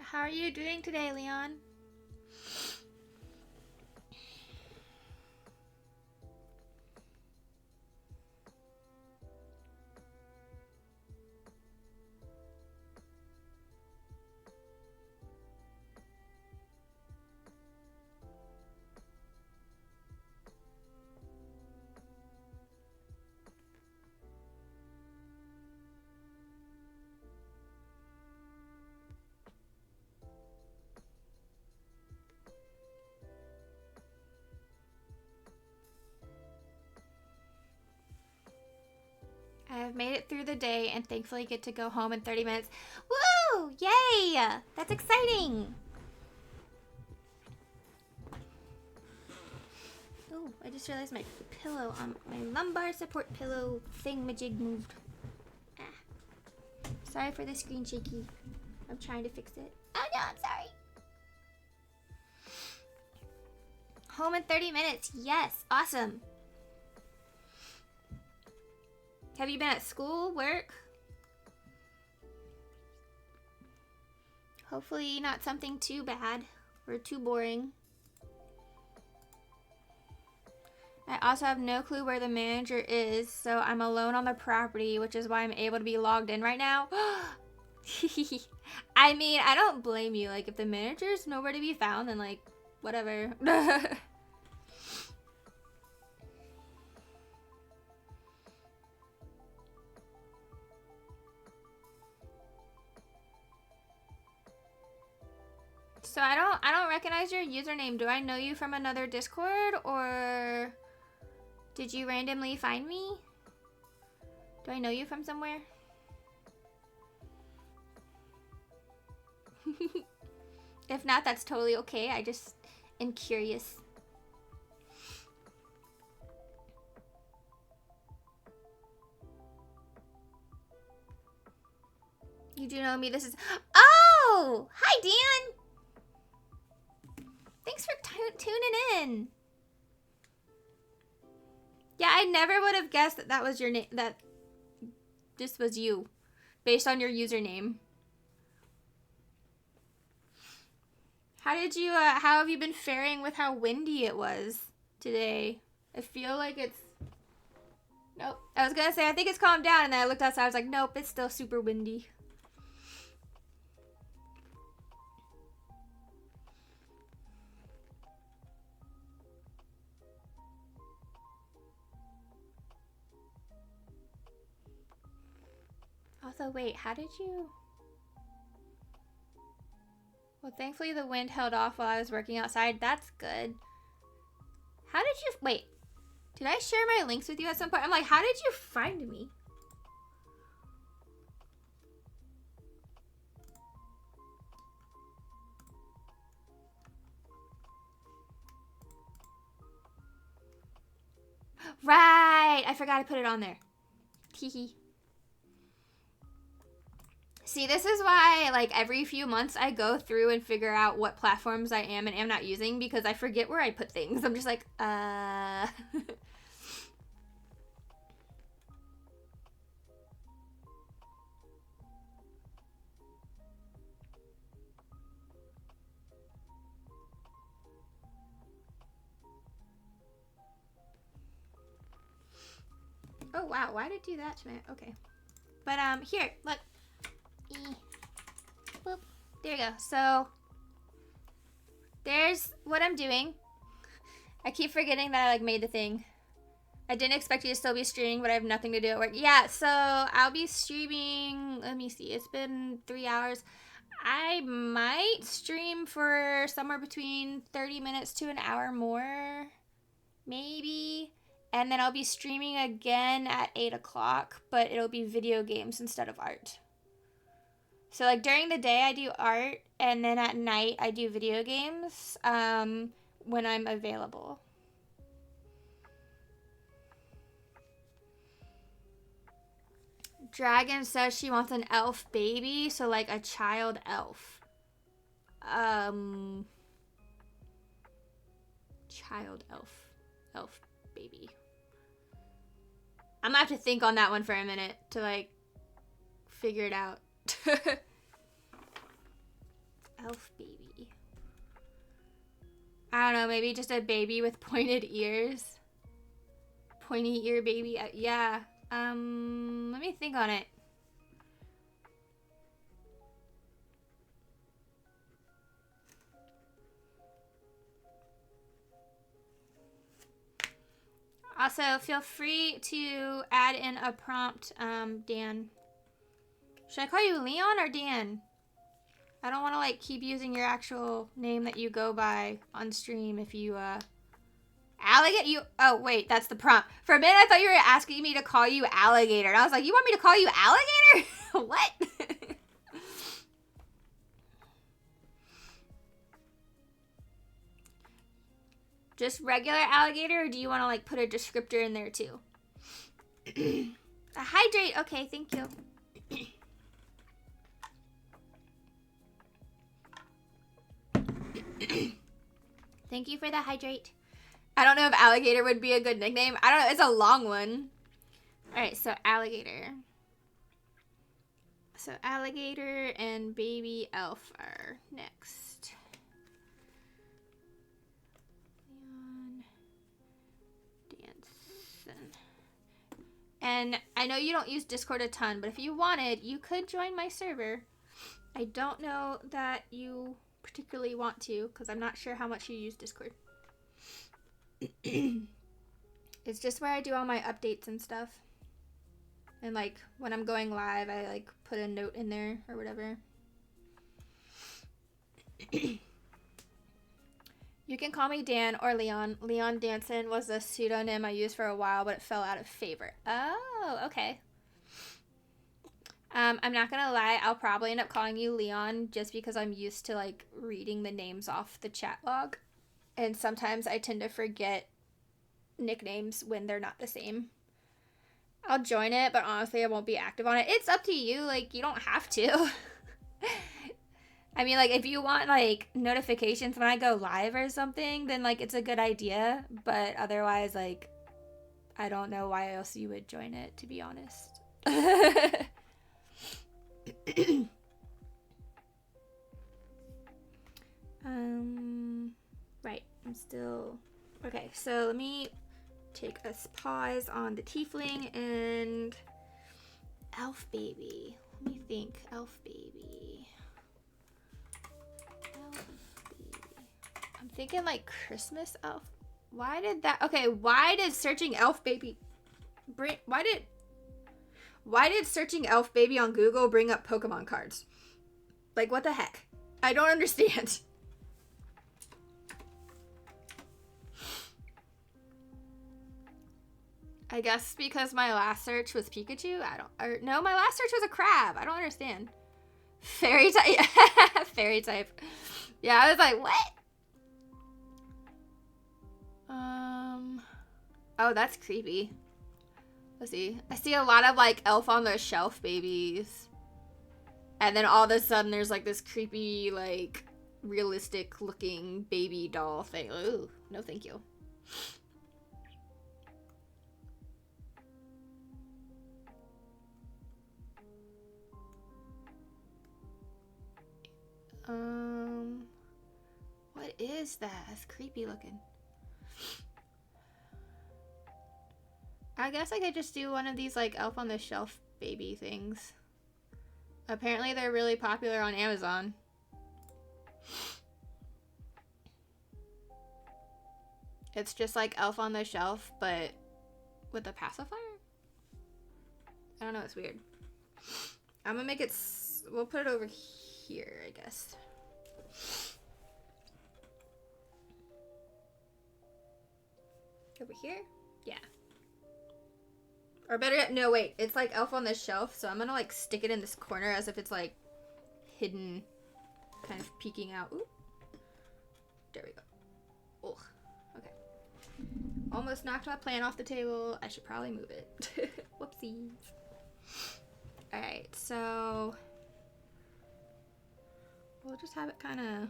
How are you doing today, Leon? I have made it through the day and thankfully get to go home in 30 minutes. Woo! Yay! That's exciting! Oh, I just realized my pillow on my lumbar support pillow thingamajig moved. Ah. Sorry for the screen shaky. I'm trying to fix it. Oh no, I'm sorry. Home in 30 minutes. Yes, awesome. Have you been at school, work? Hopefully not something too bad or too boring. I also have no clue where the manager is, so I'm alone on the property, which is why I'm able to be logged in right now. I mean, I don't blame you. Like, if the manager's nowhere to be found, then, like, whatever. So I don't recognize your username. Do I know you from another Discord, or did you randomly find me? Do I know you from somewhere? If not, that's totally okay. I just am curious. You do know me. This is... Oh! Hi, Dan! Thanks for tuning in. Yeah, I never would have guessed that that was your name, that this was you, based on your username. How have you been faring with how windy it was today? I feel like it's... Nope. I was gonna say, I think it's calmed down, and then I looked outside, I was like, nope, it's still super windy. Also, wait, how did you... Well, thankfully the wind held off while I was working outside. That's good. How did you... Wait, did I share my links with you at some point? I'm like, how did you find me? Right, I forgot to put it on there. Teehee. See, this is why, like, every few months I go through and figure out what platforms I am and am not using, because I forget where I put things. I'm just like, Oh, wow, why did it do that to me? Okay. But, here, look. Boop. There we go. So, there's what I'm doing. I keep forgetting that I, like, made the thing. I didn't expect you to still be streaming, but I have nothing to do at work. Yeah, so I'll be streaming, let me see, it's been 3 hours. I might stream for somewhere between 30 minutes to an hour more, maybe. And then I'll be streaming again at 8 o'clock, but it'll be video games instead of art. So, like, during the day I do art, and then at night I do video games when I'm available. Dragon says she wants an elf baby, so like a child elf. Child elf. Elf baby. I'm gonna have to think on that one for a minute to like figure it out. Elf baby. I don't know, maybe just a baby with pointed ears. Pointy ear baby. Yeah. Let me think on it. Also, feel free to add in a prompt, Dan. Should I call you Leon or Dan? I don't want to, like, keep using your actual name that you go by on stream if you, Alligator? You... Oh, wait, that's the prompt. For a minute, I thought you were asking me to call you Alligator. And I was like, you want me to call you Alligator? What? Just regular alligator, or do you want to, like, put a descriptor in there, too? A hydrate. Okay, thank you. Thank you for the hydrate. I don't know if alligator would be a good nickname. I don't know. It's a long one. All right, so alligator. So alligator and baby elf are next. Leon Danson. And I know you don't use Discord a ton, but if you wanted, you could join my server. I don't know that you particularly want to, because I'm not sure how much you use Discord. It's just where I do all my updates and stuff. And like when I'm going live, I like put a note in there or whatever. You can call me Dan or Leon. Leon Danson was a pseudonym I used for a while, but it fell out of favor. Oh, okay. I'm not gonna lie, I'll probably end up calling you Leon just because I'm used to like reading the names off the chat log. And sometimes I tend to forget nicknames when they're not the same. I'll join it, but honestly I won't be active on it. It's up to you, like you don't have to. I mean, like if you want like notifications when I go live or something, then like it's a good idea. But otherwise, like I don't know why else you would join it, to be honest. Right, I'm still okay, so let me take a pause on the tiefling and elf baby. Let me think. Elf baby. I'm thinking like Christmas elf. Why did that? Okay, why did searching elf baby bring? Why did searching elf baby on Google bring up Pokemon cards? Like what the heck? I don't understand. I guess because my last search was Pikachu. No, my last search was a crab. I don't understand. Fairy type. Fairy type. Yeah, I was like, what? Oh, that's creepy. Let's see. I see a lot of like elf on the shelf babies. And then all of a sudden there's like this creepy, like realistic looking baby doll thing. Ooh, no thank you. What is that? That's creepy looking. I guess I could just do one of these like elf on the shelf baby things. Apparently they're really popular on Amazon. It's just like elf on the shelf, but with a pacifier? I don't know, it's weird. I'm gonna make it, we'll put it over here, I guess. Over here? Yeah. Or better yet, no wait, it's like elf on the shelf, so I'm gonna like stick it in this corner as if it's like hidden, kind of peeking out. Ooh. There we go. Ugh. Okay. Almost knocked my plant off the table. I should probably move it. Whoopsies. Alright, so we'll just have it kind of...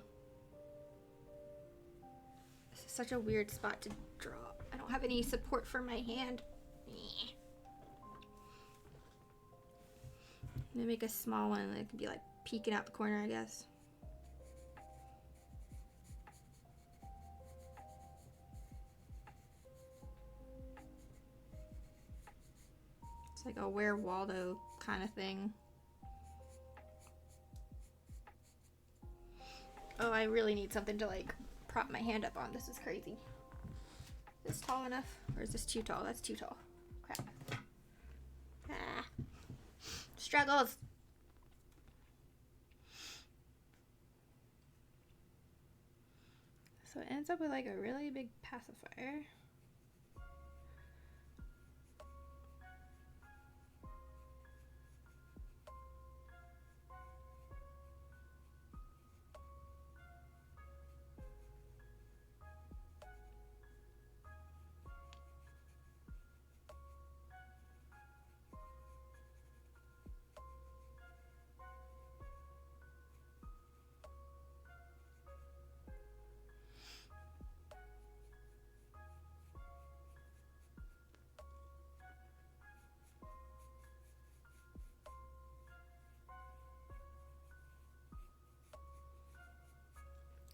This is such a weird spot to draw. I don't have any support for my hand. Maybe make a small one that could be like peeking out the corner, I guess. It's like a Where Waldo kind of thing. Oh, I really need something to like prop my hand up on. This is crazy. Is this tall enough? Or is this too tall? That's too tall. Crap. Ah. Struggles. So it ends up with like a really big pacifier.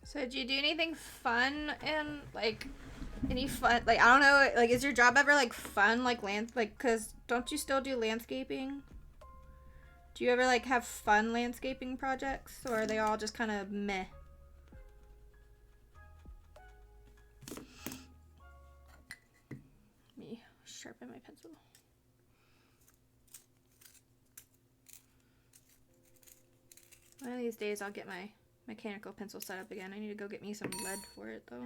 So did you do anything fun and like any fun, like, I don't know, like, is your job ever like fun, like cause don't you still do landscaping? Do you ever like have fun landscaping projects, or are they all just kind of meh? Let me sharpen my pencil. One of these days I'll get my mechanical pencil set up again. I need to go get me some lead for it though.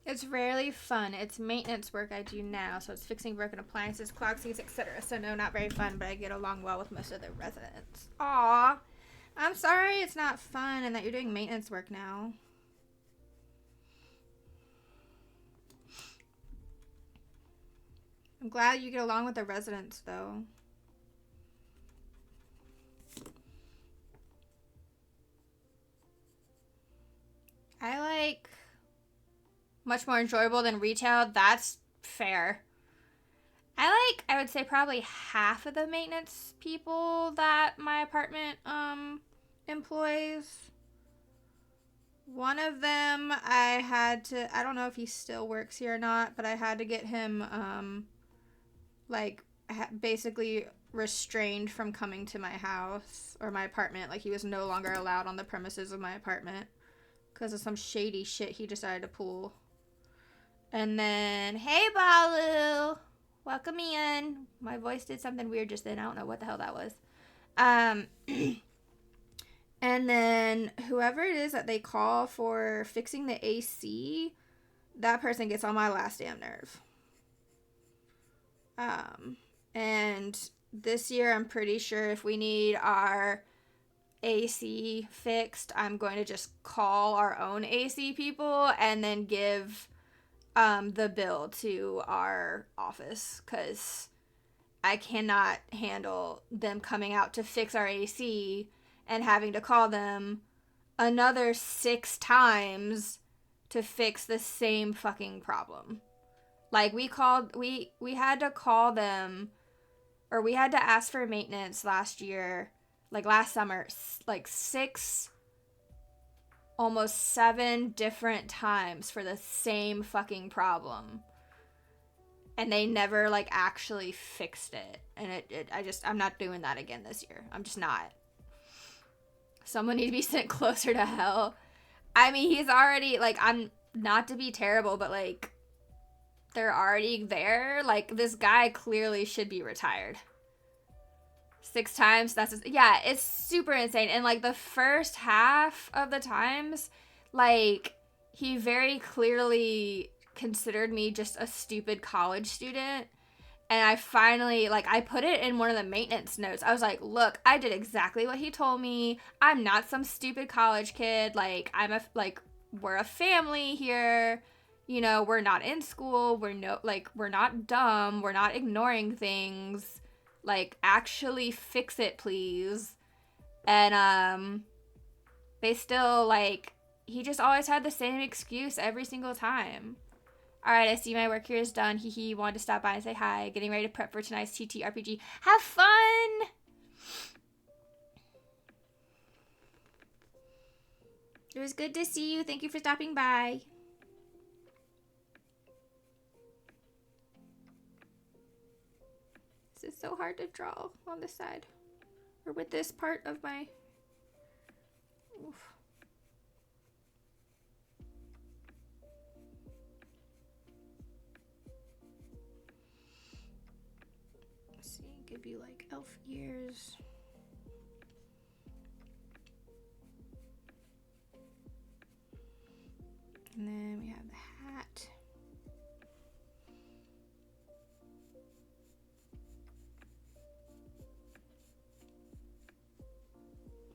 It's rarely fun. It's maintenance work I do now, so it's fixing broken appliances, clog seats, etc. So no, not very fun, but I get along well with most of the residents. Aw, I'm sorry it's not fun and that you're doing maintenance work now. I'm glad you get along with the residents, though. I like much more enjoyable than retail. That's fair. I would say probably half of the maintenance people that my apartment employs. One of them I don't know if he still works here or not, but I had to get him basically restrained from coming to my house or my apartment. Like, he was no longer allowed on the premises of my apartment because of some shady shit he decided to pull. And then, hey, Balu, welcome in. My voice did something weird just then. I don't know what the hell that was. And then whoever it is that they call for fixing the AC, that person gets on my last damn nerve. And this year, I'm pretty sure if we need our AC fixed, I'm going to just call our own AC people and then give the bill to our office, because I cannot handle them coming out to fix our AC and having to call them another 6 times to fix the same fucking problem. Like, we had to call them, or we had to ask for maintenance last year, like last summer, like 6, almost 7 different times for the same fucking problem. And they never, like, actually fixed it. And I'm not doing that again this year. I'm just not. Someone need to be sent closer to hell. I mean, he's already, like, I'm not to be terrible, but, like, they're already there. Like, this guy clearly should be retired. 6 times, yeah, it's super insane. And, like, the first half of the times, like, he very clearly considered me just a stupid college student. And I finally, like, I put it in one of the maintenance notes. I was like, look, I did exactly what he told me. I'm not some stupid college kid. Like, we're a family here. You know, we're not in school. We're not dumb. We're not ignoring things. Like, actually fix it, please. And, they still, like, he just always had the same excuse every single time. Alright, I see my work here is done. Hee wanted to stop by and say hi. Getting ready to prep for tonight's TTRPG. Have fun! It was good to see you. Thank you for stopping by. This is so hard to draw on this side. Or with this part of my... Oof. Give you like elf ears. And then we have the hat.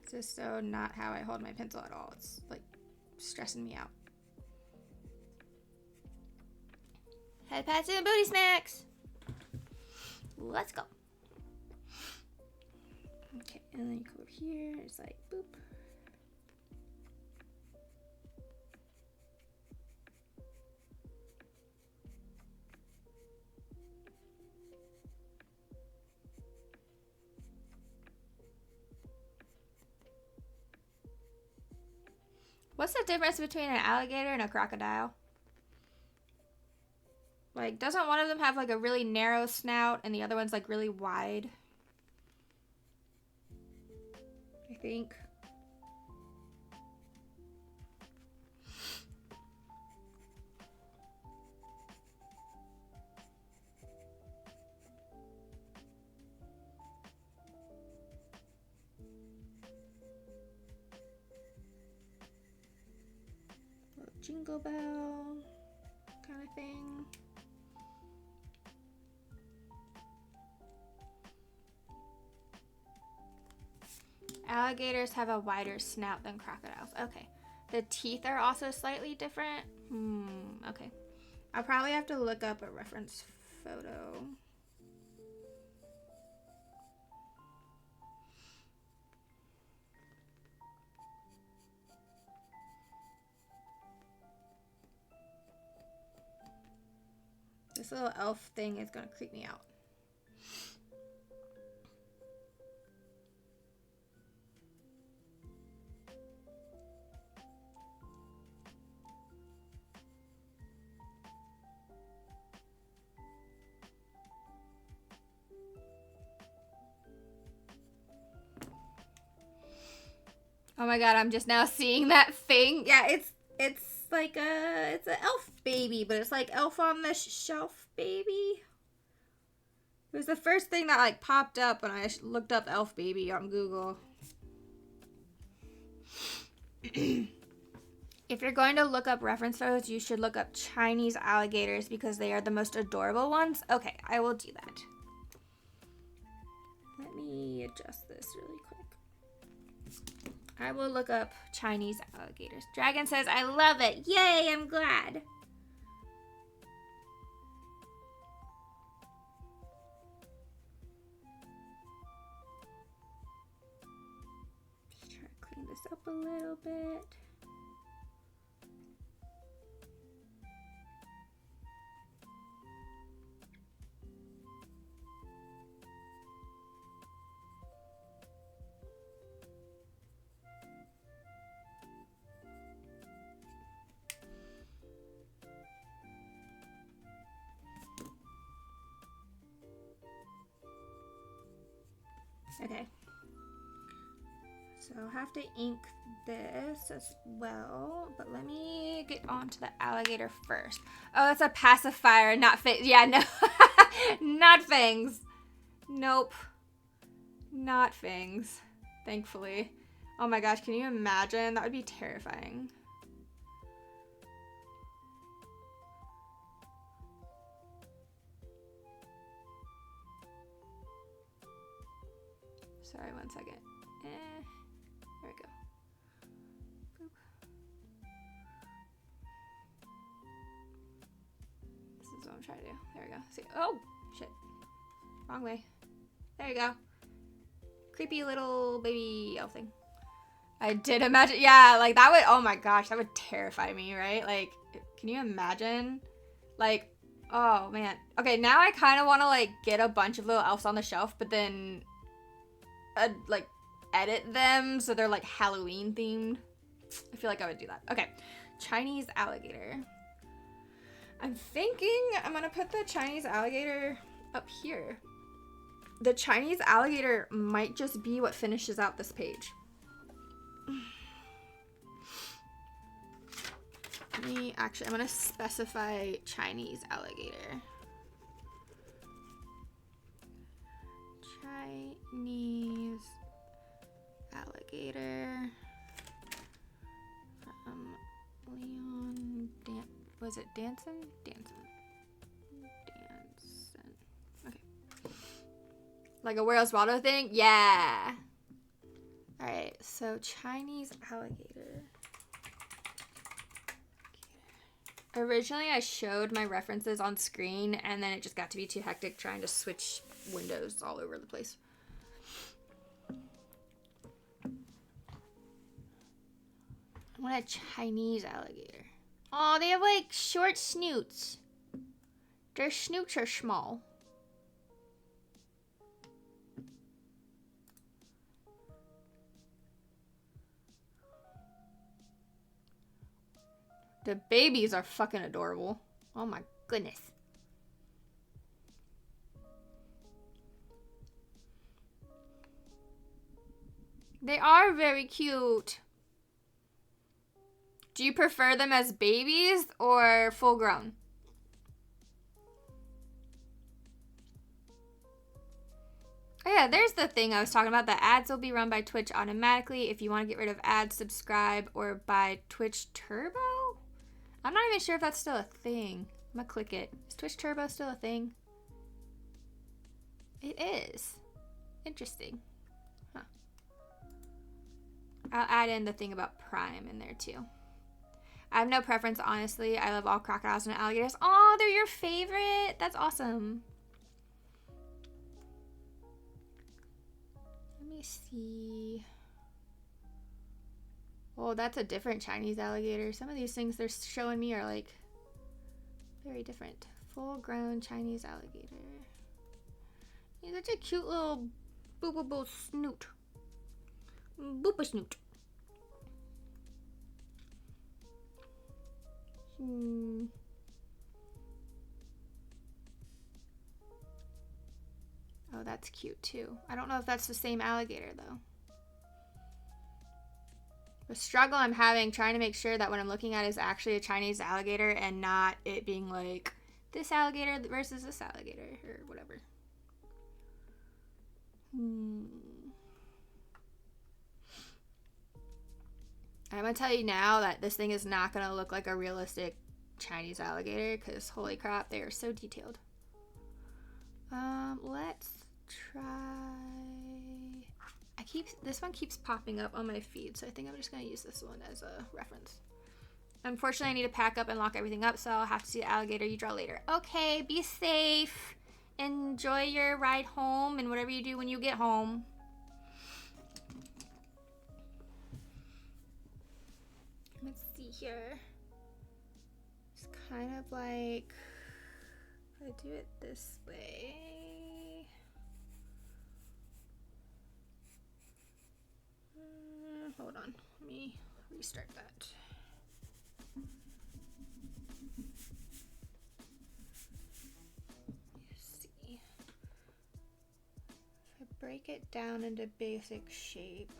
This is so not how I hold my pencil at all. It's like stressing me out. Head pats and booty smacks. Let's go. Okay, and then you come over here, it's like boop. What's the difference between an alligator and a crocodile? Like, doesn't one of them have like a really narrow snout and the other one's like really wide? I think. Little jingle bell kind of thing. Alligators have a wider snout than crocodiles. Okay. The teeth are also slightly different. Okay. I'll probably have to look up a reference photo. This little elf thing is gonna creep me out. Oh my god, I'm just now seeing that thing. Yeah, it's like it's an elf baby, but it's like Elf on the Shelf baby. It was the first thing that like popped up when I looked up elf baby on Google. If you're going to look up reference photos, you should look up Chinese alligators because they are the most adorable ones. Okay, I will do that. Let me adjust this really quick. I will look up Chinese alligators. Dragon says, I love it. Yay, I'm glad. Just try to clean this up a little bit. Okay, so I'll have to ink this as well, but let me get on to the alligator first. Oh, it's a pacifier, not fangs. Yeah, no, not fangs. Nope, not fangs, thankfully. Oh my gosh, can you imagine? That would be terrifying. Sorry, 1 second. There we go. Boop. This is what I'm trying to do. There we go. See, oh, shit. Wrong way. There you go. Creepy little baby elf thing. I did imagine, yeah, like that would, oh my gosh, that would terrify me, right? Like, can you imagine? Like, oh man. Okay, now I kind of want to like get a bunch of little elves on the shelf, but then like edit them so they're like Halloween themed. I feel like I would do that. Okay, Chinese alligator. I'm thinking I'm gonna put the Chinese alligator up here. The Chinese alligator might just be what finishes out this page. I'm gonna specify Chinese alligator. Chinese alligator from Leon was it Danson? Danson. Okay. Like a Where's Waldo thing? Yeah. Alright, so Chinese alligator. Originally, I showed my references on screen, and then it just got to be too hectic trying to switch windows all over the place. I want a Chinese alligator. Oh, they have like short snoots. Their snoots are small. The babies are fucking adorable. Oh my goodness. They are very cute. Do you prefer them as babies or full grown? Oh yeah, there's the thing I was talking about. The ads will be run by Twitch automatically. If you want to get rid of ads, subscribe or buy Twitch Turbo. I'm not even sure if that's still a thing. I'm gonna click it. Is Twitch Turbo still a thing? It is. Interesting. Huh. I'll add in the thing about Prime in there too. I have no preference, honestly. I love all crocodiles and alligators. Oh, they're your favorite. That's awesome. Let me see. Oh, that's a different Chinese alligator. Some of these things they're showing me are like very different. Full-grown Chinese alligator. He's such a cute little boopable snoot. Boopa snoot. Oh, that's cute too. I don't know if that's the same alligator though. The struggle I'm having trying to make sure that what I'm looking at is actually a Chinese alligator and not it being like this alligator versus this alligator or whatever. I'm gonna tell you now that this thing is not gonna look like a realistic Chinese alligator because holy crap, they are so detailed. Let's try. This one keeps popping up on my feed, so I think I'm just gonna use this one as a reference. Unfortunately, I need to pack up and lock everything up, so I'll have to see the alligator you draw later. Okay, be safe. Enjoy your ride home and whatever you do when you get home. Let's see here. It's kind of like, if I do it this way. Hold on, let me restart that. Let's see. If I break it down into basic shape.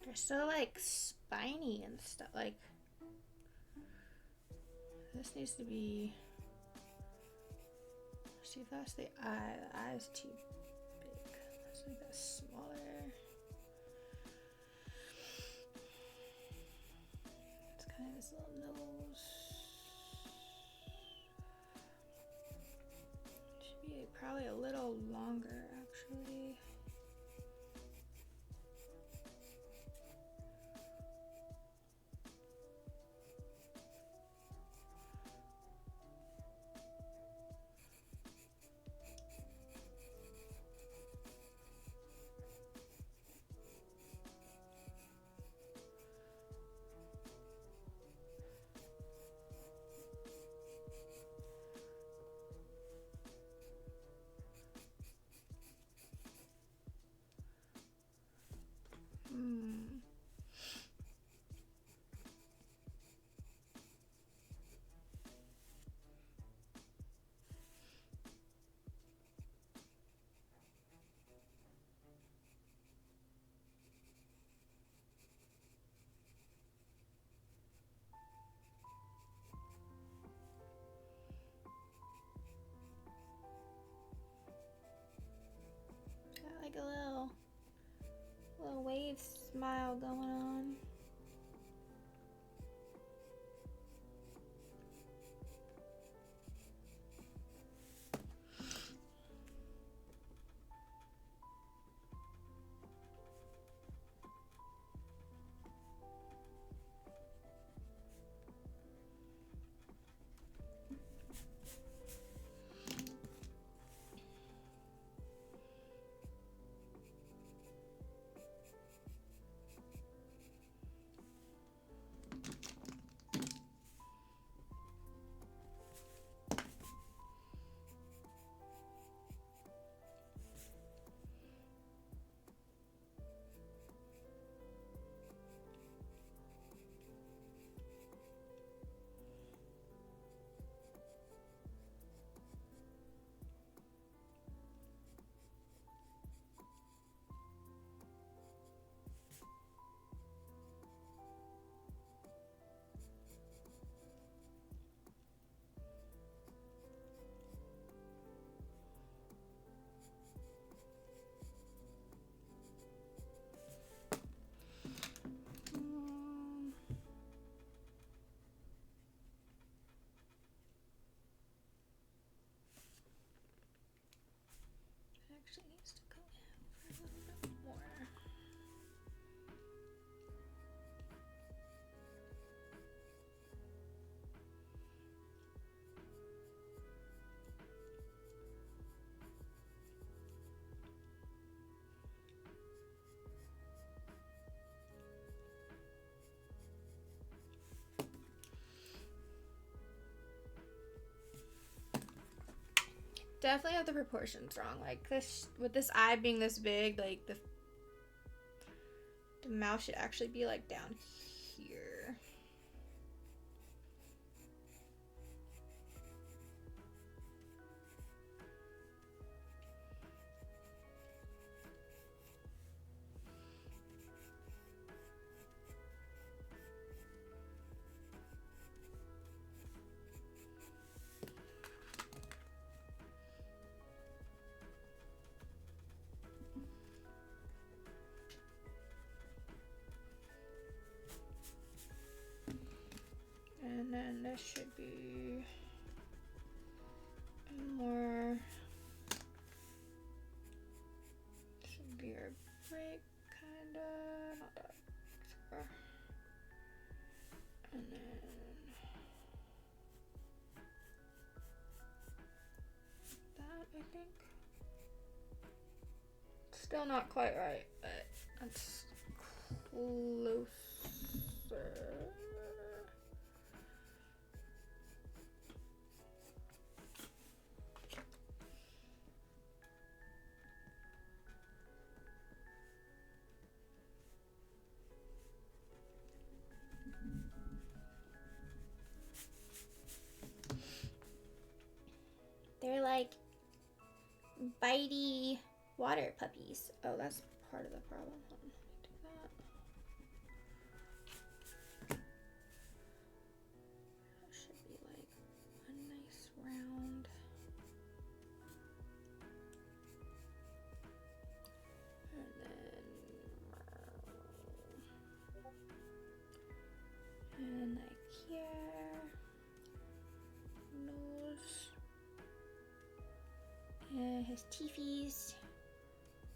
They're so like spiny and stuff. Like this needs to be. See, if that's the eye. The eye's too big. Let's make that smaller. It's kind of this little nose. Should be probably a little longer, actually. Got like a little wave smile going on. Actually needs to go in for a little bit more. Definitely have the proportions wrong. Like this, with this eye being this big, like the mouth should actually be like down here. And then this should be more, should be our break, kinda, not that far. And then that, I think. Still not quite right, but that's closer. They're like bitey water puppies. Oh, that's part of the problem. Hold on, let me do that. And like here, nose, and his teethies.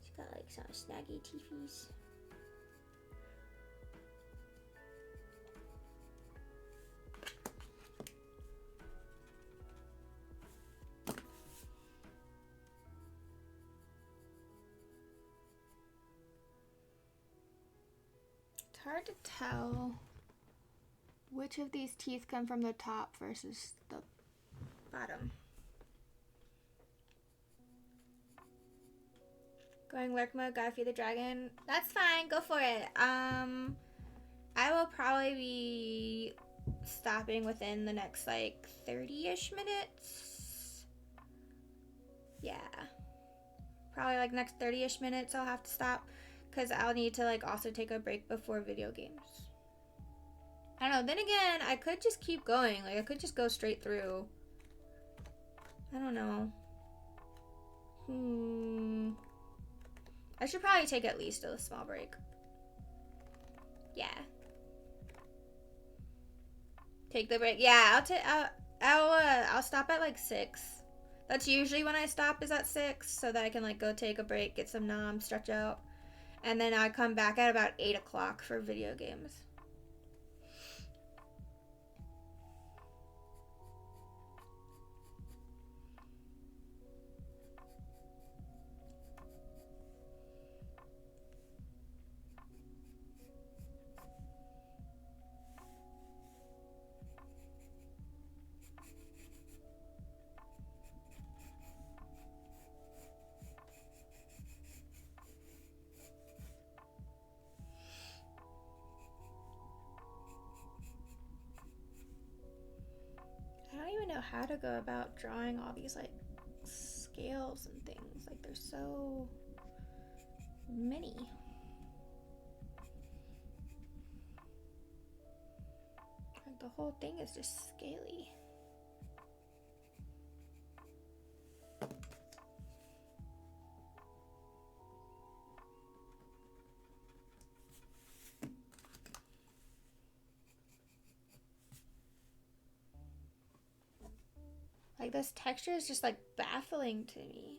He's got like some snaggy teethies. It's hard to tell which of these teeth come from the top versus the bottom. Going lurk mode, gotta feed the dragon. That's fine, go for it. I will probably be stopping within the next like 30-ish minutes. Yeah. Probably like next 30-ish minutes I'll have to stop because I'll need to like also take a break before video games. I don't know, then again, I could just keep going. Like I could just go straight through. I don't know. I should probably take at least a small break. Yeah. Take the break. Yeah, I'll stop at like 6. That's usually when I stop, is at 6, so that I can like go take a break, get some nom, stretch out, and then I come back at about 8 o'clock for video games. I don't even know how to go about drawing all these like scales and things. Like there's so many. Like the whole thing is just scaly. Like this texture is just like baffling to me.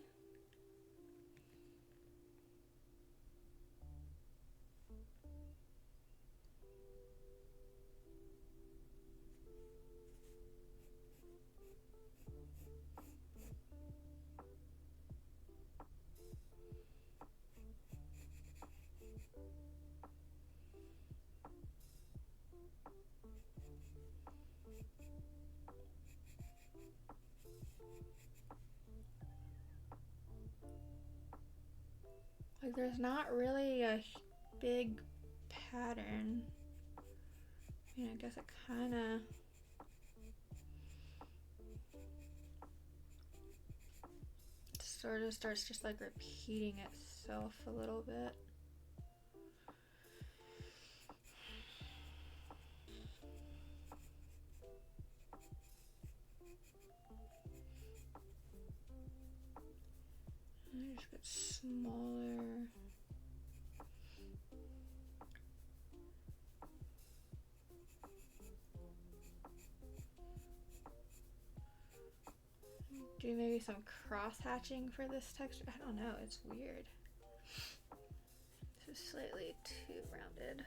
Like there's not really a big pattern. I mean, I guess it kind of sort of starts just like repeating itself a little bit. I just get smaller. Do maybe some cross hatching for this texture. I don't know, it's weird. This is slightly too rounded.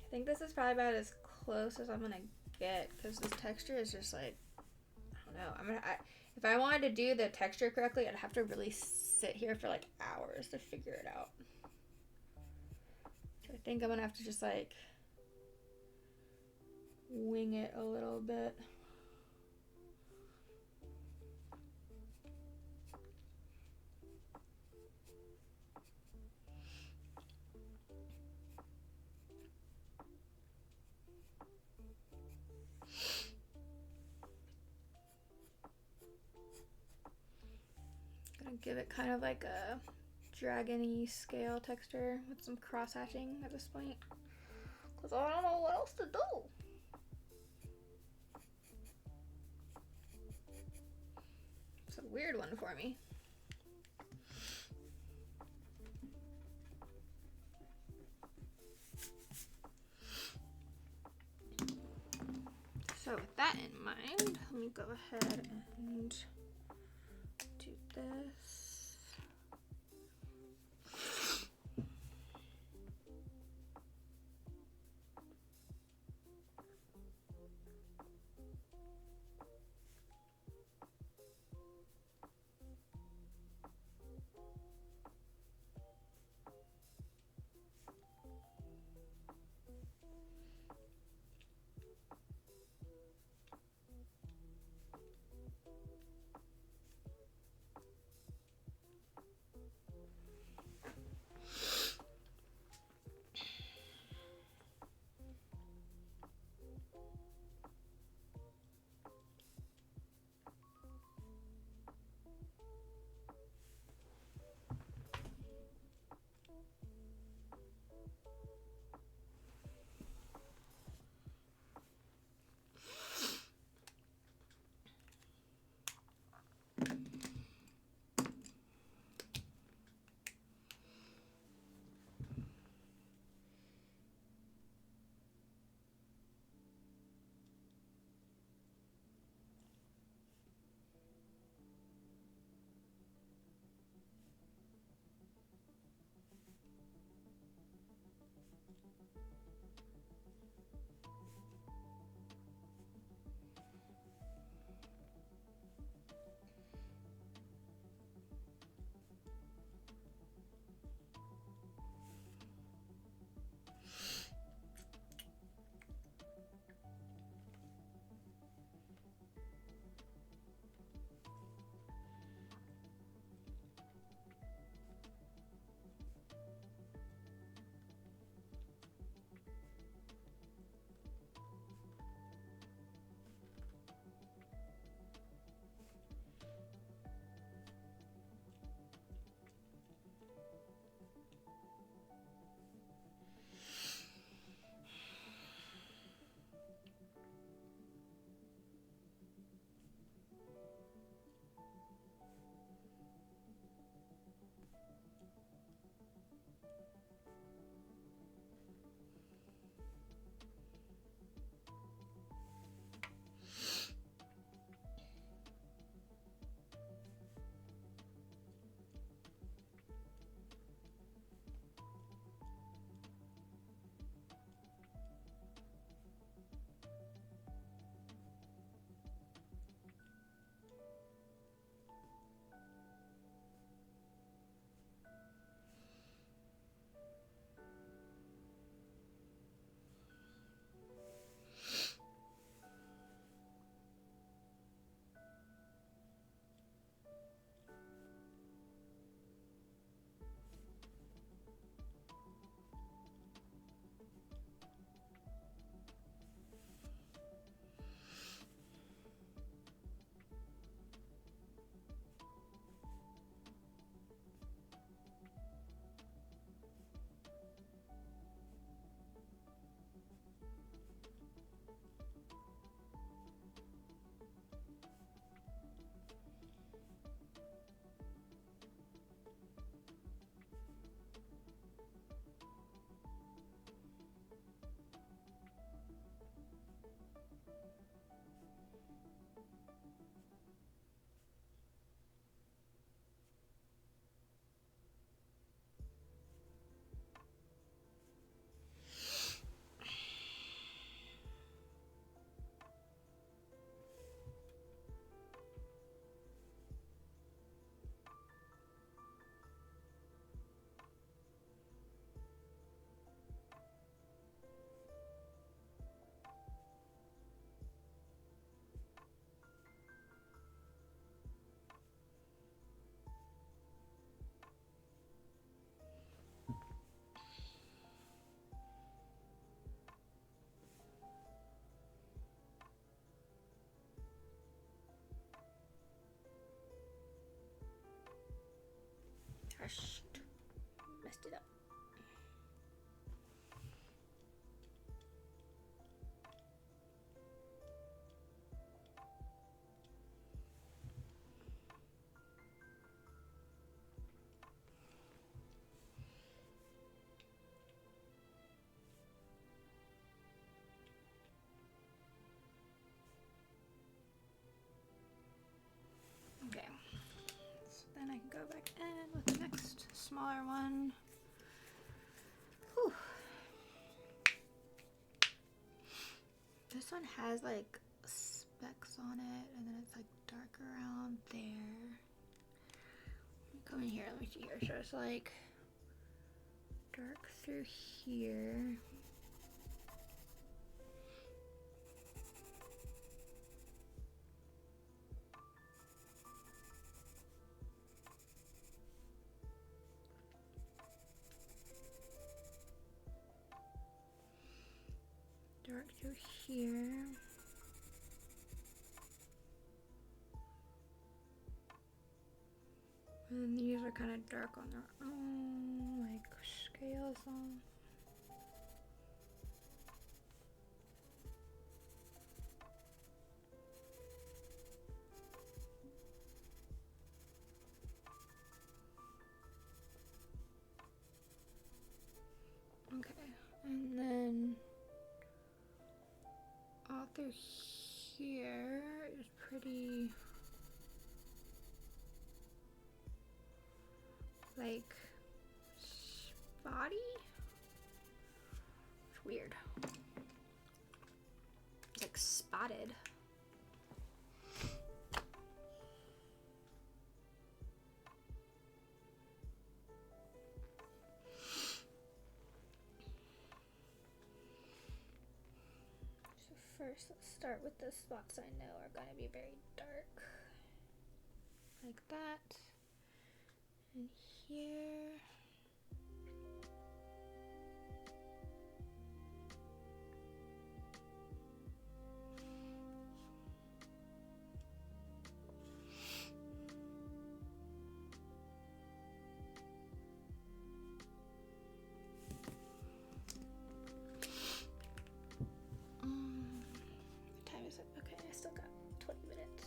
I think this is probably about as close as I'm gonna get because this texture is just like, I don't know. If I wanted to do the texture correctly, I'd have to really sit here for like hours to figure it out. So I think I'm gonna have to just like wing it a little bit. give it kind of like a dragon-y scale texture with some cross hatching at this point. Because I don't know what else to do. It's a weird one for me. So with that in mind, let me go ahead and do this. smaller one. Whew. This one has like specks on it, and then it's like dark around there. Come in here, let me see here. So it's like dark through here. Dark through here. And then these are kind of dark on their own, like scales on. Okay, and then all through here is pretty like spotty. It's weird. It's like spotted. So first, let's start with the spots I know are going to be very dark. Like that. And here. What time is it? Okay, I still got 20 minutes.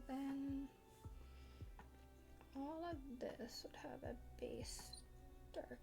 then all of this would have a base darkness.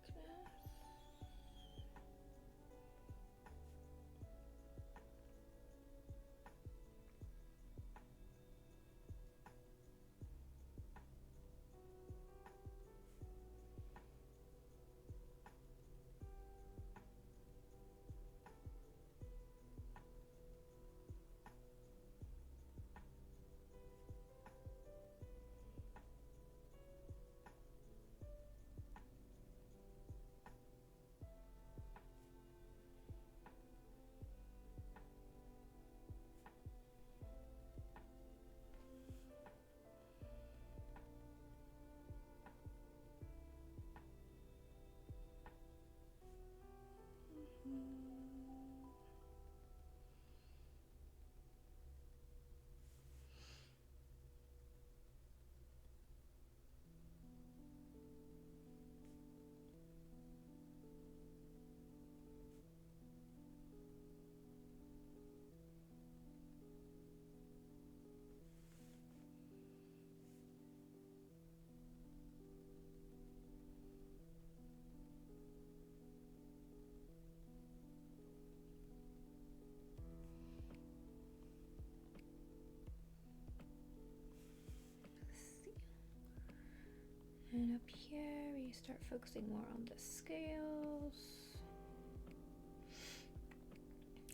And up here, we start focusing more on the scales.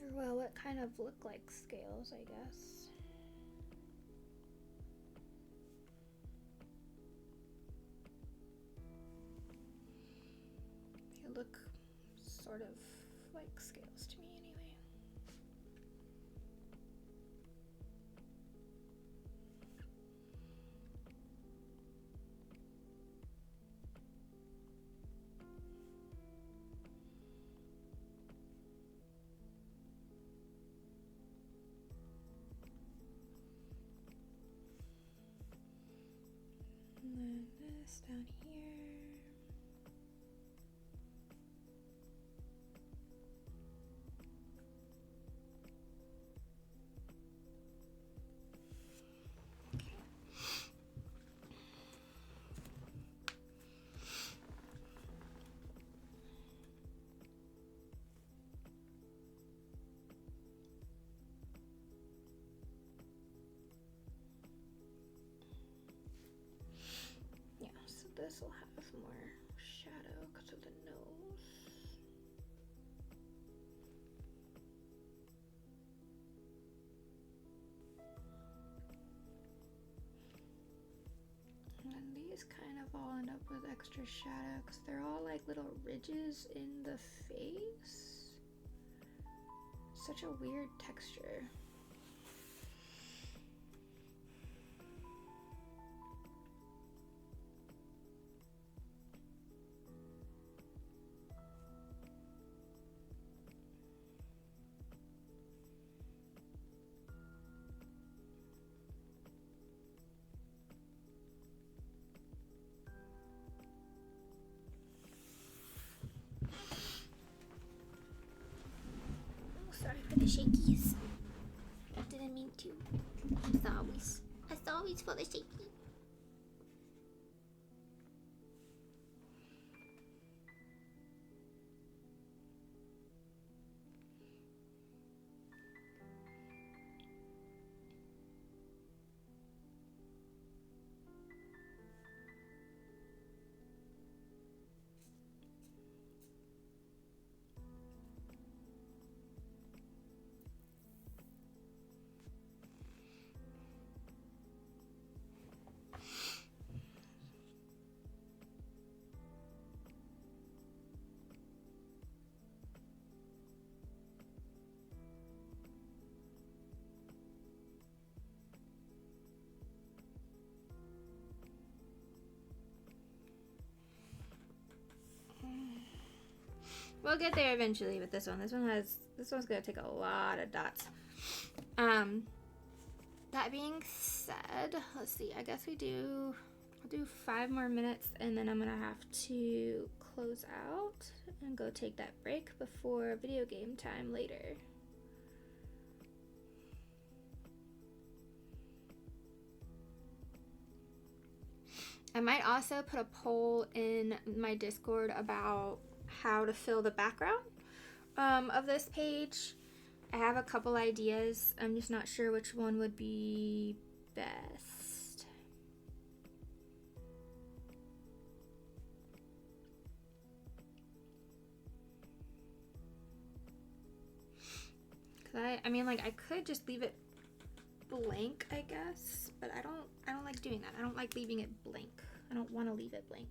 Or well, what kind of look like scales, I guess. They look sort of like scales to me anyway. And then this down here. This will have more shadow because of the nose. And then these kind of all end up with extra shadow because they're all like little ridges in the face. Such a weird texture. Sorry for the shakies. I didn't mean to. It's always for the shaky. We'll get there eventually with this one. This one's gonna take a lot of dots. That being said, let's see. I guess I'll do 5 more minutes, and then I'm gonna have to close out and go take that break before video game time later. I might also put a poll in my Discord about how to fill the background of this page. I have a couple ideas. I'm just not sure which one would be best. I mean, like, I could just leave it blank, I guess, but I don't like doing that. I don't like leaving it blank. I don't want to leave it blank.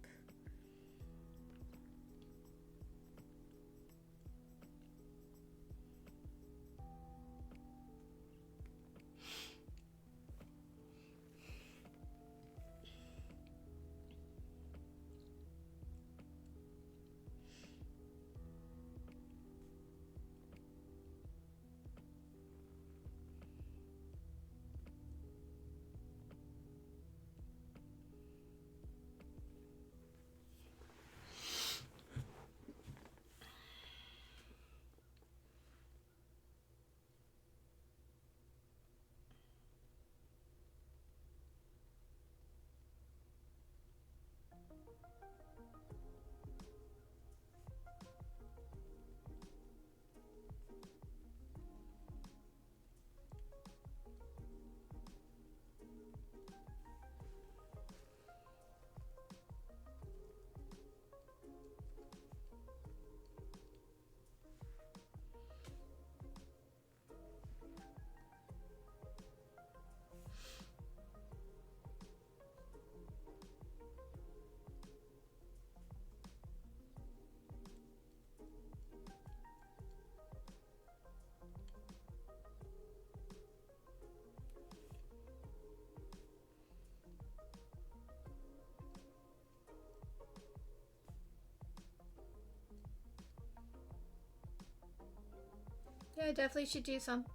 Yeah, I definitely should do some.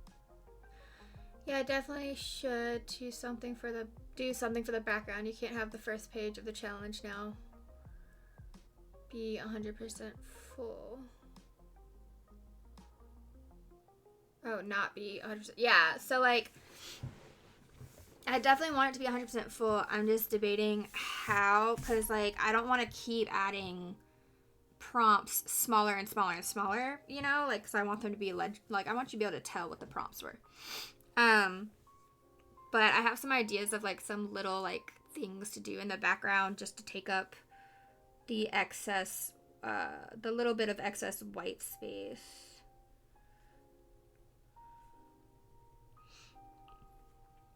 Yeah, I definitely should do something for the background. You can't have the first page of the challenge now be 100% full. Oh, not be 100%. Yeah, so like I definitely want it to be 100% full. I'm just debating how, because like I don't want to keep adding prompts smaller and smaller and smaller, you know, like because I want them to be like I want you to be able to tell what the prompts were. But I have some ideas of like some little like things to do in the background just to take up the excess, the little bit of excess white space.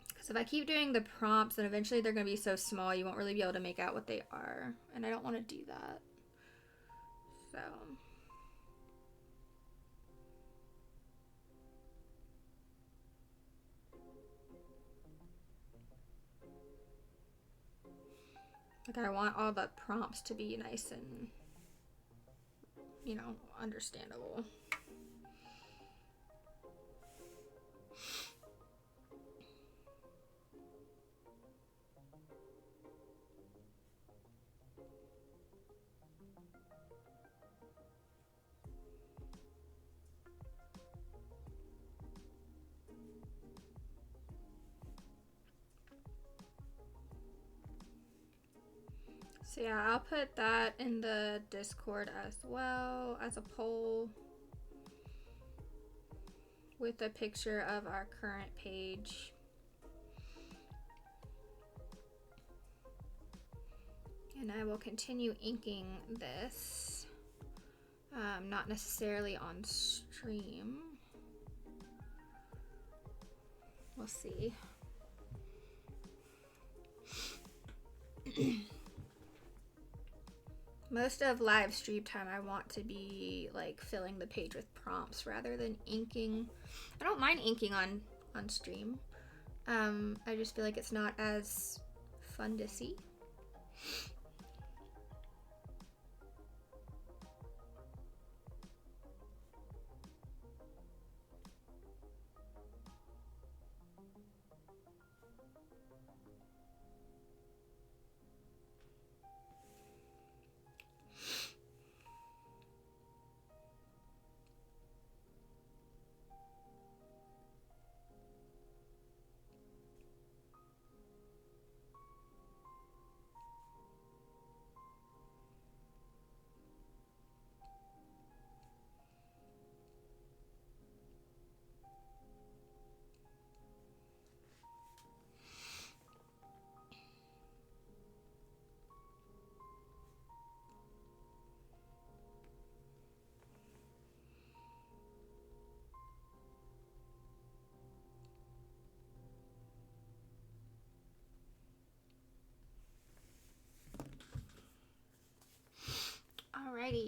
Because if I keep doing the prompts, then eventually they're going to be so small you won't really be able to make out what they are. And I don't want to do that. So... like, I want all the prompts to be nice and, you know, understandable. So yeah, I'll put that in the Discord as well as a poll with a picture of our current page. And I will continue inking this, not necessarily on stream. We'll see. Most of live stream time I want to be like filling the page with prompts rather than inking. I don't mind inking on stream. I just feel like it's not as fun to see.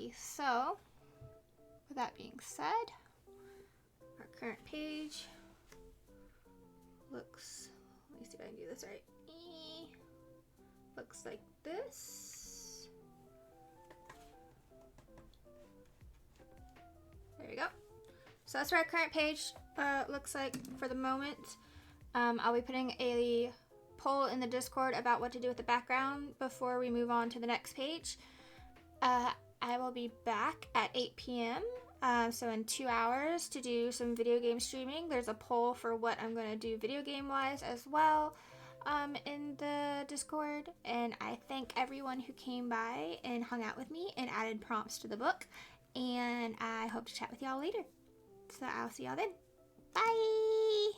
Alrighty, so with that being said, our current page looks, let me see if I can do this right. Looks like this. There you go. So that's what our current page looks like for the moment. I'll be putting a poll in the Discord about what to do with the background before we move on to the next page. I will be back at 8 p.m. So in 2 hours to do some video game streaming. There's a poll for what I'm going to do video game wise as well in the Discord. And I thank everyone who came by and hung out with me and added prompts to the book. And I hope to chat with y'all later. So I'll see y'all then. Bye!